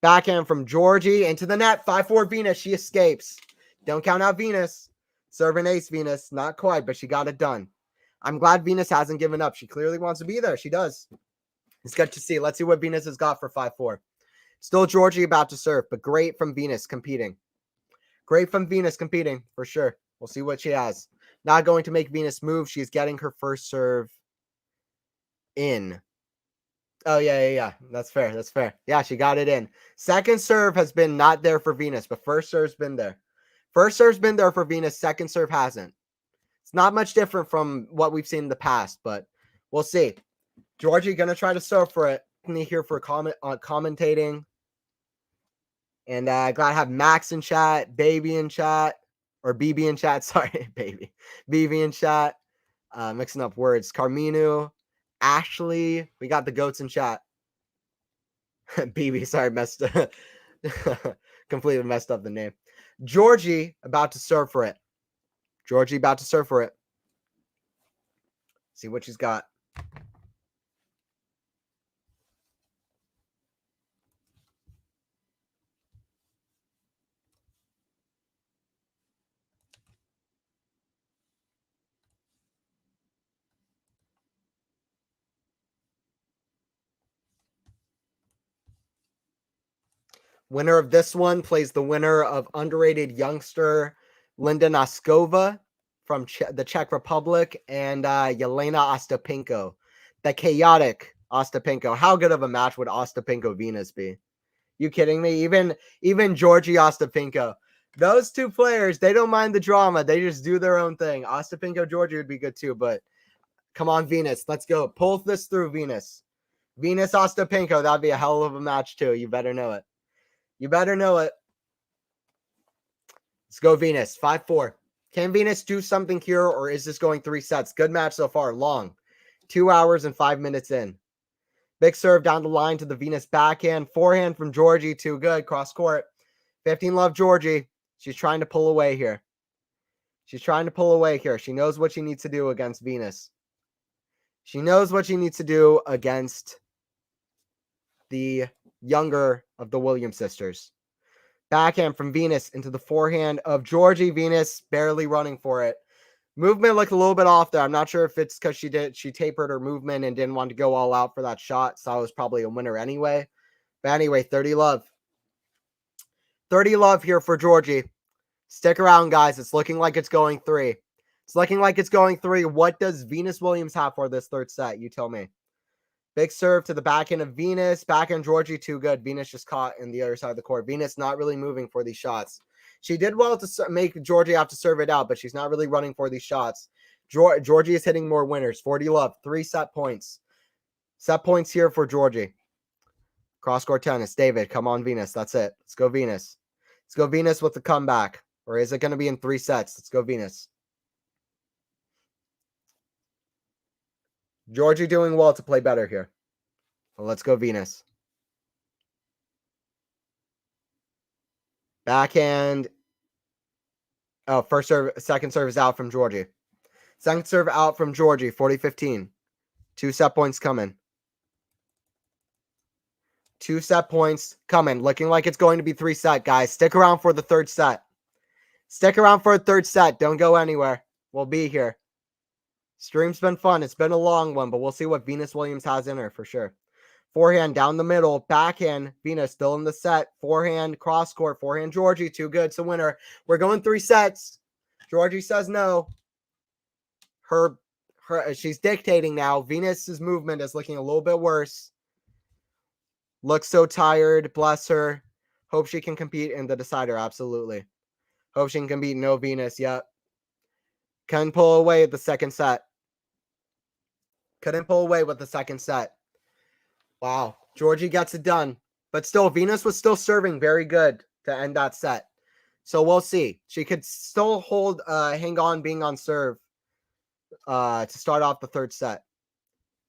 Backhand from Georgie into the net. 5-4 Venus. She escapes. Don't count out Venus. Serve an ace Venus. Not quite, but she got it done. I'm glad Venus hasn't given up. She clearly wants to be there. She does. It's good to see. Let's see what Venus has got for 5-4. Still Georgie about to serve, but great from Venus competing. Great from Venus competing, for sure. We'll see what she has. Not going to make Venus move. She's getting her first serve in. Oh, yeah. That's fair. That's fair. Yeah, she got it in. Second serve has been not there for Venus, but first serve's been there. First serve's been there for Venus. Second serve hasn't. It's not much different from what we've seen in the past, but we'll see. Georgie going to try to serve for it. Me here for commentating. And glad to have Max in chat, Baby in chat, or BB in chat. Sorry, Baby. BB in chat. Mixing up words. Carminu, Ashley. We got the goats in chat. BB, sorry, completely messed up the name. Georgie about to serve for it. Georgie about to serve for it. See what she's got. Winner of this one plays the winner of underrated youngster Linda Noskova from the Czech Republic and Yelena Ostapenko, the chaotic Ostapenko. How good of a match would Ostapenko Venus be? You kidding me? Even Georgie Ostapenko. Those two players, they don't mind the drama. They just do their own thing. Ostapenko Georgie would be good too, but come on, Venus. Let's go. Pull this through, Venus. Venus Ostapenko. That'd be a hell of a match too. You better know it. You better know it. Let's go, Venus. 5-4. Can Venus do something here, or is this going 3 sets? Good match so far. Long. 2 hours and 5 minutes in. Big serve down the line to the Venus backhand. Forehand from Georgie. Too good. Cross court. 15 love Georgie. She's trying to pull away here. She knows what she needs to do against Venus. She knows what she needs to do against the younger of the Williams sisters. Backhand from Venus into the forehand of Georgie. Venus barely running for it. Movement looked a little bit off there. I'm not sure if it's because she tapered her movement and didn't want to go all out for that shot. So it was probably a winner anyway. But anyway, 30 love. 30 love here for Georgie. Stick around, guys. It's looking like it's going 3. It's looking like it's going 3. What does Venus Williams have for this third set? You tell me. Big serve to the backhand of Venus. Backhand Georgie, too good. Venus just caught in the other side of the court. Venus not really moving for these shots. She did well to make Georgie have to serve it out, but she's not really running for these shots. Georgie is hitting more winners. 40 love. 3 set points. Set points here for Georgie. Cross-court tennis. David, come on, Venus. That's it. Let's go, Venus. Let's go, Venus, with the comeback. Or is it going to be in 3 sets? Let's go, Venus. Georgie doing well to play better here. Well, let's go, Venus. Backhand. Oh, first serve, second serve is out from Georgie. Second serve out from Georgie, 40-15. 2 set points coming. 2 set points coming. Looking like it's going to be 3 set, guys. Stick around for the third set. Stick around for a third set. Don't go anywhere. We'll be here. Stream's been fun. It's been a long one, but we'll see what Venus Williams has in her for sure. Forehand down the middle. Backhand. Venus still in the set. Forehand cross court. Forehand Georgie. Too good. It's a winner. We're going 3 sets. Georgie says no. She's dictating now. Venus's movement is looking a little bit worse. Looks so tired. Bless her. Hope she can compete in the decider. Absolutely. Hope she can compete. No Venus. Yep. Couldn't pull away at the second set. Couldn't pull away with the second set. Wow. Georgie gets it done. But still, Venus was still serving very good to end that set. So we'll see. She could still hang on being on serve to start off the third set.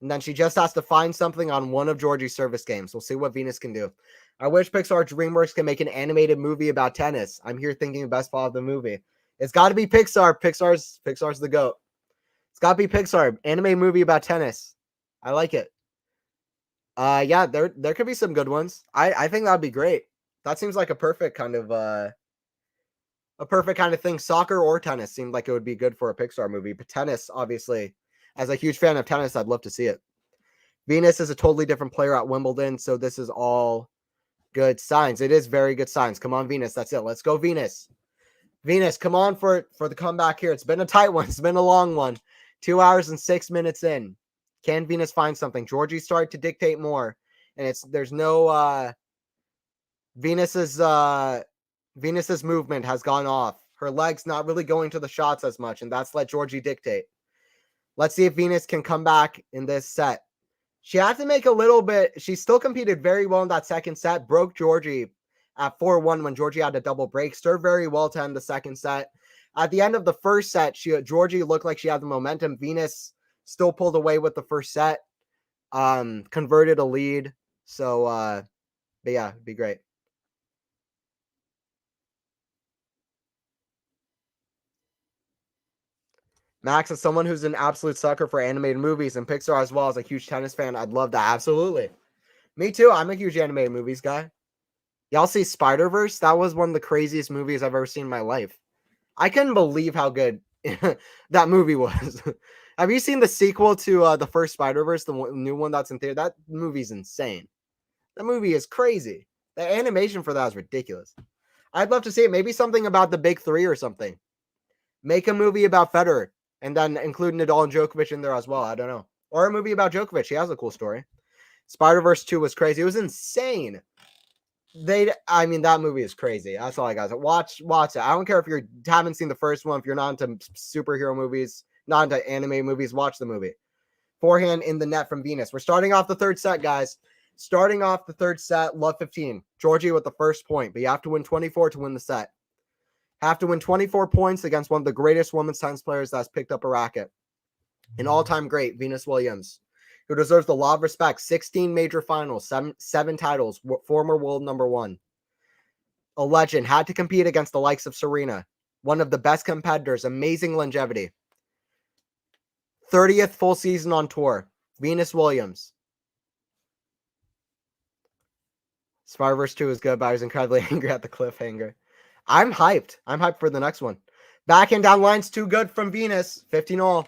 And then she just has to find something on one of Georgie's service games. We'll see what Venus can do. I wish Pixar DreamWorks can make an animated movie about tennis. I'm here thinking of best part of the movie. It's got to be Pixar. Pixar's the GOAT. It's got to be Pixar. Anime movie about tennis. I like it. Yeah, there could be some good ones. I think that'd be great. That seems like a perfect kind of thing. Soccer or tennis seemed like it would be good for a Pixar movie. But tennis, obviously, as a huge fan of tennis, I'd love to see it. Venus is a totally different player at Wimbledon, so this is all good signs. It is very good signs. Come on, Venus. That's it. Let's go, Venus. Venus, come on for the comeback here. It's been a tight one. It's been a long one. 2 hours and 6 minutes in. Can Venus find something? Georgie started to dictate more, and there's no Venus's movement has gone off. Her legs not really going to the shots as much, and that's let Georgie dictate. Let's see if Venus can come back in this set. She had to make a little bit. She still competed very well in that second set. Broke Georgie at 4-1 when Georgie had a double break. Served very well to end the second set. At the end of the first set, Georgie looked like she had the momentum. Venus still pulled away with the first set. Converted a lead. So, but yeah, it'd be great. Max, as someone who's an absolute sucker for animated movies and Pixar as well as a huge tennis fan, I'd love that. Absolutely. Me too. I'm a huge animated movies guy. Y'all see Spider-Verse? That was one of the craziest movies I've ever seen in my life. I couldn't believe how good that movie was. Have you seen the sequel to the first Spider-Verse, the new one that's in theater? That movie's insane. That movie is crazy. The animation for that is ridiculous. I'd love to see it. Maybe something about the big three or something. Make a movie about Federer. And then include Nadal and Djokovic in there as well. I don't know. Or a movie about Djokovic. He has a cool story. Spider-Verse 2 was crazy. It was insane. That movie is crazy. That's all I got. Watch it. I don't care if you haven't seen the first one. If you're not into superhero movies, not into anime movies, watch the movie. Forehand in the net from Venus. We're starting off the third set, guys. Starting off the third set, love 15. Georgie with the first point, but you have to win 24 to win the set. Have to win 24 points against one of the greatest women's tennis players that's picked up a racket. An all-time great, Venus Williams, who deserves a lot of respect. 16 major finals, seven titles, former world number one. A legend, had to compete against the likes of Serena. One of the best competitors, amazing longevity. 30th full season on tour, Venus Williams. Spider-Verse 2 is good, but I was incredibly angry at the cliffhanger. I'm hyped. I'm hyped for the next one. Backhand down line's too good from Venus. 15-all.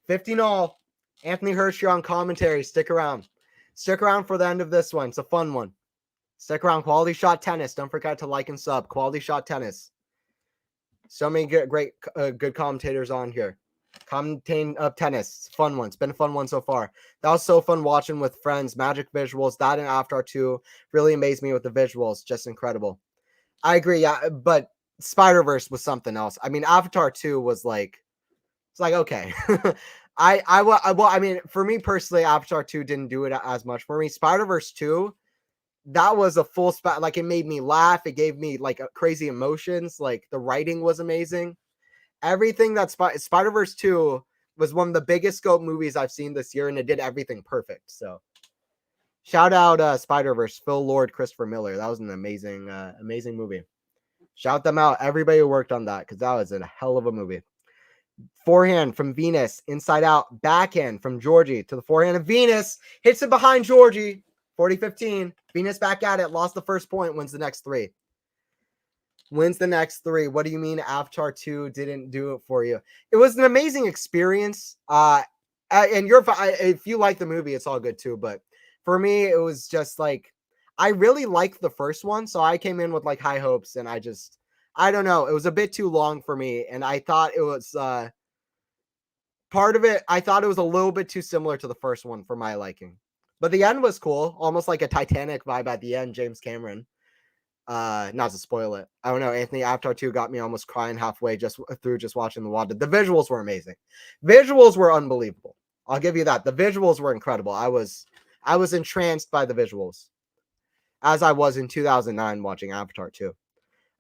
15-all. Anthony Hershey on commentary. Stick around. Stick around for the end of this one. It's a fun one. Stick around. Quality Shot Tennis. Don't forget to like and sub. Quality Shot Tennis. So many good commentators on here. Commentating of tennis. Fun one. It's been a fun one so far. That was so fun watching with friends. Magic visuals. That and Avatar 2 really amazed me with the visuals. Just incredible. I agree, yeah, but Spider-Verse was something else. I mean, Avatar 2 was like, it's like, okay. For me personally, Avatar 2 didn't do it as much. For me, Spider-Verse 2, that was a full like, it made me laugh. It gave me like crazy emotions. Like, the writing was amazing. Everything that Spider-Verse 2 was one of the biggest scope movies I've seen this year, and it did everything perfect. So shout out Spider-Verse, Phil Lord, Christopher Miller. That was an amazing movie. Shout them out, everybody who worked on that, because that was a hell of a movie. Forehand from Venus, inside out. Backhand from Georgie to the forehand of Venus. Hits it behind Georgie. 40-15. Venus back at it. Lost the first point. Wins the next three. Wins the next three. What do you mean Avatar 2 didn't do it for you? It was an amazing experience. And if you like the movie, it's all good too. But for me, it was just like, I really liked the first one. So I came in with like high hopes, and I don't know. It was a bit too long for me. And I thought it was part of it. I thought it was a little bit too similar to the first one for my liking. But the end was cool. Almost like a Titanic vibe at the end, James Cameron. Not to spoil it. I don't know. Anthony, Avatar 2 got me almost crying halfway just watching the water. The visuals were amazing. Visuals were unbelievable. I'll give you that. The visuals were incredible. I was entranced by the visuals. as I was in 2009 watching Avatar 2.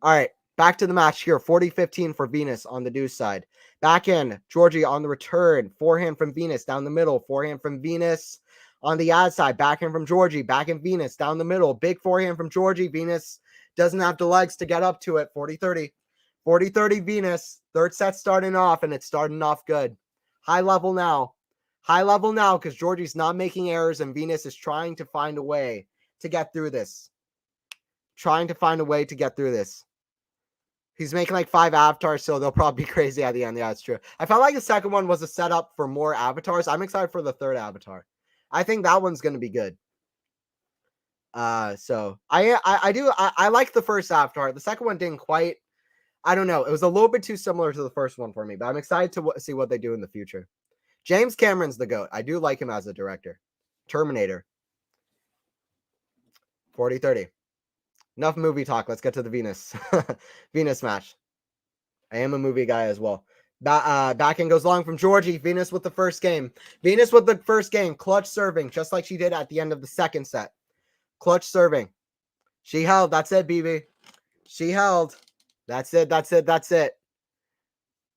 All right, back to the match here. 40-15 for Venus on the deuce side. Back in, Georgie on the return. Forehand from Venus down the middle. Forehand from Venus on the ad side. Backhand from Georgie. Backhand Venus down the middle. Big forehand from Georgie. Venus doesn't have the legs to get up to it. 40-30. 40-30 Venus. Third set starting off, and it's starting off good. High level now. High level now because Georgie's not making errors, and Venus is trying to find a way to get through this. Trying to find a way to get through this. He's making like 5 avatars, so they'll probably be crazy at the end. Yeah, it's true. I felt like the second one was a setup for more avatars. I'm excited for the third avatar. I think that one's going to be good. So I like the first avatar. The second one didn't quite. I don't know. It was a little bit too similar to the first one for me, but I'm excited to see what they do in the future. James Cameron's the GOAT. I do like him as a director. Terminator. 40-30. Enough movie talk. Let's get to the Venus. Venus match. I am a movie guy as well. Backhand goes long from Georgie. Venus with the first game. Venus with the first game. Clutch serving, just like she did at the end of the second set. Clutch serving. She held. That's it, BB. She held. That's it. That's it. That's it.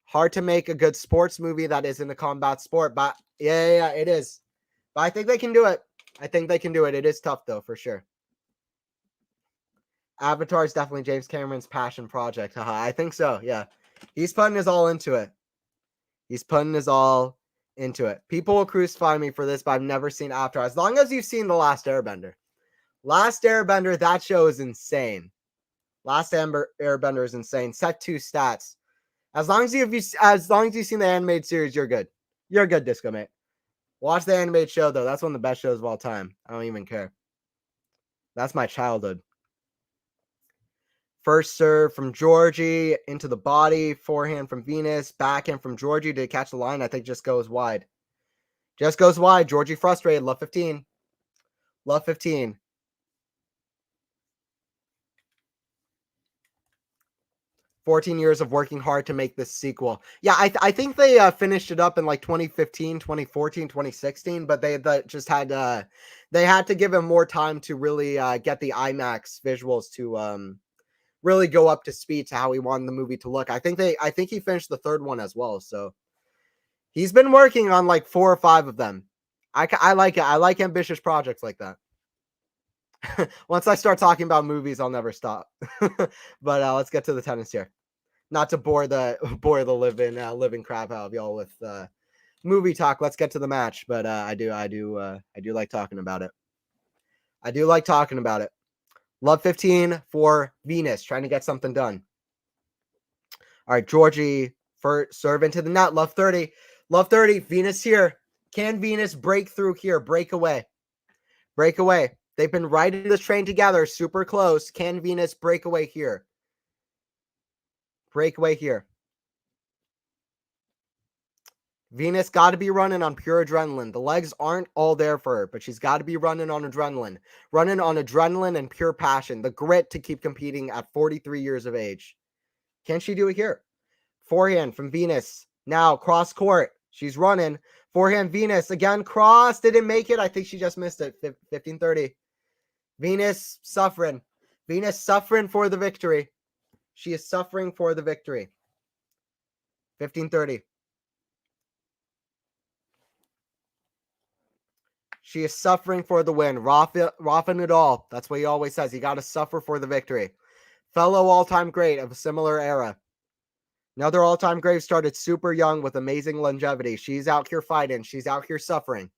Hard to make a good sports movie that isn't a combat sport, but yeah, it is. But I think they can do it. I think they can do it. It is tough, though, for sure. Avatar is definitely James Cameron's passion project. I think so, yeah. He's putting his all into it. He's putting his all into it. People will crucify me for this, but I've never seen Avatar. As long as you've seen The Last Airbender. Last Airbender, that show is insane. Last Airbender is insane. Set 2 stats. As long as you've seen the animated series, you're good. You're good, Disco Mate. Watch the animated show, though. That's one of the best shows of all time. I don't even care. That's my childhood. First serve from Georgie into the body. Forehand from Venus. Backhand from Georgie. Did it catch the line? I think just goes wide. Just goes wide. Georgie frustrated. Love 15. Love 15. Years of working hard to make this sequel. Yeah, I think they finished it up in like 2015, 2014, 2016, but they just had they had to give him more time to really get the IMAX visuals to really go up to speed to how he wanted the movie to look. I think he finished the third one as well. So he's been working on like 4 or 5 of them. I like it. I like ambitious projects like that. Once I start talking about movies, I'll never stop. But let's get to the tennis here. Not to bore the living crap out of y'all with movie talk. Let's get to the match. But I do like talking about it. I do like talking about it. Love 15 for Venus, trying to get something done. All right, Georgie for serve into the net. Love 30. Love 30. Venus here. Can Venus break through here? Break away. Break away. They've been riding this train together. Super close. Can Venus break away here? Break away here. Venus got to be running on pure adrenaline. The legs aren't all there for her, but she's got to be running on adrenaline. Running on adrenaline and pure passion. The grit to keep competing at 43 years of age. Can she do it here? Forehand from Venus. Now cross court. She's running. Forehand Venus. Again, cross. Didn't make it. I think she just missed it. 15-30. Venus suffering. Venus suffering for the victory. She is suffering for the victory. 15-30. She is suffering for the win. Rafa Nadal. That's what he always says. You got to suffer for the victory. Fellow all-time great of a similar era. Another all-time great started super young with amazing longevity. She's out here fighting. She's out here suffering.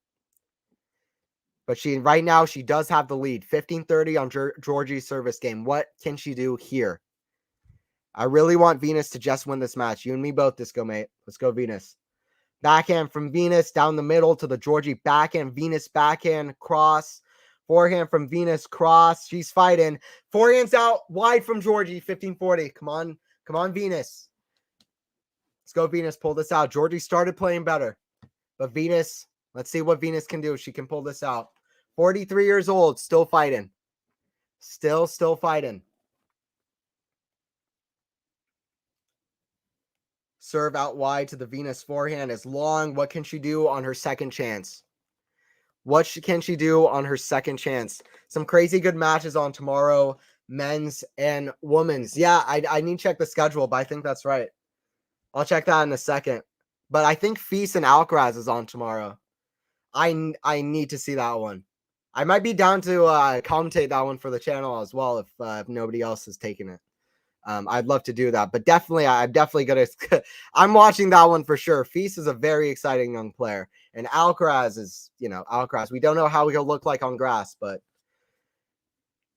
But right now, she does have the lead. 15-30 on Georgie's service game. What can she do here? I really want Venus to just win this match. You and me both, Disco Mate. Let's go, Venus. Backhand from Venus down the middle to the Georgie backhand. Venus backhand cross. Forehand from Venus cross. She's fighting. Forehand's out wide from Georgie. 15-40. Come on. Come on, Venus. Let's go, Venus. Pull this out. Georgie started playing better. But Venus, let's see what Venus can do. She can pull this out. 43 years old. Still fighting. Still fighting. Serve out wide to the Venus forehand is long. What can she do on her second chance? What can she do on her second chance? Some crazy good matches on tomorrow, men's and women's. Yeah, I need to check the schedule, but I think that's right. I'll check that in a second. But I think Feast and Alcaraz is on tomorrow. I need to see that one. I might be down to commentate that one for the channel as well if nobody else is taking it. I'd love to do that, but definitely, I'm definitely gonna. I'm watching that one for sure. Feast is a very exciting young player, and Alcaraz is, Alcaraz. We don't know how he'll look like on grass, but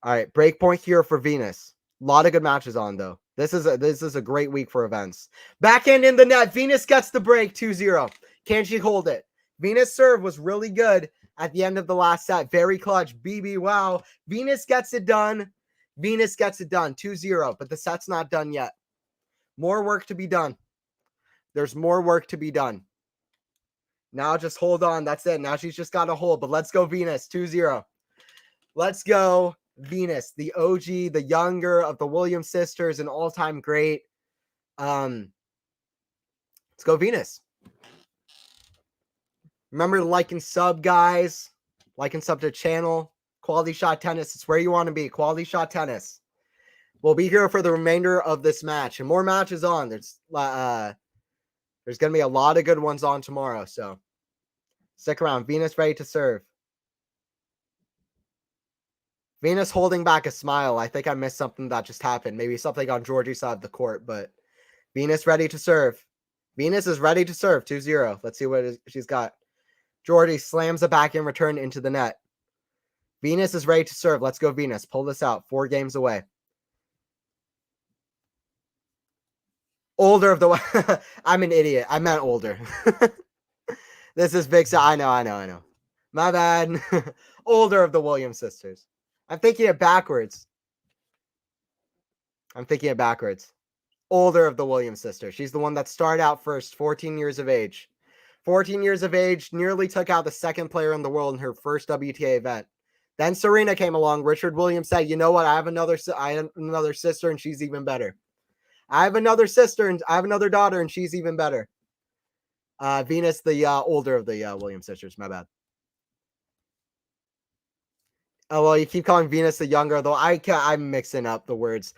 all right, break point here for Venus. A lot of good matches on though. This is a great week for events. Backhand in the net. Venus gets the break 2-0. Can she hold it? Venus serve was really good at the end of the last set. Very clutch. BB, wow. Venus gets it done. Venus gets it done 2-0, but the set's not done yet. More work to be done. There's more work to be done. Now just hold on. That's it. Now she's just got to hold, but let's go Venus 2-0. Let's go Venus, the OG, the younger of the Williams sisters, an all-time great. Let's go Venus. Remember to like and sub, guys. Like and sub to the channel. Quality Shot Tennis. It's where you want to be. Quality Shot Tennis. We'll be here for the remainder of this match. And more matches on. There's going to be a lot of good ones on tomorrow. So stick around. Venus ready to serve. Venus holding back a smile. I think I missed something that just happened. Maybe something on Georgie's side of the court. But Venus ready to serve. Venus is ready to serve. 2-0. Let's see what she's got. Georgie slams a backhand return into the net. Venus is ready to serve. Let's go, Venus. Pull this out. 4 games away. Older of the... I'm an idiot. I meant older. This is big. I know. My bad. Older of the Williams sisters. I'm thinking it backwards. Older of the Williams sisters. She's the one that started out first, 14 years of age. 14 years of age, nearly took out the second player in the world in her first WTA event. Then Serena came along. Richard Williams said, you know what? I have another sister, and she's even better. I have another sister, and I have another daughter, and she's even better. Venus, the older of the Williams sisters. My bad. Oh, well, you keep calling Venus the younger, though. I'm mixing up the words.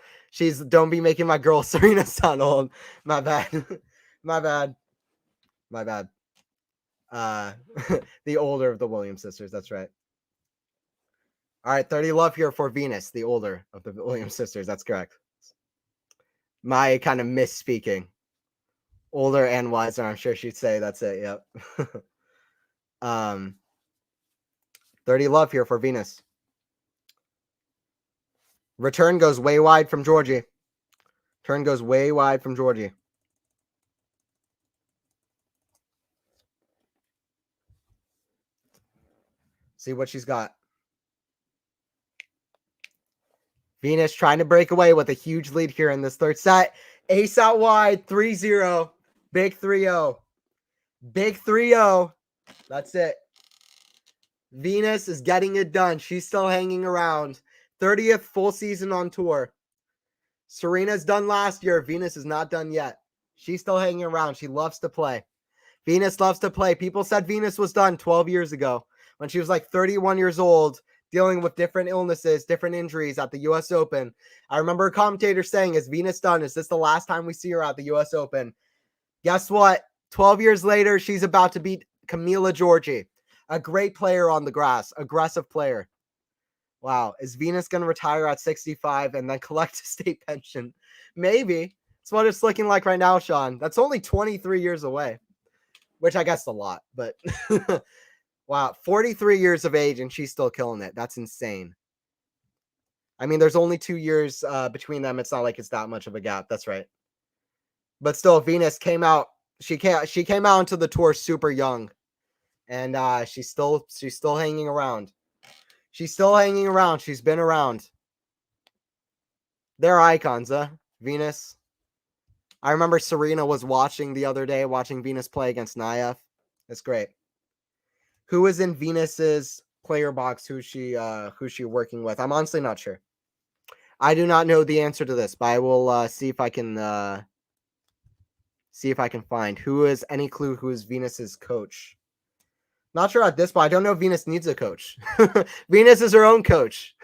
Don't be making my girl Serena sound old. My bad. My bad. The older of the Williams sisters. That's right. All right, 30 love here for Venus, the older of the Williams sisters. That's correct. My kind of misspeaking. Older and wiser, I'm sure she'd say. That's it. Yep. 30 love here for Venus. Return goes way wide from Georgie. See what she's got. Venus trying to break away with a huge lead here in this third set. Ace out wide, 3-0. Big 3-0. Big 3-0. That's it. Venus is getting it done. She's still hanging around. 30th full season on tour. Serena's done last year. Venus is not done yet. She's still hanging around. She loves to play. Venus loves to play. People said Venus was done 12 years ago when she was like 31 years old, dealing with different illnesses, different injuries at the U.S. Open. I remember a commentator saying, is Venus done? Is this the last time we see her at the U.S. Open? Guess what? 12 years later, she's about to beat Camilla Giorgi, a great player on the grass, aggressive player. Wow. Is Venus going to retire at 65 and then collect a state pension? Maybe. That's what it's looking like right now, Sean. That's only 23 years away, which I guess is a lot, but wow, 43 years of age and she's still killing it. That's insane. I mean, there's only 2 years between them. It's not like it's that much of a gap. That's right. But still, Venus came out. She came out into the tour super young, and she's still hanging around. She's still hanging around. She's been around. They're icons, Venus. I remember Serena was watching the other day, watching Venus play against Naya. It's great. Who is in Venus's player box? Who's she working with? I'm honestly not sure. I do not know the answer to this, but I will see if I can find who is any clue who is Venus's coach. Not sure at this point. I don't know if Venus needs a coach. Venus is her own coach.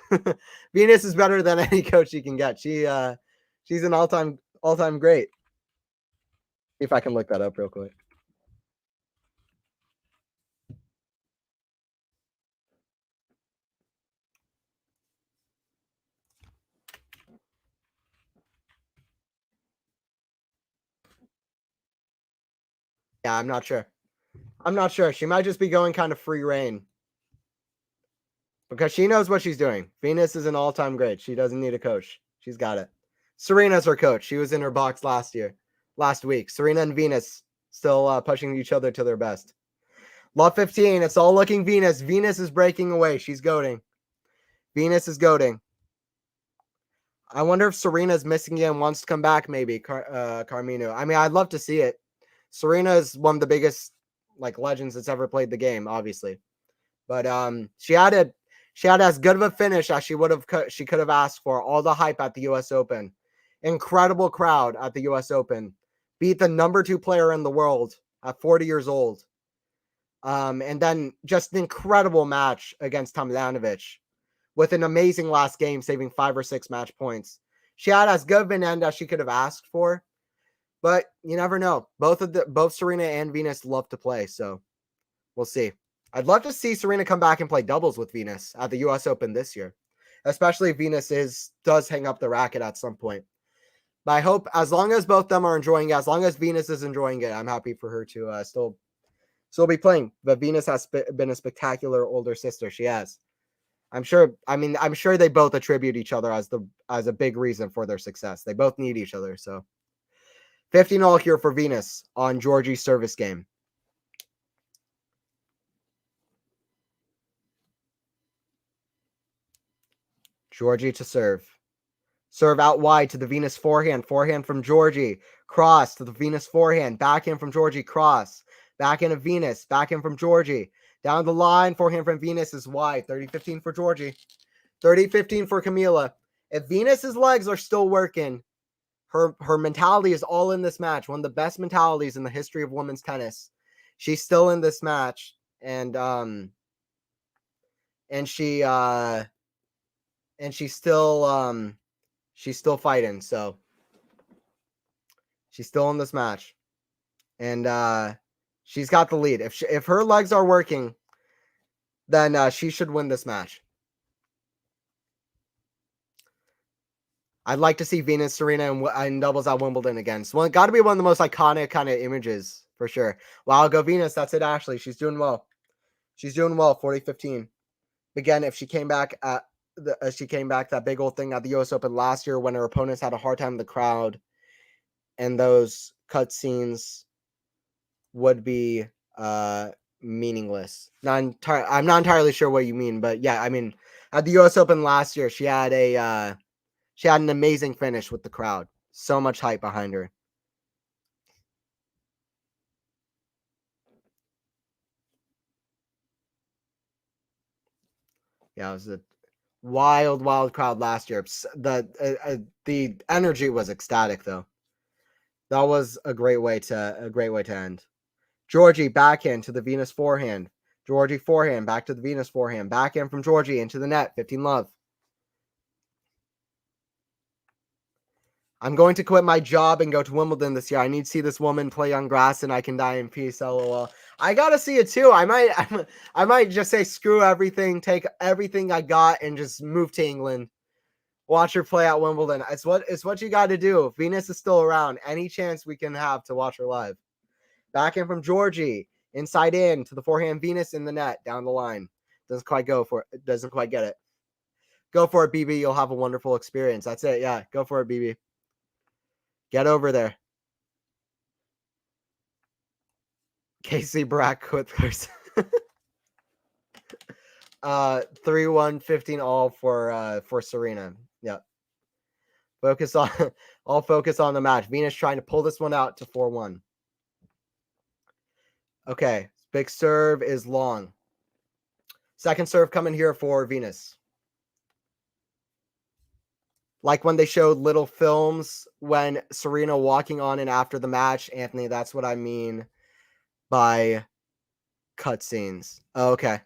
Venus is better than any coach she can get. She's an all-time great. See if I can look that up real quick. Yeah, I'm not sure. I'm not sure. She might just be going kind of free reign because she knows what she's doing. Venus is an all-time great. She doesn't need a coach. She's got it. Serena's her coach. She was in her box last week. Serena and Venus still pushing each other to their best. Love 15. It's all looking Venus. Venus is breaking away. She's goading. Venus is goading. I wonder if Serena's missing again, wants to come back, maybe, Carmino. I mean, I'd love to see it. Serena is one of the biggest legends that's ever played the game, obviously. But she had as good of a finish as she could have asked for. All the hype at the US Open. Incredible crowd at the US Open. Beat the number 2 player in the world at 40 years old. And then just an incredible match against Tomljanovic with an amazing last game, saving 5 or 6 match points. She had as good of an end as she could have asked for, but you never know. Both Serena and Venus love to play, so we'll see. I'd love to see Serena come back and play doubles with Venus at the US Open this year, especially if Venus does hang up the racket at some point. But I hope as long as both of them are enjoying it, as long as Venus is enjoying it, I'm happy for her to still be playing. But Venus has been a spectacular older sister. She has. I'm sure they both attribute each other as a big reason for their success. They both need each other. So 15-all here for Venus on GIORGI's service game. GIORGI to serve. Serve out wide to the Venus forehand. Forehand from GIORGI. Cross to the Venus forehand. Backhand from GIORGI. Cross. Backhand of Venus. Backhand from GIORGI. Down the line. Forehand from Venus is wide. 30-15 for GIORGI. 30-15 for Camilla. If Venus's legs are still working, her mentality is all in this match. One of the best mentalities in the history of women's tennis. She's still in this match, and she's still fighting. So she's still in this match, and she's got the lead. If her legs are working, then she should win this match. I'd like to see Venus, Serena, and doubles at Wimbledon again. So got to be one of the most iconic kind of images for sure. Wow, go Venus. That's it, Ashley. She's doing well. 40-15. Again, if she came back that big old thing at the US Open last year when her opponents had a hard time with the crowd, and those cutscenes would be meaningless. I'm not entirely sure what you mean, but yeah, I mean, at the US Open last year, she had an amazing finish with the crowd. So much hype behind her. Yeah, it was a wild crowd last year. The energy was ecstatic though. That was a great way to end. GIORGI backhand to the Venus forehand. GIORGI forehand back to the Venus forehand. Backhand from GIORGI into the net. 15-love. I'm going to quit my job and go to Wimbledon this year. I need to see this woman play on grass and I can die in peace. LOL. I gotta see it too. I might just say screw everything, take everything I got, and just move to England. Watch her play at Wimbledon. It's what you got to do. If Venus is still around, any chance we can have to watch her live. Back in from GIORGI, inside in to the forehand Venus in the net, down the line. Doesn't quite get it. Go for it, BB. You'll have a wonderful experience. That's it. Yeah, go for it, BB. Get over there. Casey Brack quit first. 3-1, 15-all for Serena. Yep. Focus on the match. Venus trying to pull this one out to 4-1. Okay. Big serve is long. Second serve coming here for Venus. Like when they showed little films when Serena walking on and after the match, Anthony, that's what I mean by cutscenes. Oh, okay.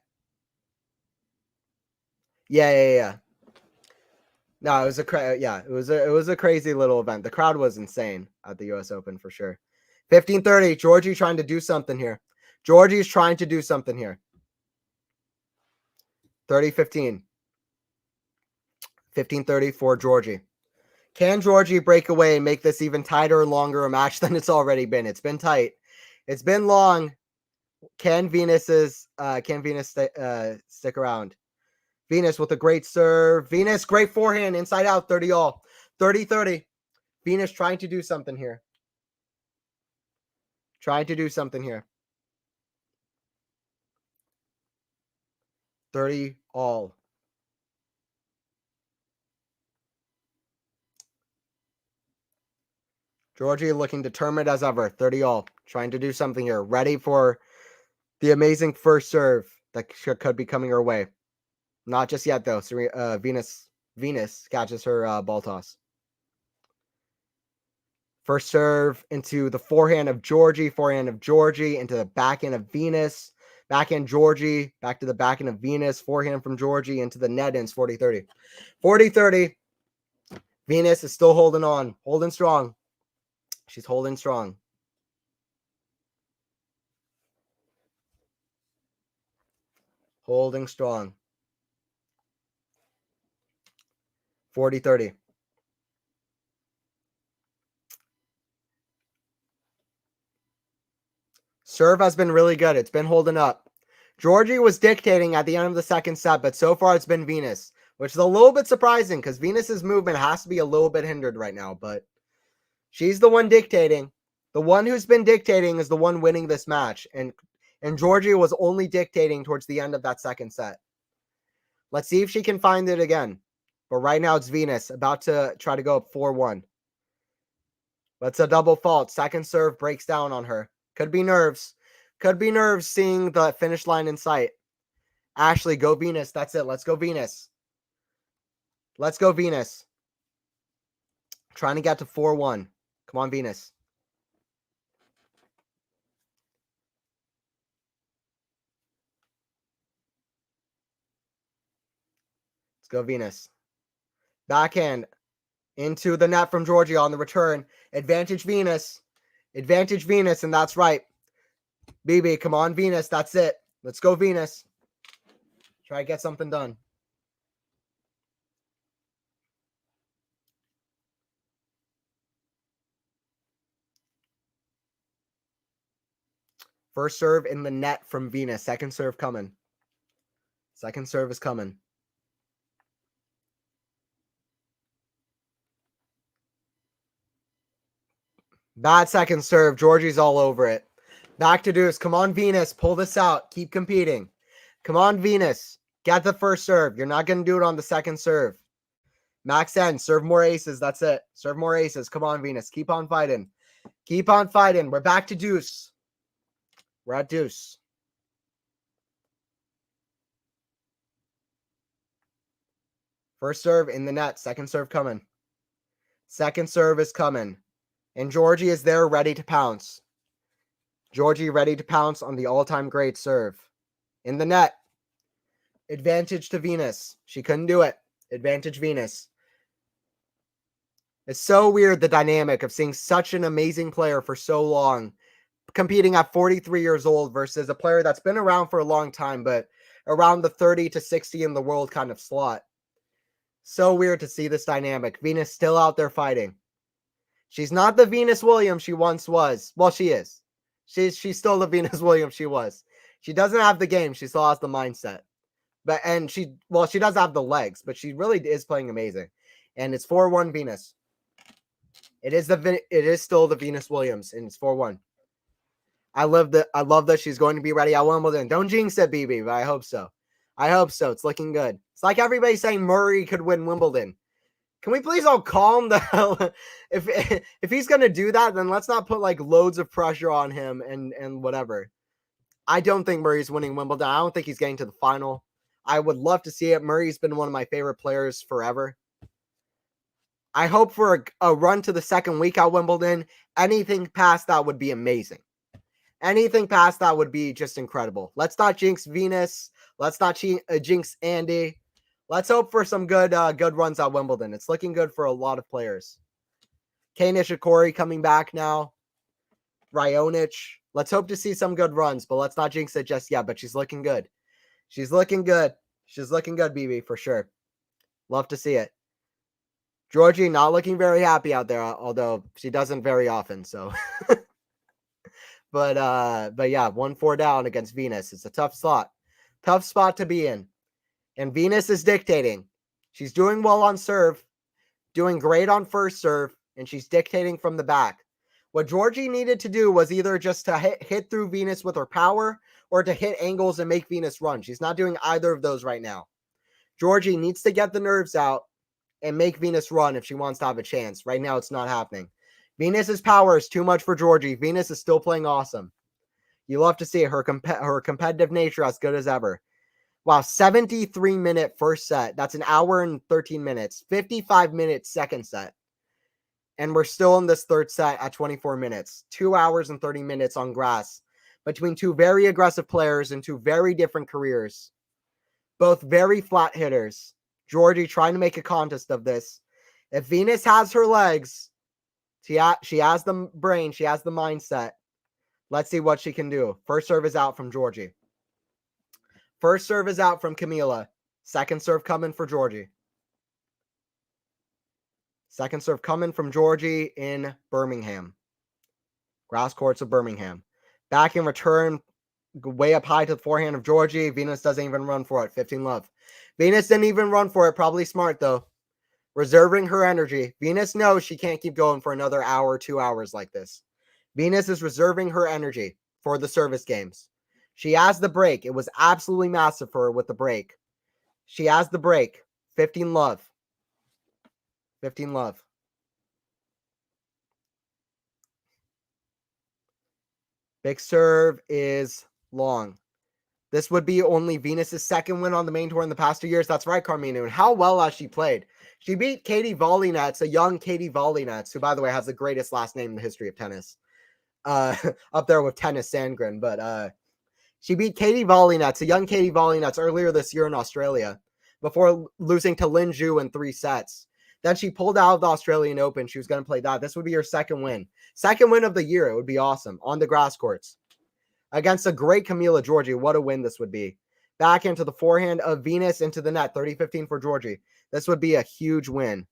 Yeah. No, it was it was a crazy little event. The crowd was insane at the US Open for sure. 15:30, Georgie trying to do something here. Georgie's trying to do something here. 30-15. 15:30 for Georgie. Can Georgie break away and make this even tighter and longer a match than it's already been? It's been tight. It's been long. Can Venus stick around? Venus with a great serve. Venus, great forehand, inside out, 30 all. 30-30. Venus trying to do something here. Trying to do something here. 30 all. Georgie looking determined as ever. 30 all. Trying to do something here. Ready for the amazing first serve that could be coming her way. Not just yet, though. Venus catches her ball toss. First serve into the forehand of Georgie. Forehand of Georgie into the backhand of Venus. Backhand Georgie. Back to the backhand of Venus. Forehand from Georgie into the net ends. 40-30. 40-30. Venus is still holding on. Holding strong. She's holding strong. Holding strong. 40-30. Serve has been really good. It's been holding up. Georgie was dictating at the end of the second set, but so far it's been Venus, which is a little bit surprising because Venus's movement has to be a little bit hindered right now, but she's the one dictating. The one who's been dictating is the one winning this match, and Georgie was only dictating towards the end of that second set. Let's see if she can find it again. But right now it's Venus about to try to go up 4-1. That's a double fault. Second serve breaks down on her. Could be nerves. Could be nerves seeing the finish line in sight. Ashley, go Venus. That's it. Let's go Venus. Let's go Venus. Trying to get to 4-1. Come on, Venus. Let's go Venus. Backhand into the net from Georgie on the return. Advantage Venus. Advantage Venus, and that's right. BB, come on, Venus. That's it. Let's go, Venus. Try to get something done. First serve in the net from Venus. Second serve coming. Second serve is coming. Bad second serve. Georgie's all over it. Back to deuce. Come on, Venus. Pull this out. Keep competing. Come on, Venus. Get the first serve. You're not going to do it on the second serve. Max end. Serve more aces. That's it. Serve more aces. Come on, Venus. Keep on fighting. Keep on fighting. We're back to deuce. We're at deuce. First serve in the net. Second serve coming. Second serve is coming. And Georgie is there ready to pounce. Georgie ready to pounce on the all-time great serve. In the net. Advantage to Venus. She couldn't do it. Advantage Venus. It's so weird, the dynamic of seeing such an amazing player for so long competing at 43 years old versus a player that's been around for a long time, but around the 30 to 60 in the world kind of slot. So weird to see this dynamic. Venus still out there fighting. She's not the Venus Williams she once was. Well, she is. She's still the Venus Williams she was. She doesn't have the game. She still has the mindset. She does have the legs, but she really is playing amazing. And it's 4-1 Venus. It is still the Venus Williams, and it's 4-1. I love that she's going to be ready at Wimbledon. Don't jinx it, BB, but I hope so. I hope so. It's looking good. It's like everybody saying Murray could win Wimbledon. Can we please all calm the hell? If he's going to do that, then let's not put like loads of pressure on him and whatever. I don't think Murray's winning Wimbledon. I don't think he's getting to the final. I would love to see it. Murray's been one of my favorite players forever. I hope for a run to the second week at Wimbledon. Anything past that would be amazing. Anything past that would be just incredible. Let's not jinx Venus. Let's not jinx Andy. Let's hope for some good runs at Wimbledon. It's looking good for a lot of players. Kei Nishikori coming back now. Raonic. Let's hope to see some good runs, but let's not jinx it just yet. But she's looking good. She's looking good. She's looking good, BB, for sure. Love to see it. Georgie not looking very happy out there, although she doesn't very often, so. But yeah, 1-4 down against Venus. It's a tough spot. Tough spot to be in. And Venus is dictating. She's doing well on serve, doing great on first serve, and she's dictating from the back. What Georgie needed to do was either just to hit through Venus with her power or to hit angles and make Venus run. She's not doing either of those right now. Georgie needs to get the nerves out and make Venus run if she wants to have a chance. Right now, it's not happening. Venus's power is too much for Georgie. Venus is still playing awesome. You love to see her competitive nature as good as ever. Wow, 73-minute first set. That's an hour and 13 minutes. 55-minute second set. And we're still in this third set at 24 minutes. 2 hours and 30 minutes on grass between two very aggressive players in two very different careers. Both very flat hitters. Georgie trying to make a contest of this. If Venus has her legs, she has the brain, she has the mindset. Let's see what she can do. First serve is out from Georgie. First serve is out from Camilla. Second serve coming for Georgie. Second serve coming from Georgie in Birmingham. Grass courts of Birmingham. Back in return, way up high to the forehand of Georgie. Venus doesn't even run for it. 15-love. Venus didn't even run for it. Probably smart, though. Reserving her energy. Venus knows she can't keep going for another hour, 2 hours like this. Venus is reserving her energy for the service games. She has the break. It was absolutely massive for her with the break. She has the break. 15-love. 15-love. Big serve is long. This would be only Venus's second win on the main tour in the past 2 years. That's right, Carmino. And how well has she played? She beat Katie Volynets, a young Katie Volynets, who, by the way, has the greatest last name in the history of tennis. Up there with Tennis Sandgren. But she beat Katie Volynets, a young Katie Volynets, earlier this year in Australia, before losing to Lin Zhu in 3 sets. Then she pulled out of the Australian Open. She was going to play that. This would be her second win. Second win of the year. It would be awesome on the grass courts. Against a great Camilla Giorgi. What a win this would be. Back into the forehand of Venus into the net. 30-15 for Giorgi. This would be a huge win.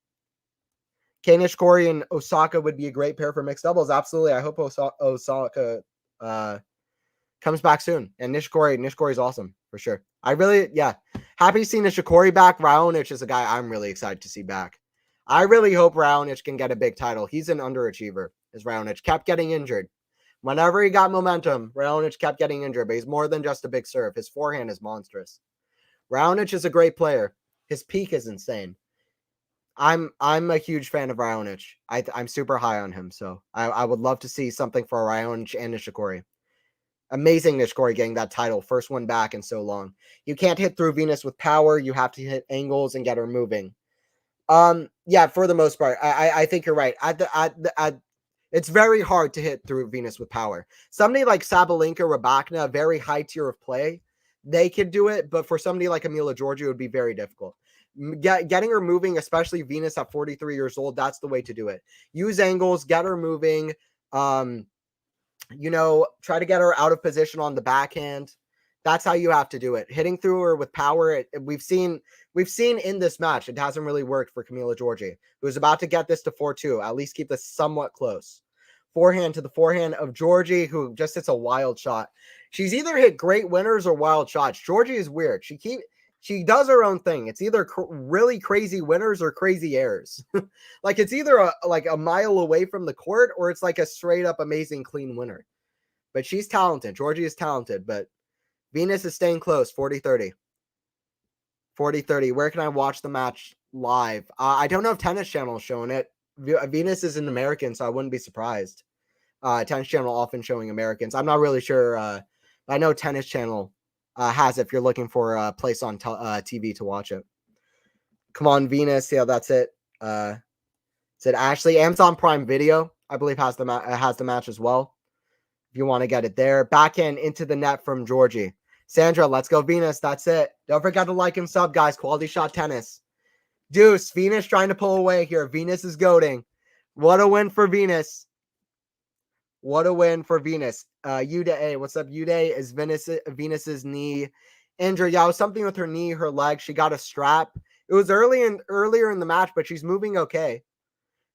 Kei Nishikori and Osaka would be a great pair for mixed doubles. Absolutely. I hope Osaka comes back soon. And Nishikori is awesome for sure. Happy to see Nishikori back. Raonic is a guy I'm really excited to see back. I really hope Raonic can get a big title. He's an underachiever, as Raonic kept getting injured. Whenever he got momentum, Raonic kept getting injured, but he's more than just a big serve. His forehand is monstrous. Raonic is a great player. His peak is insane. I'm a huge fan of Raonic. I'm super high on him, so I would love to see something for Raonic and Nishikori. Amazing Nishikori getting that title. First one back in so long. You can't hit through Venus with power. You have to hit angles and get her moving. Yeah, for the most part, I think you're right. It's very hard to hit through Venus with power. Somebody like Sabalenka, Rybakina, very high tier of play, they could do it. But for somebody like Camilla Giorgi, it would be very difficult. Getting her moving, especially Venus at 43 years old, that's the way to do it. Use angles, get her moving. Try to get her out of position on the backhand. That's how you have to do it. Hitting through her with power. We've seen in this match, it hasn't really worked for Camilla Giorgi, who's about to get this to 4-2, at least keep this somewhat close. Forehand to the forehand of Giorgi, who just hits a wild shot. She's either hit great winners or wild shots. Giorgi is weird. She does her own thing. It's either really crazy winners or crazy errors. Like it's either a mile away from the court or it's like a straight up amazing clean winner. But she's talented. Giorgi is talented, but Venus is staying close. 40-30. 40-30. Where can I watch the match live? I don't know if Tennis Channel is showing it. Venus is an American, so I wouldn't be surprised. Tennis Channel often showing Americans. I'm not really sure. I know Tennis Channel has it if you're looking for a place on TV to watch it. Come on, Venus. Yeah, that's it. Said Ashley. Amazon Prime Video, I believe, has the match as well. if you want to get it there. Backhand into the net from Georgie. Sandra, let's go Venus. That's it. Don't forget to like and sub, guys. Quality Shot Tennis. Deuce, Venus trying to pull away here. Venus is goading. What a win for Venus. What a win for Venus. Uday, what's up, Uday? Is Venus's knee injured? Yeah, it was something with her knee, her leg. She got a strap. It was earlier in the match, but she's moving okay.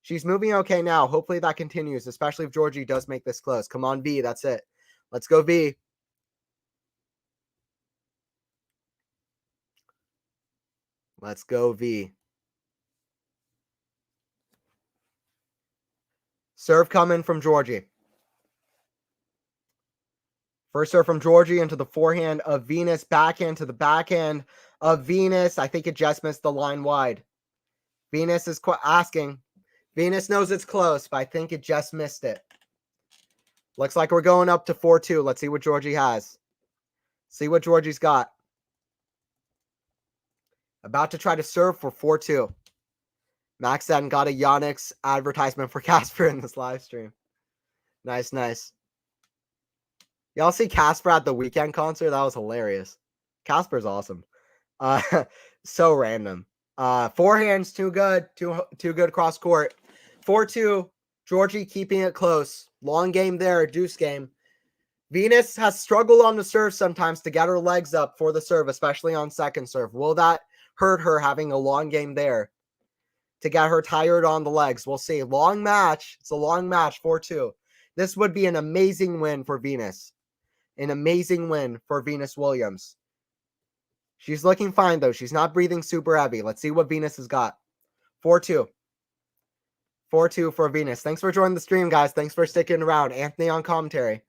She's moving okay now. Hopefully that continues, especially if Georgie does make this close. Come on, V. That's it. Let's go, V. Let's go, V. Serve coming from Georgie. First serve from Georgie into the forehand of Venus. Backhand to the backhand of Venus. I think it just missed the line wide. Venus is asking. Venus knows it's close, but I think it just missed it. Looks like we're going up to 4-2. Let's see what Georgie has. See what Georgie's got. About to try to serve for 4-2. Max then got a Yonex advertisement for Casper in this live stream. Nice, nice. Y'all see Casper at the Weekend concert? That was hilarious. Casper's awesome. So random. Forehands too good. Too good cross court. 4-2. Georgie keeping it close. Long game there. Deuce game. Venus has struggled on the serve sometimes to get her legs up for the serve, especially on second serve. Will that hurt her having a long game there to get her tired on the legs? We'll see. Long match. It's a long match. 4-2. This would be an amazing win for Venus. An amazing win for Venus Williams. She's looking fine, though. She's not breathing super heavy. Let's see what Venus has got. 4-2. 4-2 for Venus. Thanks for joining the stream, guys. Thanks for sticking around. Anthony on commentary.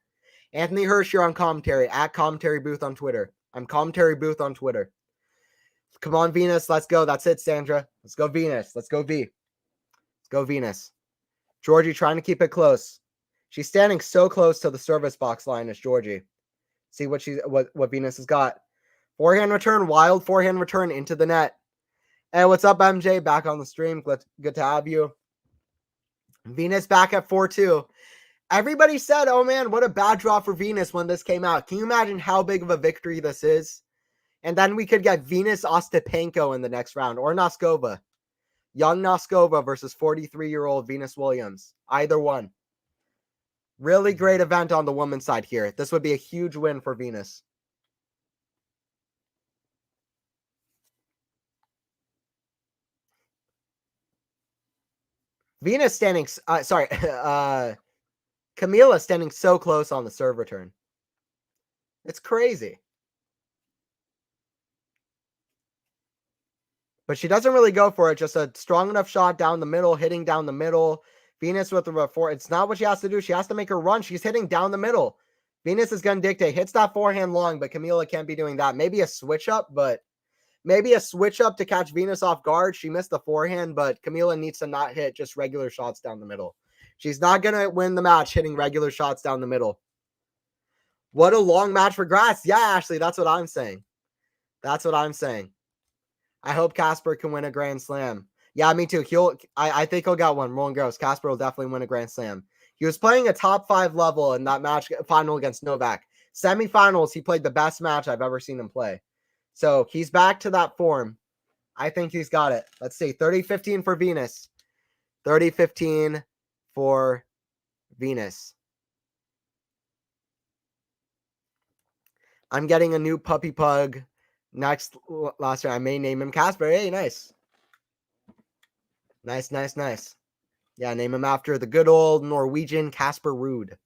Anthony Hirsch here on commentary. At Commentary Booth on Twitter. I'm Commentary Booth on Twitter. Come on, Venus. Let's go. That's it, Sandra. Let's go, Venus. Let's go, V. Let's go, Venus. Georgie trying to keep it close. She's standing so close to the service box line as Georgie. See what Venus has got. Forehand return, wild forehand return into the net. Hey, what's up, MJ? Back on the stream. Good to have you. Venus back at 4-2. Everybody said, oh man, what a bad draw for Venus when this came out. Can you imagine how big of a victory this is? And then we could get Venus Ostapenko in the next round, or Noskova. Young Noskova versus 43-year-old Venus Williams. Either one. Really great event on the women's side here. This would be a huge win for Venus. Venus standing, Camilla standing so close on the serve return. It's crazy. But she doesn't really go for it. Just a strong enough shot down the middle, hitting down the middle. Venus with the four. It's not what she has to do. She has to make her run. She's hitting down the middle. Venus is going to dictate. Hits that forehand long, but Camilla can't be doing that. Maybe a switch up, to catch Venus off guard. She missed the forehand, but Camilla needs to not hit just regular shots down the middle. She's not going to win the match hitting regular shots down the middle. What a long match for Grass. Yeah, Ashley, that's what I'm saying. That's what I'm saying. I hope Casper can win a Grand Slam. Yeah, me too. I think he'll get one. Roland Garros. Casper will definitely win a Grand Slam. He was playing a top 5 level in that match final against Novak. Semifinals, he played the best match I've ever seen him play. So he's back to that form. I think he's got it. Let's see. 30-15 for Venus. 30-15 for Venus. I'm getting a new puppy pug last year. I may name him Casper. Hey, nice. Nice. Yeah, name him after the good old Norwegian Casper Ruud.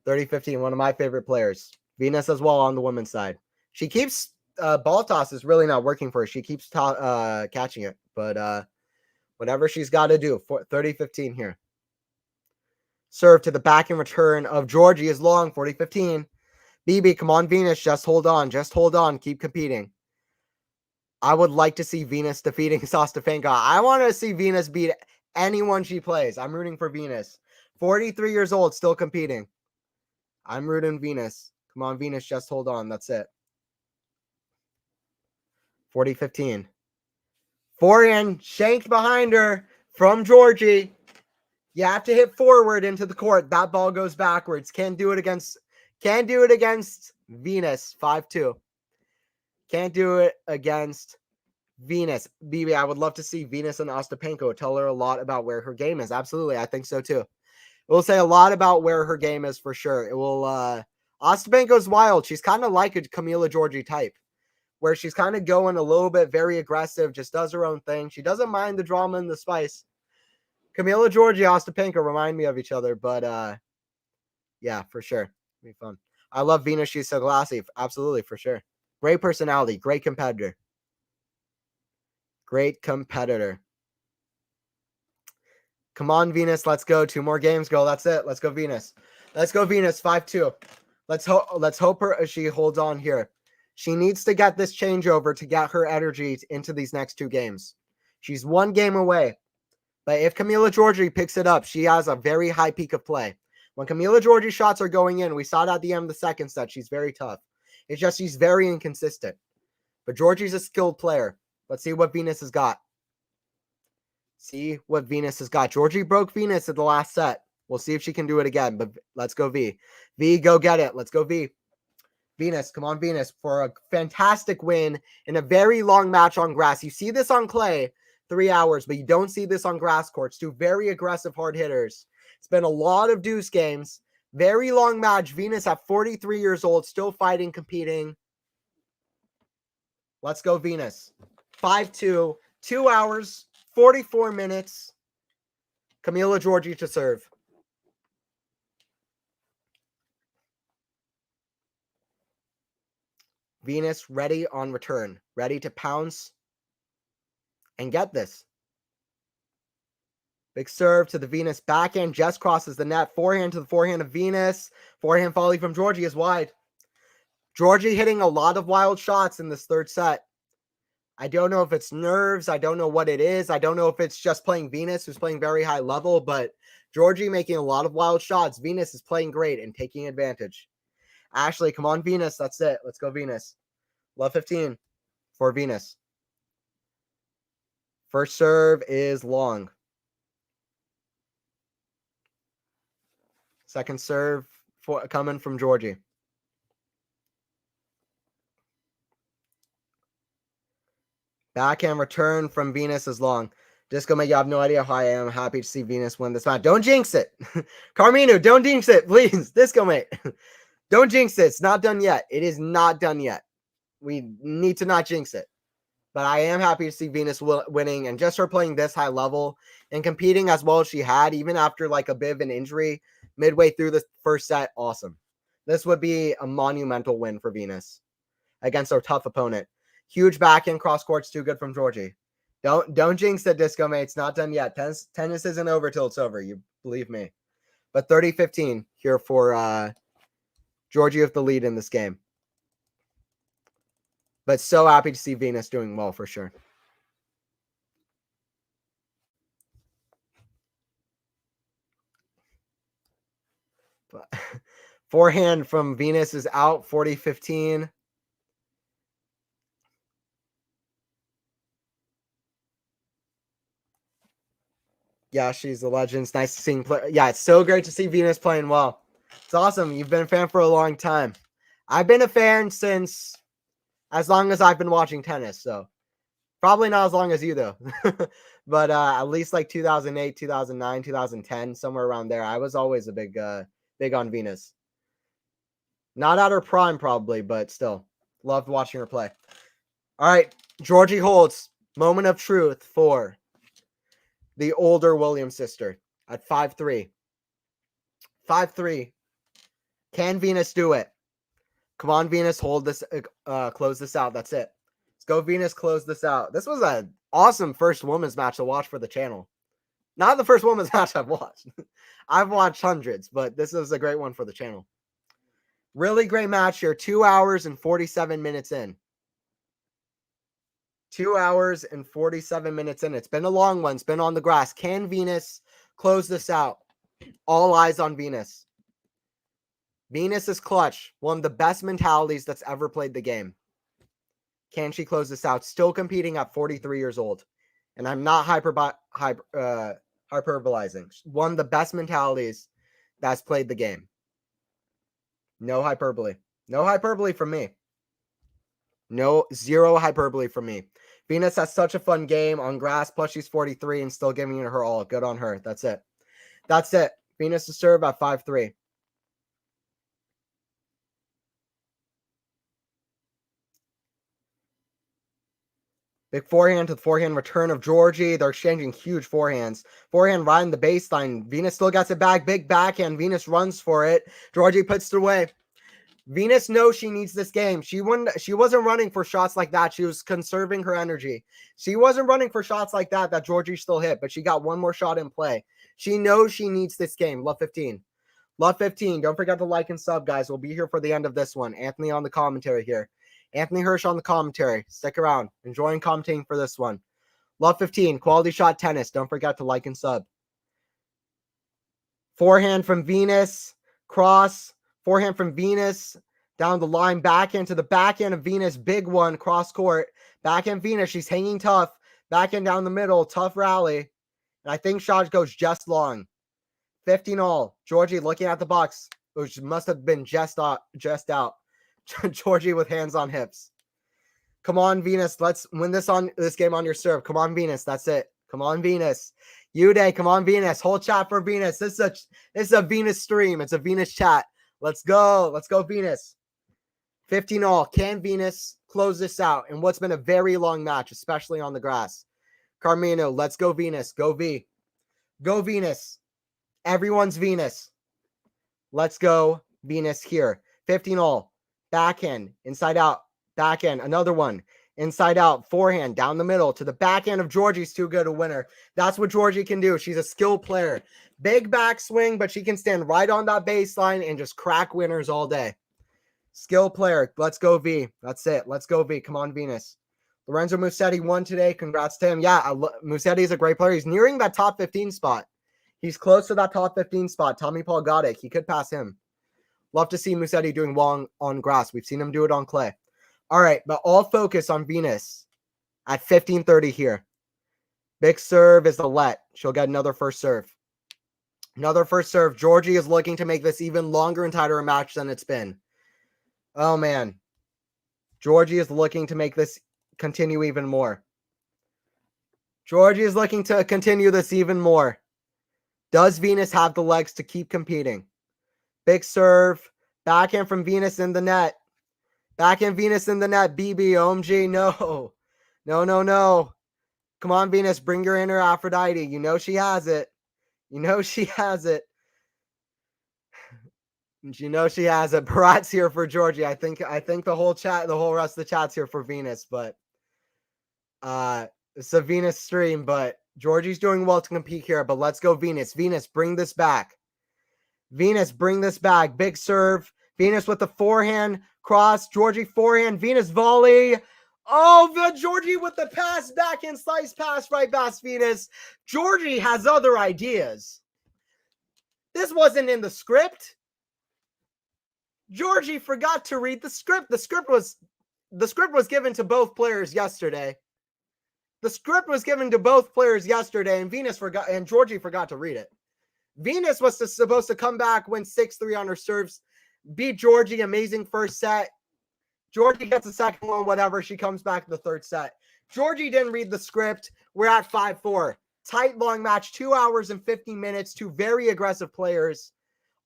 30-15, one of my favorite players. Venus as well on the women's side. She keeps ball toss is really not working for her. She keeps catching it, but whatever she's got to do. 30-15 here. Serve to the back and return of Georgie is long. 40-15. BB, come on, Venus. Just hold on. Keep competing. I would like to see Venus defeating Ostapenko. I want to see Venus beat anyone she plays. I'm rooting for Venus. 43 years old, still competing. I'm rooting Venus. Come on, Venus. Just hold on. That's it. 40-15. Forehand shanked behind her from Georgie. You have to hit forward into the court. That ball goes backwards. Can't do it against Venus. 5-2. Can't do it against Venus. BB, I would love to see Venus and Ostapenko. Tell her a lot about where her game is. Absolutely. I think so too. It will say a lot about where her game is for sure. It will, Ostapenko's wild. She's kind of like a Camilla Giorgi type, where she's kind of going a little bit very aggressive, just does her own thing. She doesn't mind the drama and the spice. Camilla Giorgi, Ostapenko remind me of each other, but yeah, for sure. It'll be fun. I love Venus. She's so classy. Absolutely, for sure. Great personality. Great competitor. Great competitor. Come on, Venus. Let's go. 2 more games, girl. That's it. Let's go, Venus. Let's go, Venus. 5-2. Let's hope she holds on here. She needs to get this changeover to get her energy into these next 2 games. She's 1 game away. But if Camilla Giorgi picks it up, she has a very high peak of play. When Camilla Giorgi shots are going in, we saw it at the end of the second set. She's very tough. It's just she's very inconsistent. But Giorgi's a skilled player. Let's see what Venus has got. See what Venus has got. Giorgi broke Venus at the last set. We'll see if she can do it again. But let's go, V. V, go get it. Let's go, V. Venus, come on, Venus, for a fantastic win in a very long match on grass. You see this on clay, 3 hours, but you don't see this on grass courts. 2 very aggressive hard hitters. It's been a lot of deuce games. Very long match. Venus at 43 years old, still fighting, competing. Let's go, Venus. 5-2, 2 hours, 44 minutes. Camilla Giorgi to serve. Venus ready on return. Ready to pounce and get this. Big serve to the Venus backhand. Just crosses the net. Forehand to the forehand of Venus. Forehand volley from Giorgi is wide. Giorgi hitting a lot of wild shots in this third set. I don't know if it's nerves. I don't know what it is. I don't know if it's just playing Venus, who's playing very high level, but Giorgi making a lot of wild shots. Venus is playing great and taking advantage. Ashley, come on, Venus. That's it. Let's go, Venus. Love 15 for Venus. First serve is long. Second serve coming from Giorgi. Backhand return from Venus is long. Disco Mate, you have no idea how I am happy to see Venus win this match. Don't jinx it. Carmino, don't jinx it, please. Disco Mate. Don't jinx it. It's not done yet. It is not done yet. We need to not jinx it. But I am happy to see Venus winning, and just her playing this high level and competing as well as she had, even after like a bit of an injury midway through the first set. Awesome. This would be a monumental win for Venus against a tough opponent. Huge backhand cross courts, too good from Giorgi. Don't jinx it, Disco Mate. It's not done yet. Tennis isn't over till it's over. You believe me. But 30-15 here for Giorgi with the lead in this game. But so happy to see Venus doing well for sure. But forehand from Venus is out, 40-15. Yeah, she's a legend. It's nice to see play. Yeah, it's so great to see Venus playing well. It's awesome. You've been a fan for a long time. I've been a fan since as long as I've been watching tennis. So probably not as long as you, though. But at least like 2008, 2009, 2010, somewhere around there. I was always a big on Venus. Not at her prime, probably, but still. Loved watching her play. All right, Giorgi holds. Moment of truth for the older Williams sister at 5-3. 5-3. Can Venus do it? Come on, Venus, hold this, close this out. That's it. Let's go, Venus, close this out. This was an awesome first women's match to watch for the channel. Not the first women's match I've watched. I've watched hundreds, but this is a great one for the channel. Really great match here. 2 hours and 47 minutes in. 2 hours and 47 minutes in. It's been a long one. It's been on the grass. Can Venus close this out? All eyes on Venus. Venus is clutch. One of the best mentalities that's ever played the game. Can she close this out? Still competing at 43 years old. And I'm not hyperbolizing. One of the best mentalities that's played the game. No hyperbole. No hyperbole from me. No, zero hyperbole from me. Venus has such a fun game on grass, plus she's 43 and still giving it her all. Good on her. That's it. That's it. Venus to serve at 5-3. Big forehand to the forehand return of Georgie. They're exchanging huge forehands. Forehand riding the baseline. Venus still gets it back. Big backhand. Venus runs for it. Georgie puts it away. Venus knows she needs this game. She wasn't running for shots like that. She was conserving her energy. She wasn't running for shots like that Georgie still hit, but she got one more shot in play. She knows she needs this game. Love 15. Love 15. Don't forget to like and sub, guys. We'll be here for the end of this one. Anthony on the commentary here. Anthony Hirsch on the commentary. Stick around. Enjoying commentating for this one. Love 15. Quality Shot Tennis. Don't forget to like and sub. Forehand from Venus. Cross. Forehand from Venus. Down the line. Backhand to the backhand of Venus. Big one. Cross court. Backhand Venus. She's hanging tough. Backhand down the middle. Tough rally. And I think shot goes just long. 15 all. Georgie looking at the box, which must have been just out. Georgie with hands on hips. Come on, Venus. Let's win this game on your serve. Come on, Venus. That's it. Come on, Venus. Uday, come on, Venus. Whole chat for Venus. This is a Venus stream. It's a Venus chat. Let's go. Let's go, Venus. 15 all. Can Venus close this out in what's been a very long match, especially on the grass? Carmino, let's go, Venus. Go V. Go, Venus. Everyone's Venus. Let's go, Venus here. 15 all. Backhand, inside out, backhand, another one, inside out, forehand, down the middle to the backhand of Georgie's too good a winner. That's what Georgie can do. She's a skilled player. Big backswing, but she can stand right on that baseline and just crack winners all day. Skill player. Let's go, V. That's it. Let's go, V. Come on, Venus. Lorenzo Musetti won today. Congrats to him. Yeah, Musetti is a great player. He's nearing that top 15 spot. He's close to that top 15 spot. Tommy Paul got it. He could pass him. Love to see Musetti doing well on grass. We've seen him do it on clay. All right, but all focus on Venus at 15:30 here. Big serve is the let. She'll get another first serve. Another first serve. Georgie is looking to make this even longer and tighter a match than it's been. Oh, man. Georgie is looking to make this continue even more. Georgie is looking to continue this even more. Does Venus have the legs to keep competing? Big serve. Backhand from Venus in the net. Backhand Venus in the net. BB, OMG, no. No. Come on, Venus. Bring your inner Aphrodite. You know she has it. You know she has it. You know she has it. Barat's here for Georgie. I think the whole rest of the chat's here for Venus, but it's a Venus stream, but Georgie's doing well to compete here, but let's go, Venus. Venus, bring this back. Venus, bring this back. Big serve. Venus with the forehand. Cross. Georgie forehand. Venus volley. Oh, the Georgie with the pass. Backhand slice pass. Right past Venus. Georgie has other ideas. This wasn't in the script. Georgie forgot to read the script. The script was given to both players yesterday. The script was given to both players yesterday, and Georgie forgot to read it. Venus was supposed to come back, win 6-3 on her serves, beat Georgie, amazing first set. Georgie gets the second one, whatever. She comes back in the third set. Georgie didn't read the script. We're at 5-4. Tight, long match, 2 hours and 50 minutes. Two very aggressive players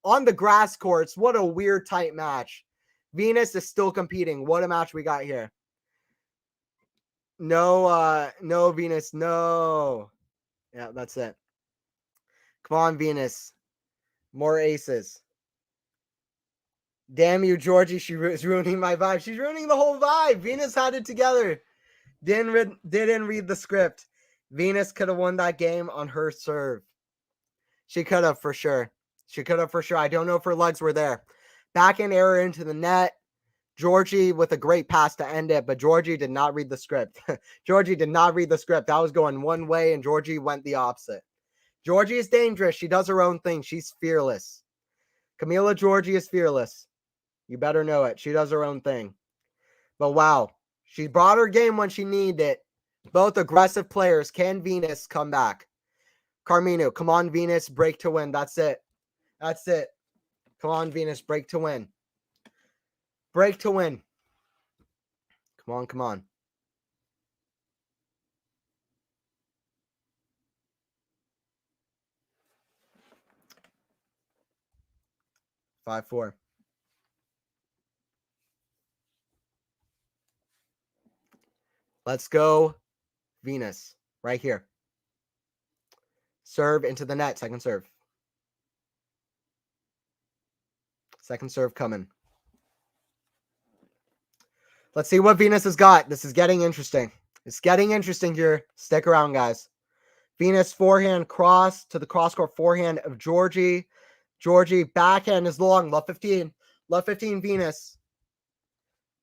on the grass courts. What a weird, tight match. Venus is still competing. What a match we got here. No, Venus, no. Yeah, that's it. Come on, Venus. More aces. Damn you, Georgie. She is ruining my vibe. She's ruining the whole vibe. Venus had it together. Didn't read the script. Venus could have won that game on her serve. She could have for sure. I don't know if her legs were there. Backhand error into the net. Georgie with a great pass to end it, but Georgie did not read the script. Georgie did not read the script. That was going one way, and Georgie went the opposite. Georgie is dangerous. She does her own thing. She's fearless. Camilla Georgie is fearless. You better know it. She does her own thing. But wow, she brought her game when she needed it. Both aggressive players. Can Venus come back? Carmino, come on, Venus, break to win. That's it. That's it. Come on, Venus, break to win. Break to win. Come on, come on. Five, four. Let's go, Venus, right here. Serve into the net, second serve. Second serve coming. Let's see what Venus has got. This is getting interesting. It's getting interesting here. Stick around, guys. Venus forehand cross to the cross court forehand of GIORGI. GIORGI backhand is long. Love 15. Love 15 Venus.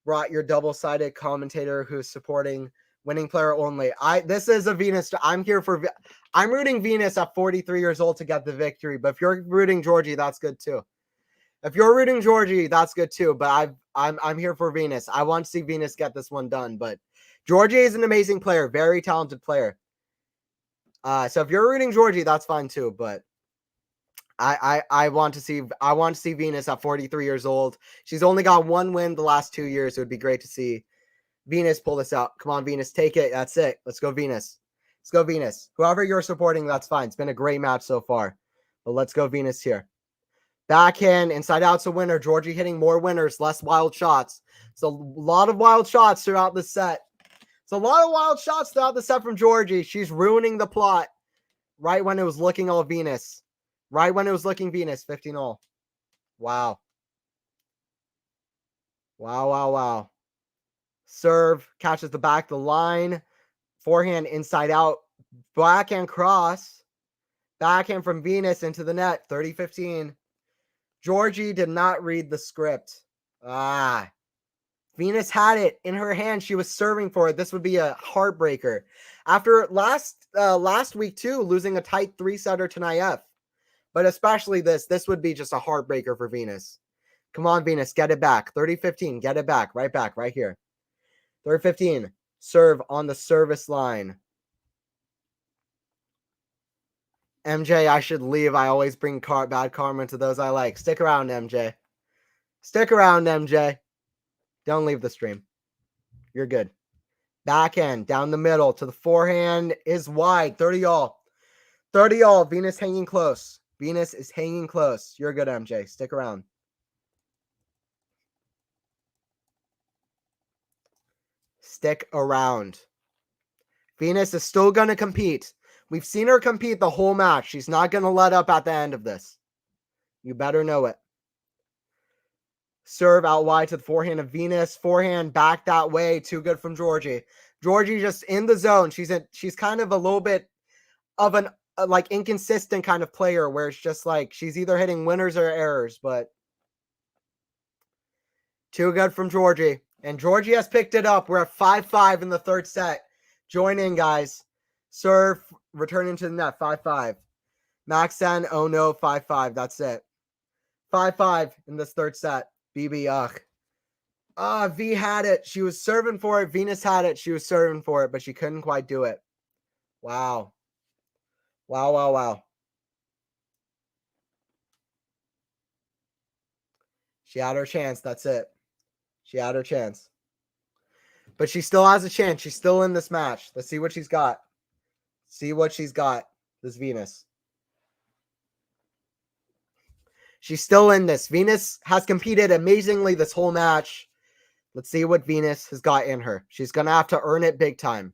Brought your double-sided commentator who's supporting winning player only. This is a Venus. I'm rooting Venus at 43 years old to get the victory. But if you're rooting GIORGI, that's good too. If you're rooting GIORGI, that's good too. But I'm here for Venus. I want to see Venus get this one done. But GIORGI is an amazing player, very talented player. So if you're rooting GIORGI, that's fine too. But I want to see Venus at 43 years old. She's only got one win the last 2 years. It would be great to see Venus pull this out. Come on, Venus, take it. That's it. Let's go, Venus. Let's go, Venus. Whoever you're supporting, that's fine. It's been a great match so far. But let's go, Venus here. Backhand, inside out's a winner. GIORGI hitting more winners, less wild shots. It's a lot of wild shots throughout the set. It's a lot of wild shots throughout the set from GIORGI. She's ruining the plot right when it was looking all Venus. Right when it was looking Venus, 15 all. Wow. Wow, wow, wow. Serve, catches the back, the line. Forehand, inside out. Backhand cross. Backhand from Venus into the net, 30-15. GIORGI did not read the script. Venus had it in her hand. She was serving for it. This would be a heartbreaker. After last week too, losing a tight 3-setter to Naif. But especially this would be just a heartbreaker for Venus. Come on, Venus, get it back. 30-15, get it back, right here. 30-15, serve on the service line. MJ, I should leave. I always bring bad karma to those I like. Stick around, MJ. Stick around, MJ. Don't leave the stream. You're good. Backhand, down the middle to the forehand is wide. 30 all. 30 all. Venus hanging close. Venus is hanging close. You're good, MJ. Stick around. Stick around. Venus is still going to compete. We've seen her compete the whole match. She's not going to let up at the end of this. You better know it. Serve out wide to the forehand of Venus. Forehand back that way. Too good from GIORGI. GIORGI just in the zone. She's kind of a little bit of an like inconsistent kind of player where it's just like she's either hitting winners or errors, but too good from GIORGI. And GIORGI has picked it up. We're at 5-5 in the third set. Join in, guys. Serve, return into the net, 5-5. Maxen, oh no, 5-5. That's it. 5-5 in this third set. BB, ugh. V had it. She was serving for it. Venus had it. She was serving for it, but she couldn't quite do it. Wow. Wow, wow, wow. She had her chance. That's it. She had her chance. But she still has a chance. She's still in this match. Let's see what she's got. See what she's got. This Venus. She's still in this. Venus has competed amazingly this whole match. Let's see what Venus has got in her. She's going to have to earn it big time.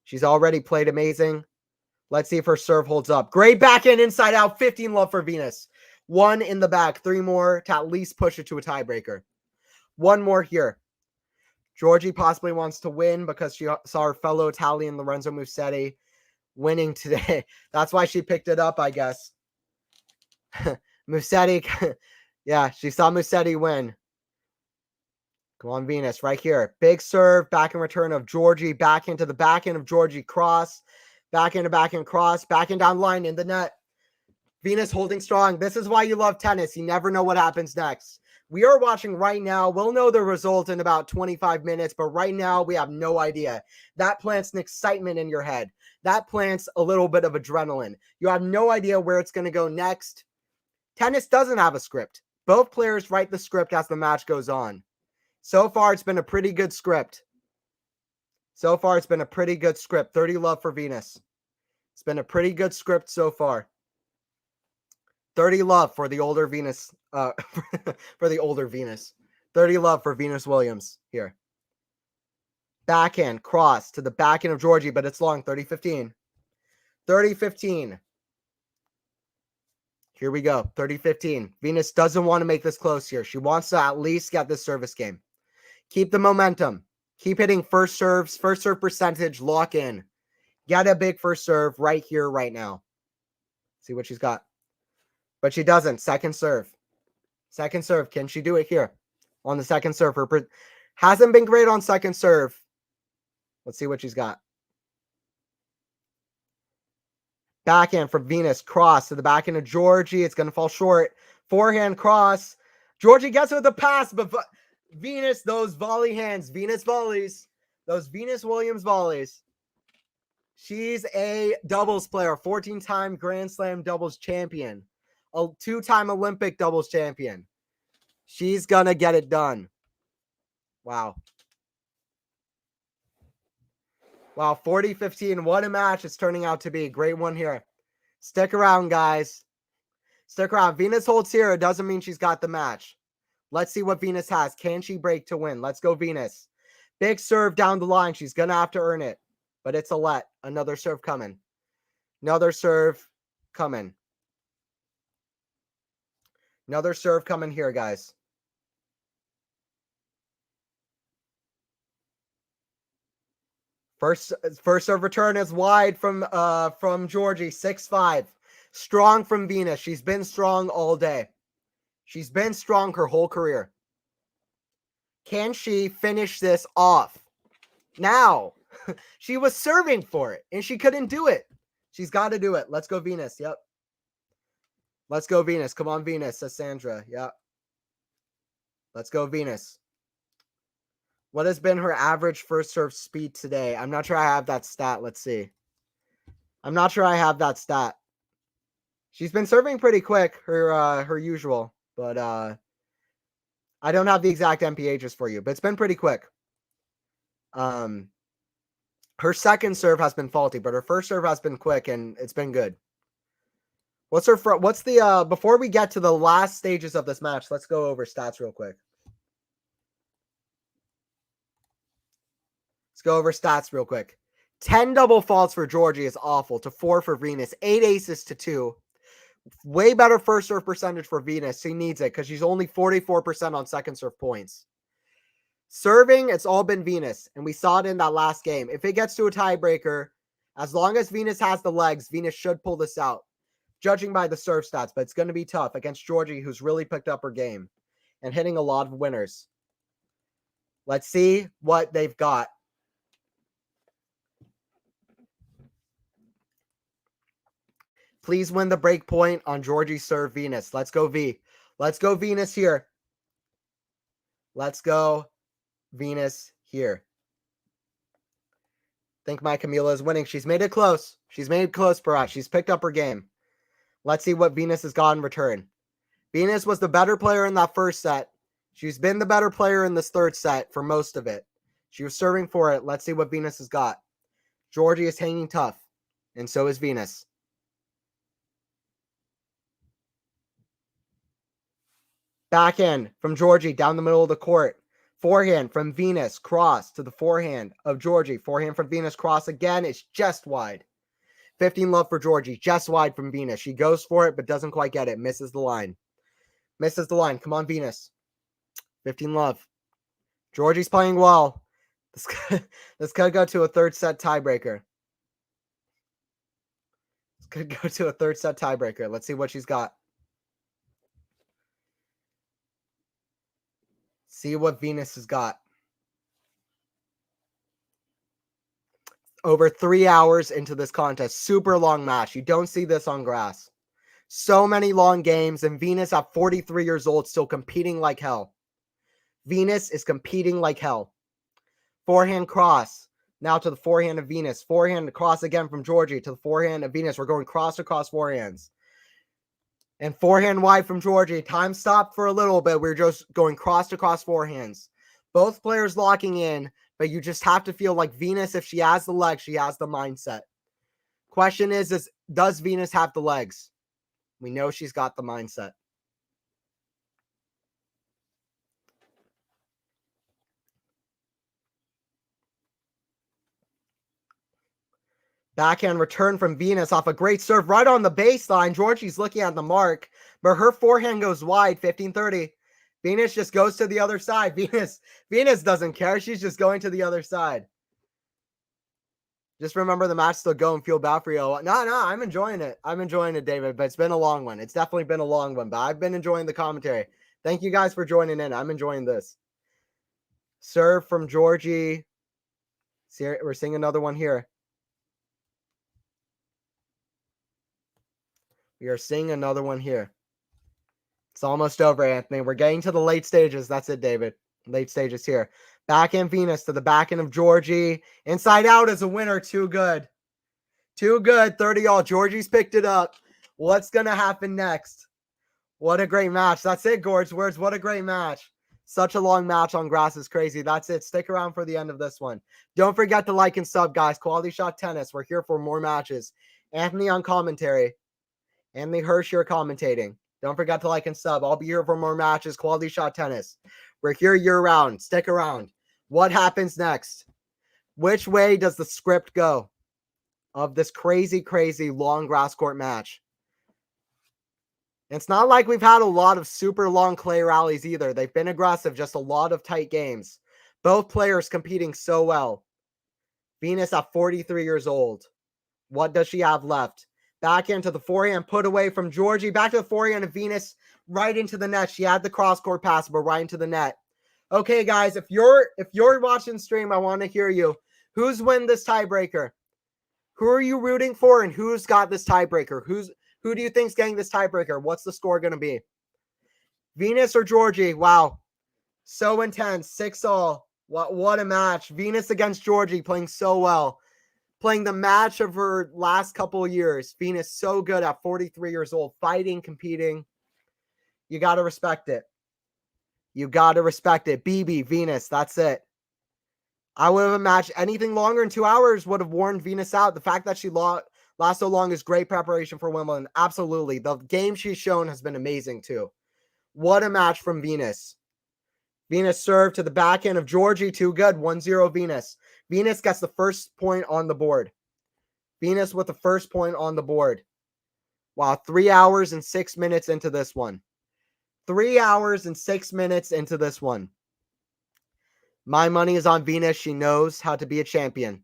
She's already played amazing. Let's see if her serve holds up. Great backhand inside out. 15 love for Venus. 1 in the back. 3 more to at least push it to a tiebreaker. 1 more here. GIORGI possibly wants to win because she saw her fellow Italian Lorenzo Musetti winning today. That's why she picked it up, I guess. Musetti. Yeah, she saw Musetti win. Come on, Venus, right here. Big serve, back in return of GIORGI, back into the back end of GIORGI cross. Back into back end cross, back and down line in the net. Venus holding strong. This is why you love tennis. You never know what happens next. We are watching right now. We'll know the result in about 25 minutes, but right now we have no idea. That plants an excitement in your head. That plants a little bit of adrenaline. You have no idea where it's going to go next. Tennis doesn't have a script. Both players write the script as the match goes on. So far, it's been a pretty good script. 30 love for Venus. It's been a pretty good script so far. 30 love for the older Venus. For the older Venus. 30 love for Venus Williams here. Backhand, cross to the backhand of GIORGI, but it's long. 30-15. 30-15. Here we go. 30-15. Venus doesn't want to make this close here. She wants to at least get this service game. Keep the momentum. Keep hitting first serves. First serve percentage. Lock in. Get a big first serve right here, right now. See what she's got. But she doesn't. Second serve. Second serve. Can she do it here? On the second serve. Her hasn't been great on second serve. Let's see what she's got. Backhand from Venus. Cross to the backhand of GIORGI. It's going to fall short. Forehand cross. GIORGI gets it with the pass, but Venus, those volley hands. Venus volleys. Those Venus Williams volleys. She's a doubles player. 14-time Grand Slam doubles champion. A 2-time Olympic doubles champion. She's going to get it done. Wow. Wow, 40-15. What a match it's turning out to be. Great one here. Stick around, guys. Stick around. Venus holds here. It doesn't mean she's got the match. Let's see what Venus has. Can she break to win? Let's go, Venus. Big serve down the line. She's going to have to earn it. But it's a let. Another serve coming. Another serve coming. Another serve coming here, guys. First serve return is wide from GIORGI. 6-5. Strong from Venus. She's been strong all day. She's been strong her whole career. Can she finish this off? Now. She was serving for it, and she couldn't do it. She's got to do it. Let's go, Venus. Yep. Let's go, Venus. Come on, Venus, says Sandra. Yep. Let's go, Venus. What has been her average first serve speed today? I'm not sure I have that stat. Let's see. I'm not sure I have that stat. She's been serving pretty quick, her usual, but I don't have the exact MPHs for you, but it's been pretty quick. Her second serve has been faulty, but her first serve has been quick, and it's been good. What's the before we get to the last stages of this match, let's go over stats real quick. Let's go over stats real quick. 10 double faults for GIORGI is awful to 4 for Venus. 8 aces to 2. Way better first serve percentage for Venus. She needs it because she's only 44% on second serve points. Serving, it's all been Venus, and we saw it in that last game. If it gets to a tiebreaker, as long as Venus has the legs, Venus should pull this out, judging by the serve stats, but it's going to be tough against GIORGI, who's really picked up her game and hitting a lot of winners. Let's see what they've got. Please win the break point on GIORGI serve Venus. Let's go, V. Let's go, Venus here. Let's go, Venus here. I think my Camilla is winning. She's made it close. She's made it close for us. She's picked up her game. Let's see what Venus has got in return. Venus was the better player in that first set. She's been the better player in this third set for most of it. She was serving for it. Let's see what Venus has got. GIORGI is hanging tough, and so is Venus. Backhand from GIORGI down the middle of the court. Forehand from Venus, cross to the forehand of GIORGI. Forehand from Venus, cross again. It's just wide. 15 love for GIORGI, just wide from Venus. She goes for it, but doesn't quite get it. Misses the line. Misses the line. Come on, Venus. 15 love. GIORGI's playing well. This could go to a third set tiebreaker. This could go to a third set tiebreaker. Let's see what she's got. See what Venus has got. Over 3 hours into this contest. Super long match. You don't see this on grass. So many long games, and Venus at 43 years old still competing like hell. Venus is competing like hell. Forehand cross. Now to the forehand of Venus. Forehand cross again from Georgie to the forehand of Venus. We're going cross across forehands. And forehand wide from Georgie. Time stopped for a little bit. We're just going cross across forehands. Both players locking in, but you just have to feel like Venus, if she has the legs, she has the mindset. Question is does Venus have the legs? We know she's got the mindset. Backhand return from Venus off a great serve right on the baseline. Georgie's looking at the mark, but her forehand goes wide, 15-30. Venus just goes to the other side. Venus doesn't care. She's just going to the other side. Just remember the match still go and feel bad for you. No, I'm enjoying it. I'm enjoying it, David, but it's been a long one. It's definitely been a long one, but I've been enjoying the commentary. Thank you guys for joining in. I'm enjoying this. Serve from Georgie. We're seeing another one here. We are seeing another one here. It's almost over, Anthony. We're getting to the late stages. That's it, David. Late stages here. Backhand Venus to the backhand of Georgie. Inside out is a winner. Too good. Too good. 30-all. Georgie's picked it up. What's going to happen next? What a great match. That's it, Gorge Words. What a great match. Such a long match on grass is crazy. That's it. Stick around for the end of this one. Don't forget to like and sub, guys. Quality Shot Tennis. We're here for more matches. Anthony on commentary. Anthony Hirsch here commentating. Don't forget to like and sub. I'll be here for more matches. Quality Shot Tennis. We're here year-round. Stick around. What happens next? Which way does the script go of this crazy, crazy long grass court match? It's not like we've had a lot of super long clay rallies either. They've been aggressive, just a lot of tight games. Both players competing so well. Venus at 43 years old. What does she have left? Backhand to the forehand, put away from Georgie. Back to the forehand of Venus, right into the net. She had the cross-court pass, but right into the net. Okay, guys, if you're watching stream, I want to hear you. Who's win this tiebreaker? Who are you rooting for, and who's got this tiebreaker? Who do you think's getting this tiebreaker? What's the score going to be? Venus or Georgie? Wow, so intense. 6-all. What a match. Venus against Georgie, playing so well. Playing the match of her last couple of years. Venus so good at 43 years old. Fighting, competing. You got to respect it. You got to respect it. BB, Venus, that's it. I would have imagined anything longer than 2 hours would have worn Venus out. The fact that she lost so long is great preparation for Wimbledon. Absolutely. The game she's shown has been amazing too. What a match from Venus. Venus served to the backhand of Georgie. Too good. 1-0 Venus. Venus gets the first point on the board. Venus with the first point on the board. Wow, 3 hours and 6 minutes into this one. 3 hours and 6 minutes into this one. My money is on Venus. She knows how to be a champion.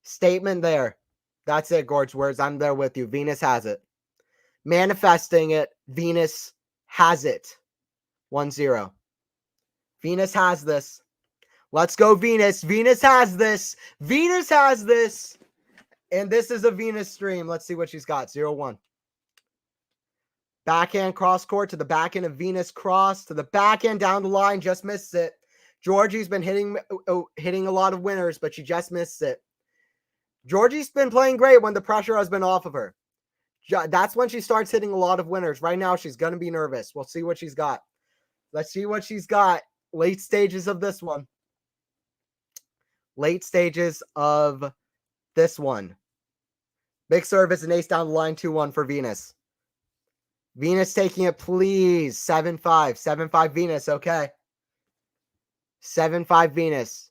Statement there. That's it, Gorge Words. I'm there with you. Venus has it. Manifesting it. Venus has it. 1-0. Venus has this. Let's go, Venus. Venus has this. Venus has this. And this is a Venus stream. Let's see what she's got. 0-1. Backhand cross court to the backhand of Venus cross to the backhand down the line. Just missed it. Georgie's been hitting a lot of winners, but she just missed it. Georgie's been playing great when the pressure has been off of her. That's when she starts hitting a lot of winners. Right now, she's going to be nervous. We'll see what she's got. Let's see what she's got. Late stages of this one. Late stages of this one. Big service and ace down the line. 2-1 for Venus. Venus taking it, please. 7-5. 7-5 Venus. Okay. 7-5 Venus.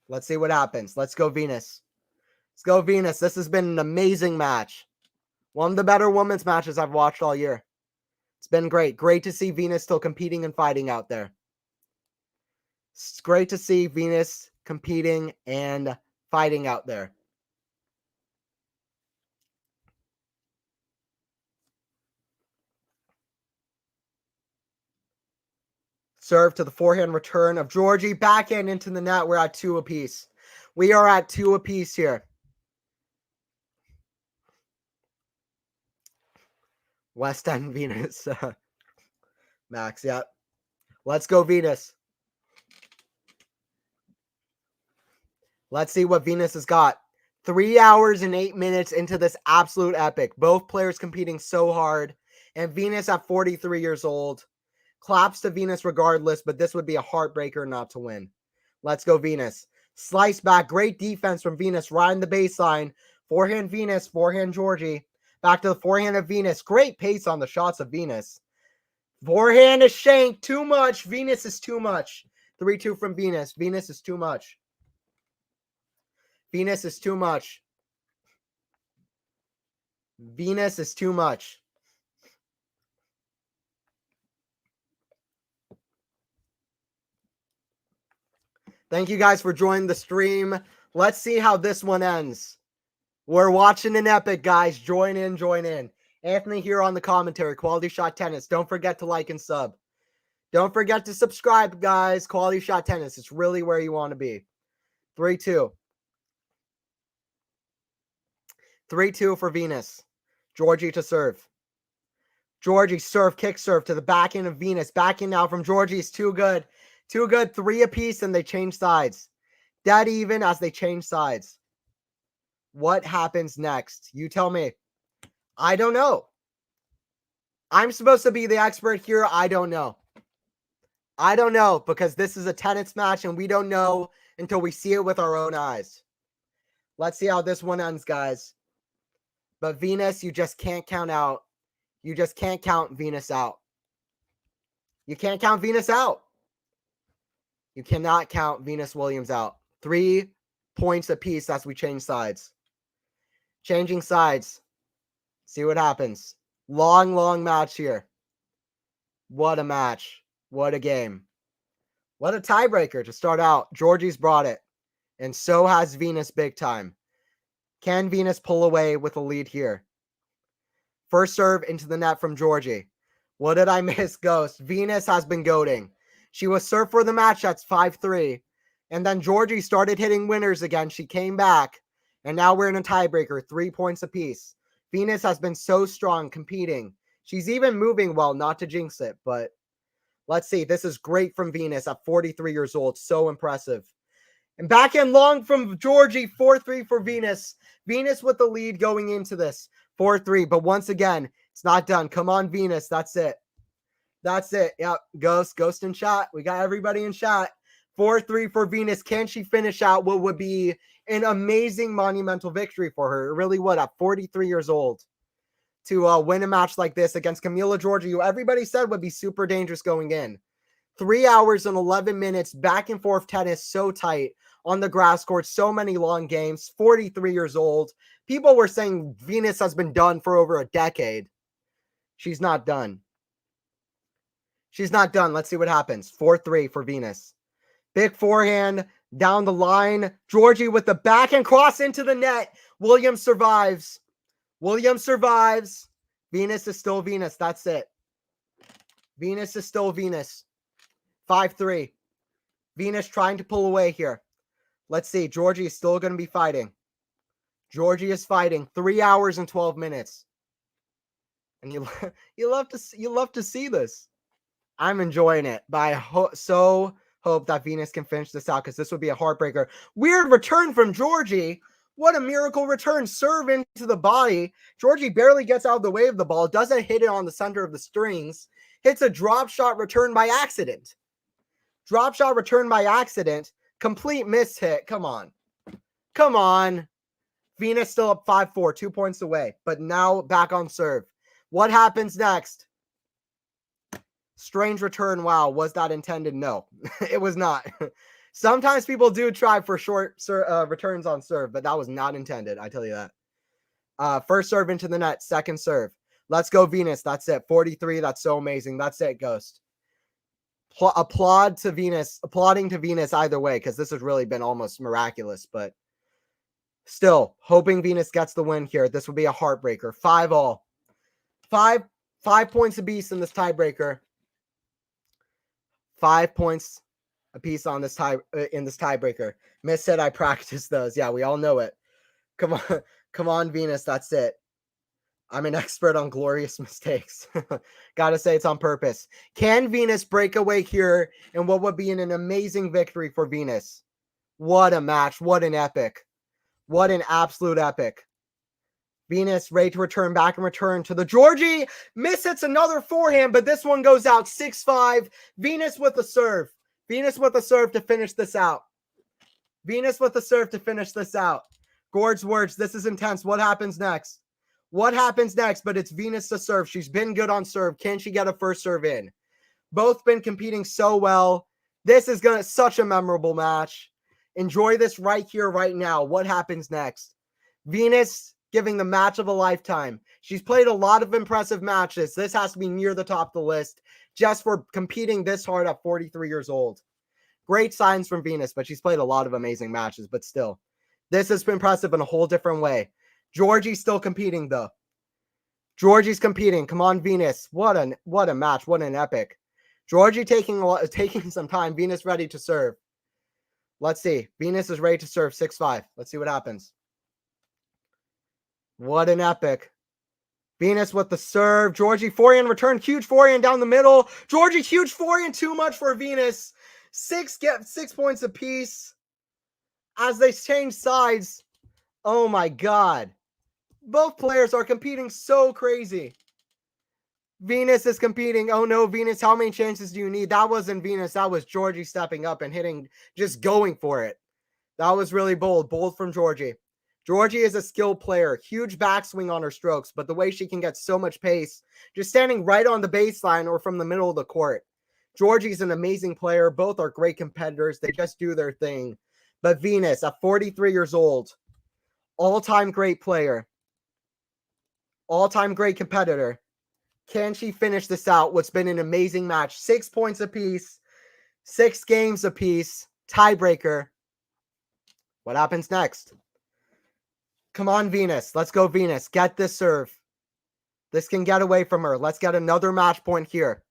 Let's see what happens. Let's go, Venus. Let's go, Venus. This has been an amazing match. One of the better women's matches I've watched all year. It's been great. Great to see Venus still competing and fighting out there. It's great to see Venus competing and fighting out there. Serve to the forehand return of Georgie. Backhand into the net. We're at 2 apiece. We are at 2 apiece here. West End Venus. Max, yep. Let's go Venus. Let's see what Venus has got. 3 hours and 8 minutes into this absolute epic. Both players competing so hard. And Venus at 43 years old. Claps to Venus regardless, but this would be a heartbreaker not to win. Let's go Venus. Slice back. Great defense from Venus. Riding the baseline. Forehand Venus. Forehand GIORGI. Back to the forehand of Venus. Great pace on the shots of Venus. Forehand is shanked. Too much. Venus is too much. 3-2 from Venus. Venus is too much. Venus is too much. Venus is too much. Thank you guys for joining the stream. Let's see how this one ends. We're watching an epic, guys. Join in, join in. Anthony here on the commentary. QualityShot Tennis. Don't forget to like and sub. Don't forget to subscribe, guys. QualityShot Tennis. It's really where you want to be. 3-2. 3-2 for Venus. GIORGI to serve. GIORGI serve, kick serve to the back end of Venus. Back in now from GIORGI is too good. Too good. 3 apiece and they change sides. Dead even as they change sides. What happens next? You tell me. I don't know. I'm supposed to be the expert here. I don't know. I don't know because this is a tennis match and we don't know until we see it with our own eyes. Let's see how this one ends, guys. But Venus, you just can't count out. You just can't count Venus out. You can't count Venus out. You cannot count Venus Williams out. 3 points apiece as we change sides. Changing sides. See what happens. Long, long match here. What a match. What a game. What a tiebreaker to start out. GIORGI's brought it. And so has Venus big time. Can Venus pull away with a lead here? First serve into the net from GIORGI. What did I miss, Ghost? Venus has been goating. She was served for the match. That's 5-3. And then GIORGI started hitting winners again. She came back. And now we're in a tiebreaker. 3 points apiece. Venus has been so strong competing. She's even moving well, not to jinx it. But let's see. This is great from Venus at 43 years old. So impressive. And backhand long from GIORGI, 4-3 for Venus. Venus with the lead going into this, 4-3. But once again, it's not done. Come on, Venus. That's it. That's it. Yep. Ghost in shot. We got everybody in shot. 4-3 for Venus. Can she finish out what would be an amazing monumental victory for her? It really would at 43 years old to win a match like this against Camilla Giorgi, who everybody said would be super dangerous going in. 3 hours and 11 minutes, back and forth tennis, so tight on the grass court, so many long games, 43 years old. People were saying Venus has been done for over a decade. She's not done. She's not done. Let's see what happens. 4-3 for Venus. Big forehand down the line. GIORGI with the backhand cross into the net. Williams survives. Williams survives. Venus is still Venus. That's it. Venus is still Venus. 5-3. Venus trying to pull away here. Let's see. GIORGI is still going to be fighting. GIORGI is fighting. 3 hours and 12 minutes. And you love to see this. I'm enjoying it. But I hope that Venus can finish this out because this would be a heartbreaker. Weird return from GIORGI. What a miracle return. Serve into the body. GIORGI barely gets out of the way of the ball. Doesn't hit it on the center of the strings. Hits a drop shot return by accident. Drop shot return by accident. Complete miss hit. Come on. Come on. Venus still up 5-4. 2 points away. But now back on serve. What happens next? Strange return. Wow. Was that intended? No, it was not. Sometimes people do try for short returns on serve, but that was not intended. I tell you that. First serve into the net. Second serve. Let's go Venus. That's it. 43. That's so amazing. That's it, Ghost. Applauding to Venus either way, because this has really been almost miraculous, but still hoping Venus gets the win here. This would be a heartbreaker. 5-all. 5 points apiece in this tiebreaker. 5 points apiece on this tiebreaker. Miss said I practiced those. Yeah, we all know it. Come on, Venus. That's it. I'm an expert on glorious mistakes. Gotta say it's on purpose. Can Venus break away here in what would be an amazing victory for Venus? What a match. What an epic. What an absolute epic. Venus ready to return back and return to the GIORGI. Miss hits another forehand, but this one goes out 6-5. Venus with the serve. Venus with the serve to finish this out. Venus with the serve to finish this out. Gord's words, this is intense. What happens next? What happens next? But it's Venus to serve. She's been good on serve. Can she get a first serve in? Both been competing so well. This is such a memorable match. Enjoy this right here, right now. What happens next? Venus giving the match of a lifetime. She's played a lot of impressive matches. This has to be near the top of the list just for competing this hard at 43 years old. Great signs from Venus, but she's played a lot of amazing matches, but still. This has been impressive in a whole different way. GIORGI's still competing, though. GIORGI's competing. Come on, Venus. What a match. What an epic. GIORGI taking some time. Venus ready to serve. Let's see. Venus is ready to serve 6-5. Let's see what happens. What an epic. Venus with the serve. GIORGI forehand return. Huge forehand down the middle. GIORGI huge forehand. Too much for Venus. 6 points apiece. As they change sides. Oh my God. Both players are competing so crazy. Venus is competing. Oh no, Venus, how many chances do you need? That wasn't Venus. That was GIORGI stepping up and hitting, just going for it. That was really bold. Bold from GIORGI. GIORGI is a skilled player. Huge backswing on her strokes, but the way she can get so much pace, just standing right on the baseline or from the middle of the court. GIORGI is an amazing player. Both are great competitors. They just do their thing. But Venus, at 43 years old, all-time great player, all-time great competitor. Can she finish this out? What's been an amazing match. 6 points apiece, 6 games apiece, tiebreaker. What happens next? Come on, Venus. Let's go, Venus. Get this serve. This can get away from her. Let's get another match point here.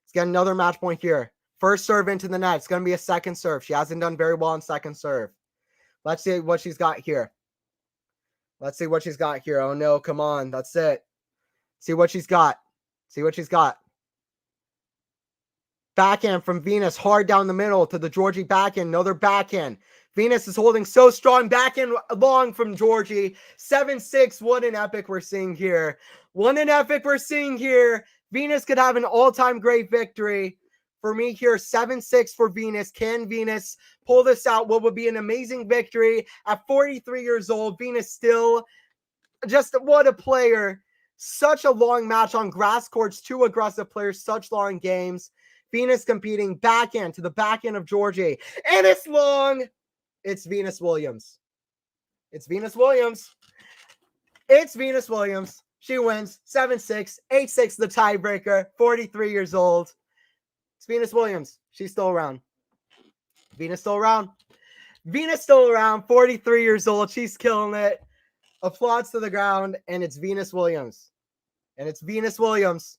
Let's get another match point here. First serve into the net. It's going to be a second serve. She hasn't done very well on second serve. Let's see what she's got here. Let's see what she's got here. Oh, no. Come on. That's it. See what she's got. See what she's got. Backhand from Venus. Hard down the middle to the GIORGI backhand. Another backhand. Venus is holding so strong. Backhand long from GIORGI. 7-6. What an epic we're seeing here. What an epic we're seeing here. Venus could have an all-time great victory. For me here, 7-6 for Venus. Can Venus pull this out? What would be an amazing victory at 43 years old? Venus still, just what a player. Such a long match on grass courts. 2 aggressive players, such long games. Venus competing backhand to the backhand of GIORGI. And it's long. It's Venus Williams. It's Venus Williams. It's Venus Williams. She wins 7-6, 8-6 the tiebreaker, 43 years old. It's Venus Williams. She's still around. Venus still around. Venus still around, 43 years old. She's killing it. Applause to the ground, and it's Venus Williams. And it's Venus Williams.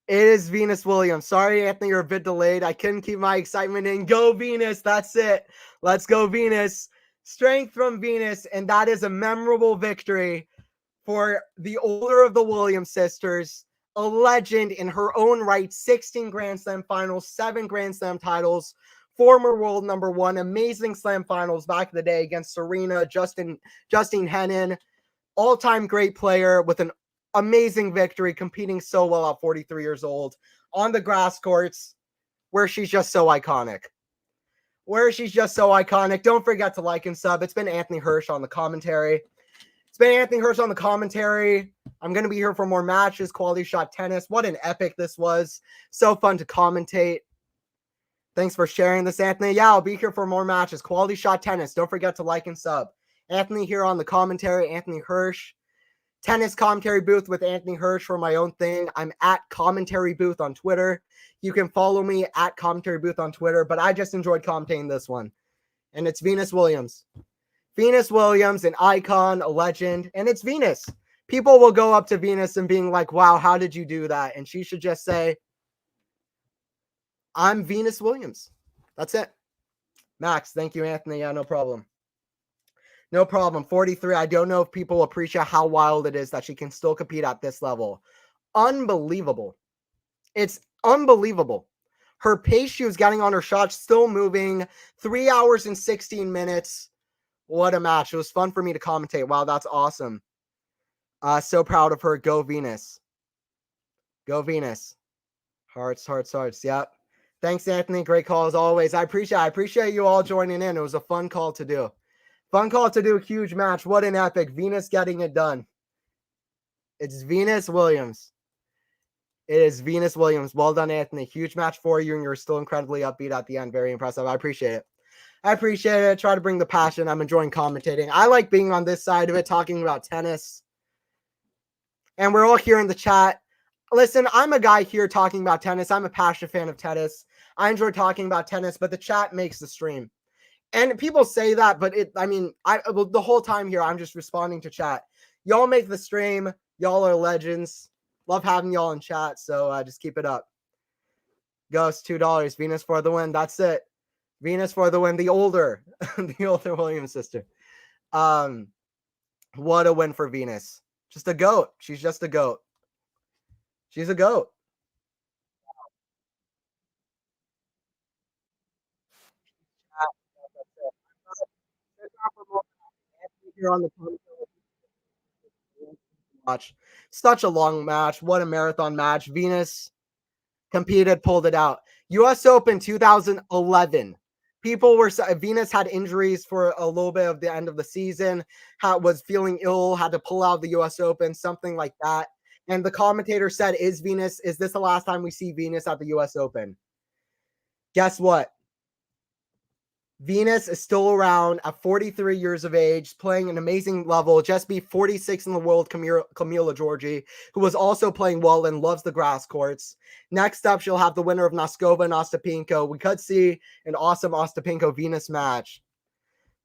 It is Venus Williams. Sorry, Anthony, you're a bit delayed. I couldn't keep my excitement in. Go Venus. That's it. Let's go Venus. Strength from Venus, and that is a memorable victory for the older of the Williams sisters. A legend in her own right. 16 Grand Slam finals, 7 Grand Slam titles. Former world number 1, amazing slam finals back in the day against Serena, Justine Henin. All-time great player with an amazing victory, competing so well at 43 years old on the grass courts where she's just so iconic. Don't forget to like and sub. It's been Anthony Hirsch on the commentary. I'm going to be here for more matches, Quality Shot Tennis. What an epic this was. So fun to commentate. Thanks for sharing this, Anthony. Yeah, I'll be here for more matches. Quality Shot Tennis. Don't forget to like and sub. Anthony here on the commentary. Anthony Hirsch. Tennis commentary booth with Anthony Hirsch for my own thing. I'm at Commentary Booth on Twitter. You can follow me at Commentary Booth on Twitter, but I just enjoyed commentating this one. And it's Venus Williams. Venus Williams, an icon, a legend, and it's Venus. People will go up to Venus and being like, wow, how did you do that? And she should just say, I'm Venus Williams. That's it. Max, thank you, Anthony. Yeah, no problem. No problem. 43. I don't know if people appreciate how wild it is that she can still compete at this level. Unbelievable. It's unbelievable. Her pace she was getting on her shot, still moving. 3 hours and 16 minutes. What a match. It was fun for me to commentate. Wow, that's awesome. So proud of her. Go Venus. Go Venus. Hearts, hearts, hearts. Yep. Thanks, Anthony. Great call as always. I appreciate you all joining in. It was a fun call to do. Fun call to do. Huge match. What an epic. Venus getting it done. It's Venus Williams. It is Venus Williams. Well done, Anthony. Huge match for you, and you're still incredibly upbeat at the end. Very impressive. I appreciate it. I appreciate it. Try to bring the passion. I'm enjoying commentating. I like being on this side of it, talking about tennis. And we're all here in the chat. Listen, I'm a guy here talking about tennis. I'm a passionate fan of tennis. I enjoy talking about tennis, but the chat makes the stream. And people say that, but the whole time here, I'm just responding to chat. Y'all make the stream. Y'all are legends. Love having y'all in chat, so just keep it up. Ghost, $2. Venus for the win. That's it. Venus for the win. The older Williams sister. What a win for Venus. Just a goat. She's just a goat. She's a goat. Here on the watch. Such a long match. What a marathon match. Venus competed, pulled it out. US Open 2011. Venus had injuries for a little bit of the end of the season, was feeling ill, had to pull out the US Open, something like that. And the commentator said, is this the last time we see Venus at the US Open? Guess what? Venus is still around at 43 years of age, playing an amazing level. Just beat 46 in the world, Camilla GIORGI, who was also playing well and loves the grass courts. Next up, she'll have the winner of Noskova and Ostapenko. We could see an awesome Ostapenko-Venus match.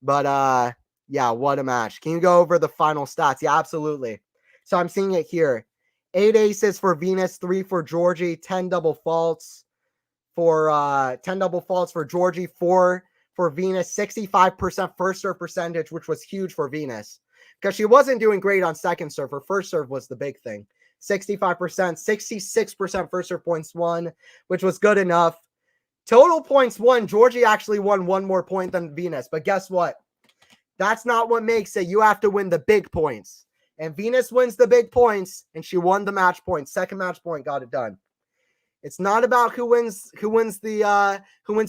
But, yeah, what a match. Can you go over the final stats? Yeah, absolutely. So I'm seeing it here. 8 aces for Venus, 3 for GIORGI, 10 double faults for GIORGI, 4 for Venus, 65% first serve percentage, which was huge for Venus because she wasn't doing great on second serve. Her first serve was the big thing. 65%, 66% first serve points won, which was good enough. Total points won. GIORGI actually won 1 more point than Venus, but guess what? That's not what makes it. You have to win the big points. And Venus wins the big points, and she won the match point. Second match point, got it done. It's not about who wins the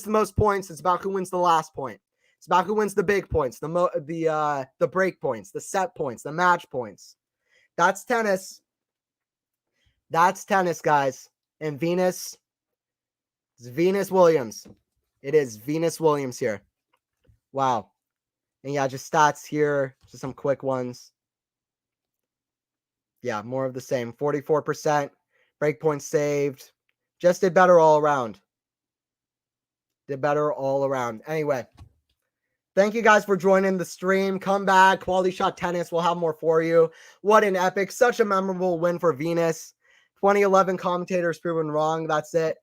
most points. It's about who wins the last point. It's about who wins the big points, the break points, the set points, the match points. That's tennis. That's tennis, guys. And Venus is Venus Williams. It is Venus Williams here. Wow. And yeah, just stats here. Just some quick ones. Yeah, more of the same. 44%. Break points saved. Just did better all around. Did better all around. Anyway, thank you guys for joining the stream. Come back. QualityShot Tennis. We'll have more for you. What an epic, such a memorable win for Venus. 2011 commentators proven wrong. That's it.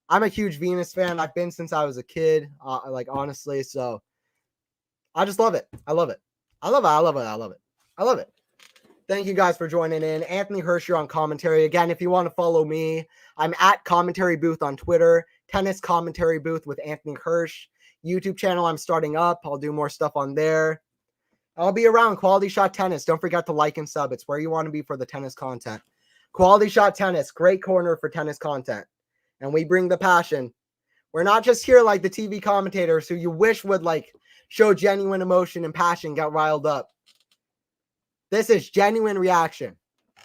I'm a huge Venus fan. I've been since I was a kid, honestly. So I just love it. I love it. I love it. I love it. I love it. I love it. Thank you guys for joining in. Anthony Hirsch here on commentary. Again, if you want to follow me, I'm at Commentary Booth on Twitter, Tennis Commentary Booth with Anthony Hirsch. YouTube channel I'm starting up. I'll do more stuff on there. I'll be around. QualityShot Tennis. Don't forget to like and sub. It's where you want to be for the tennis content. QualityShot Tennis. Great corner for tennis content. And we bring the passion. We're not just here like the TV commentators who you wish would show genuine emotion and passion, get riled up. This is genuine reaction.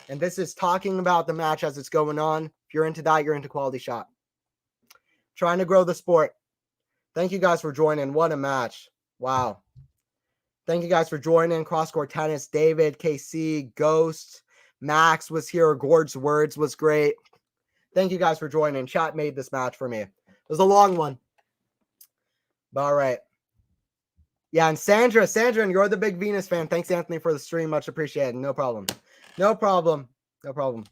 And this is talking about the match as it's going on. If you're into that, you're into QualityShot. Trying to grow the sport. Thank you guys for joining. What a match. Wow. Thank you guys for joining. Cross-court tennis. David, KC, Ghost, Max was here. Gord's Words was great. Thank you guys for joining. Chat made this match for me. It was a long one. But all right. Yeah, and Sandra, and you're the big Venus fan. Thanks, Anthony, for the stream. Much appreciated. No problem. No problem. No problem.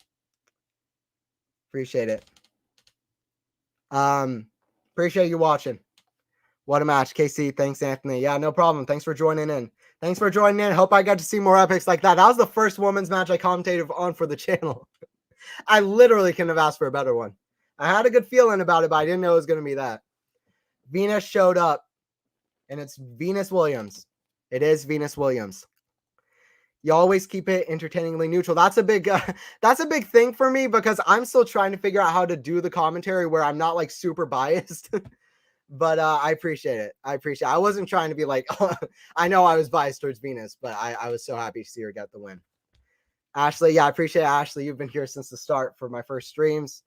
Appreciate it. Appreciate you watching. What a match. KC, thanks, Anthony. Yeah, no problem. Thanks for joining in. Thanks for joining in. Hope I got to see more epics like that. That was the first women's match I commentated on for the channel. I literally couldn't have asked for a better one. I had a good feeling about it, but I didn't know it was going to be that. Venus showed up, and it's Venus Williams. It is Venus Williams. You always keep it entertainingly neutral. That's a big thing for me because I'm still trying to figure out how to do the commentary where I'm not like super biased. But I appreciate it. I wasn't trying to be like, I know I was biased towards Venus, but I was so happy to see her get the win. Ashley, yeah, I appreciate it. Ashley, you've been here since the start for my first streams.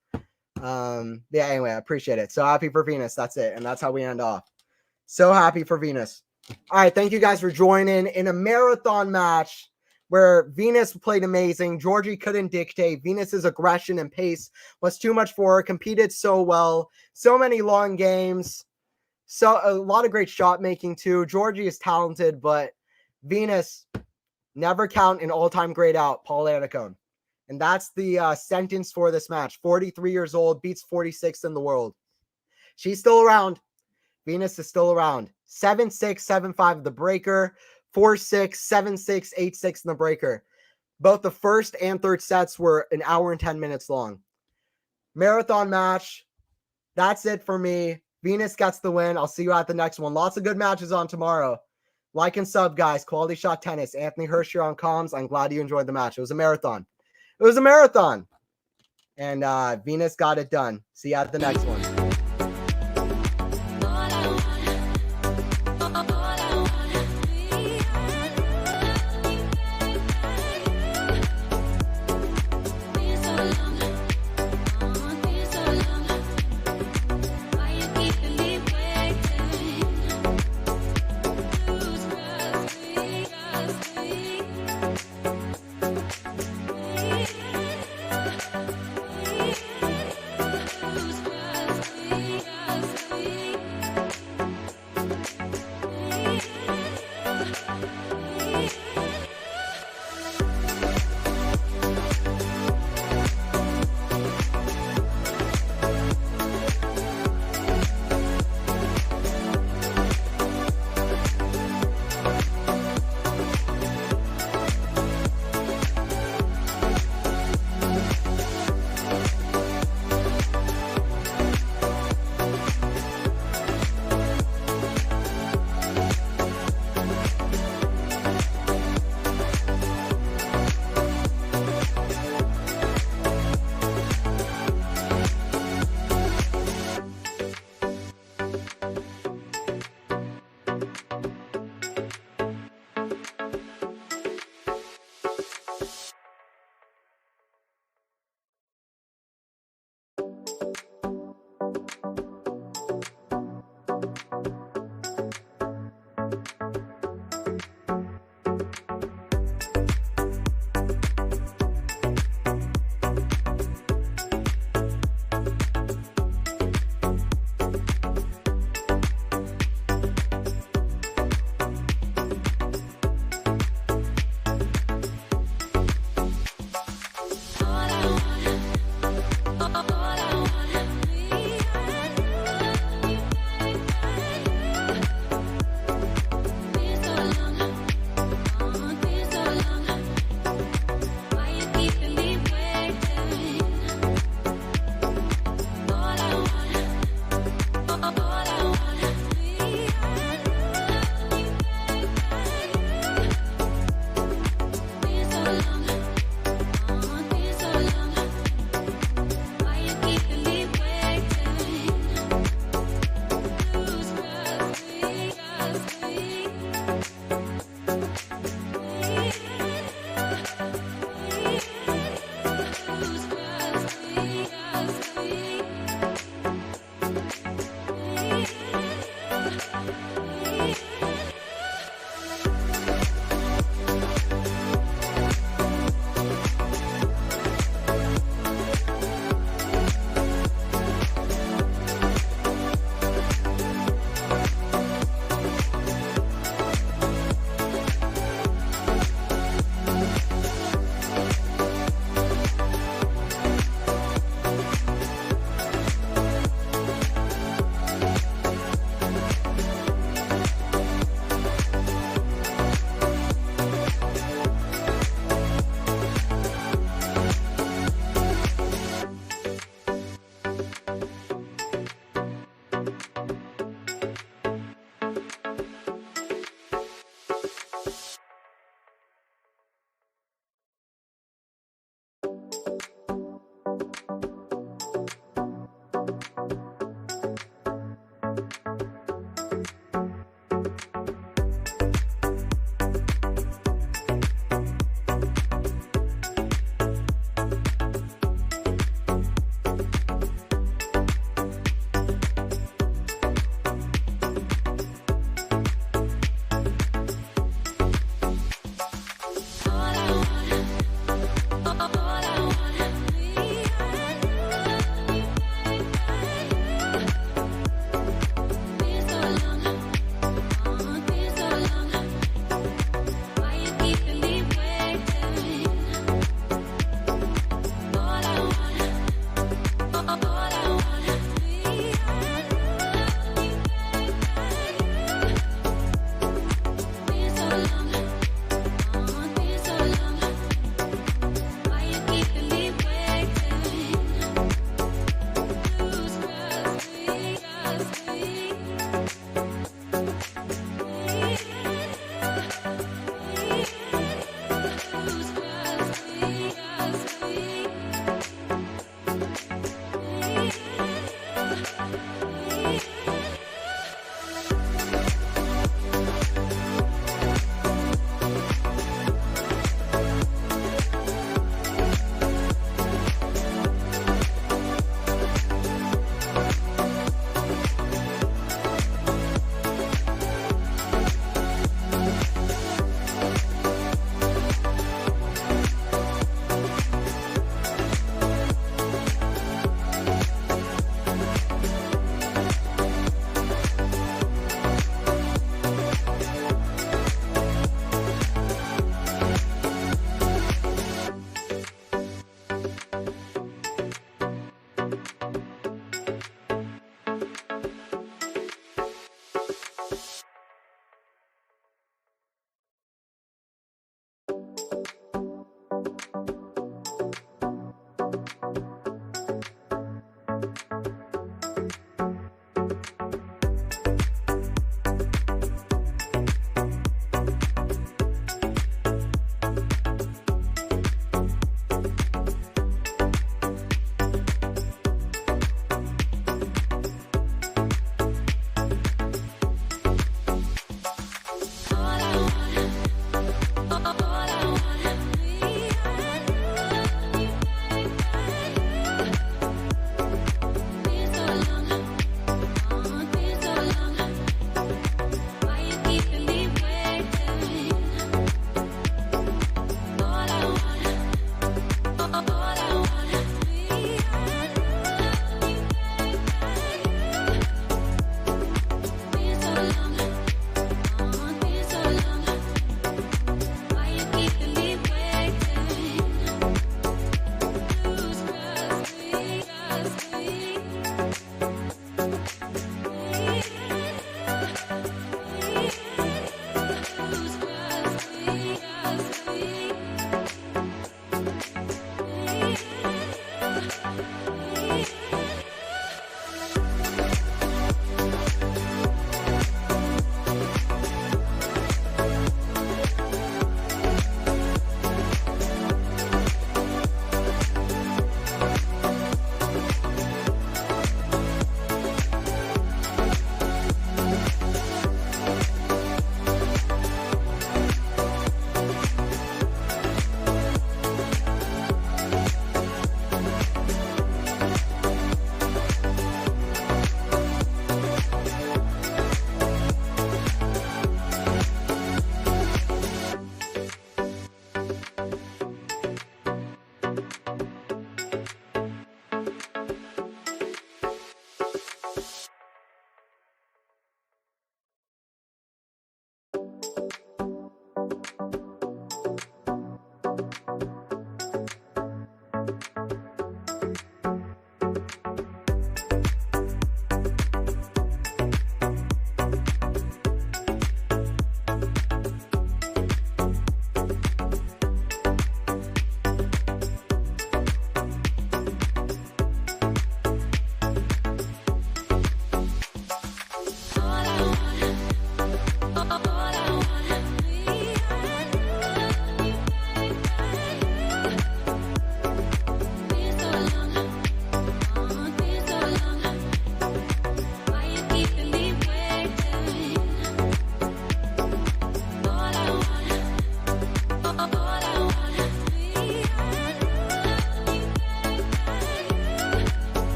Yeah, anyway, I appreciate it. So happy for Venus. That's it. And that's how we end off. So happy for Venus. All right, thank you guys for joining in a marathon match where Venus played amazing. GIORGI couldn't dictate. Venus's aggression and pace was too much for her. Competed so well. So many long games. So a lot of great shot making too. GIORGI is talented, but Venus, never count an all-time great out, Paul Annacone. And that's the sentence for this match. 43 years old, beats 46 in the world. She's still around. Venus is still around. 7-6, 7-5 the breaker. 4-6, 7-6, 8-6 in the breaker. Both the first and third sets were an hour and 10 minutes long. Marathon match. That's it for me. Venus gets the win. I'll see you at the next one. Lots of good matches on tomorrow. Like and sub, guys. Quality Shot Tennis. Anthony Hirsch here on comms. I'm glad you enjoyed the match. It was a marathon. It was a marathon. And Venus got it done. See you at the next one.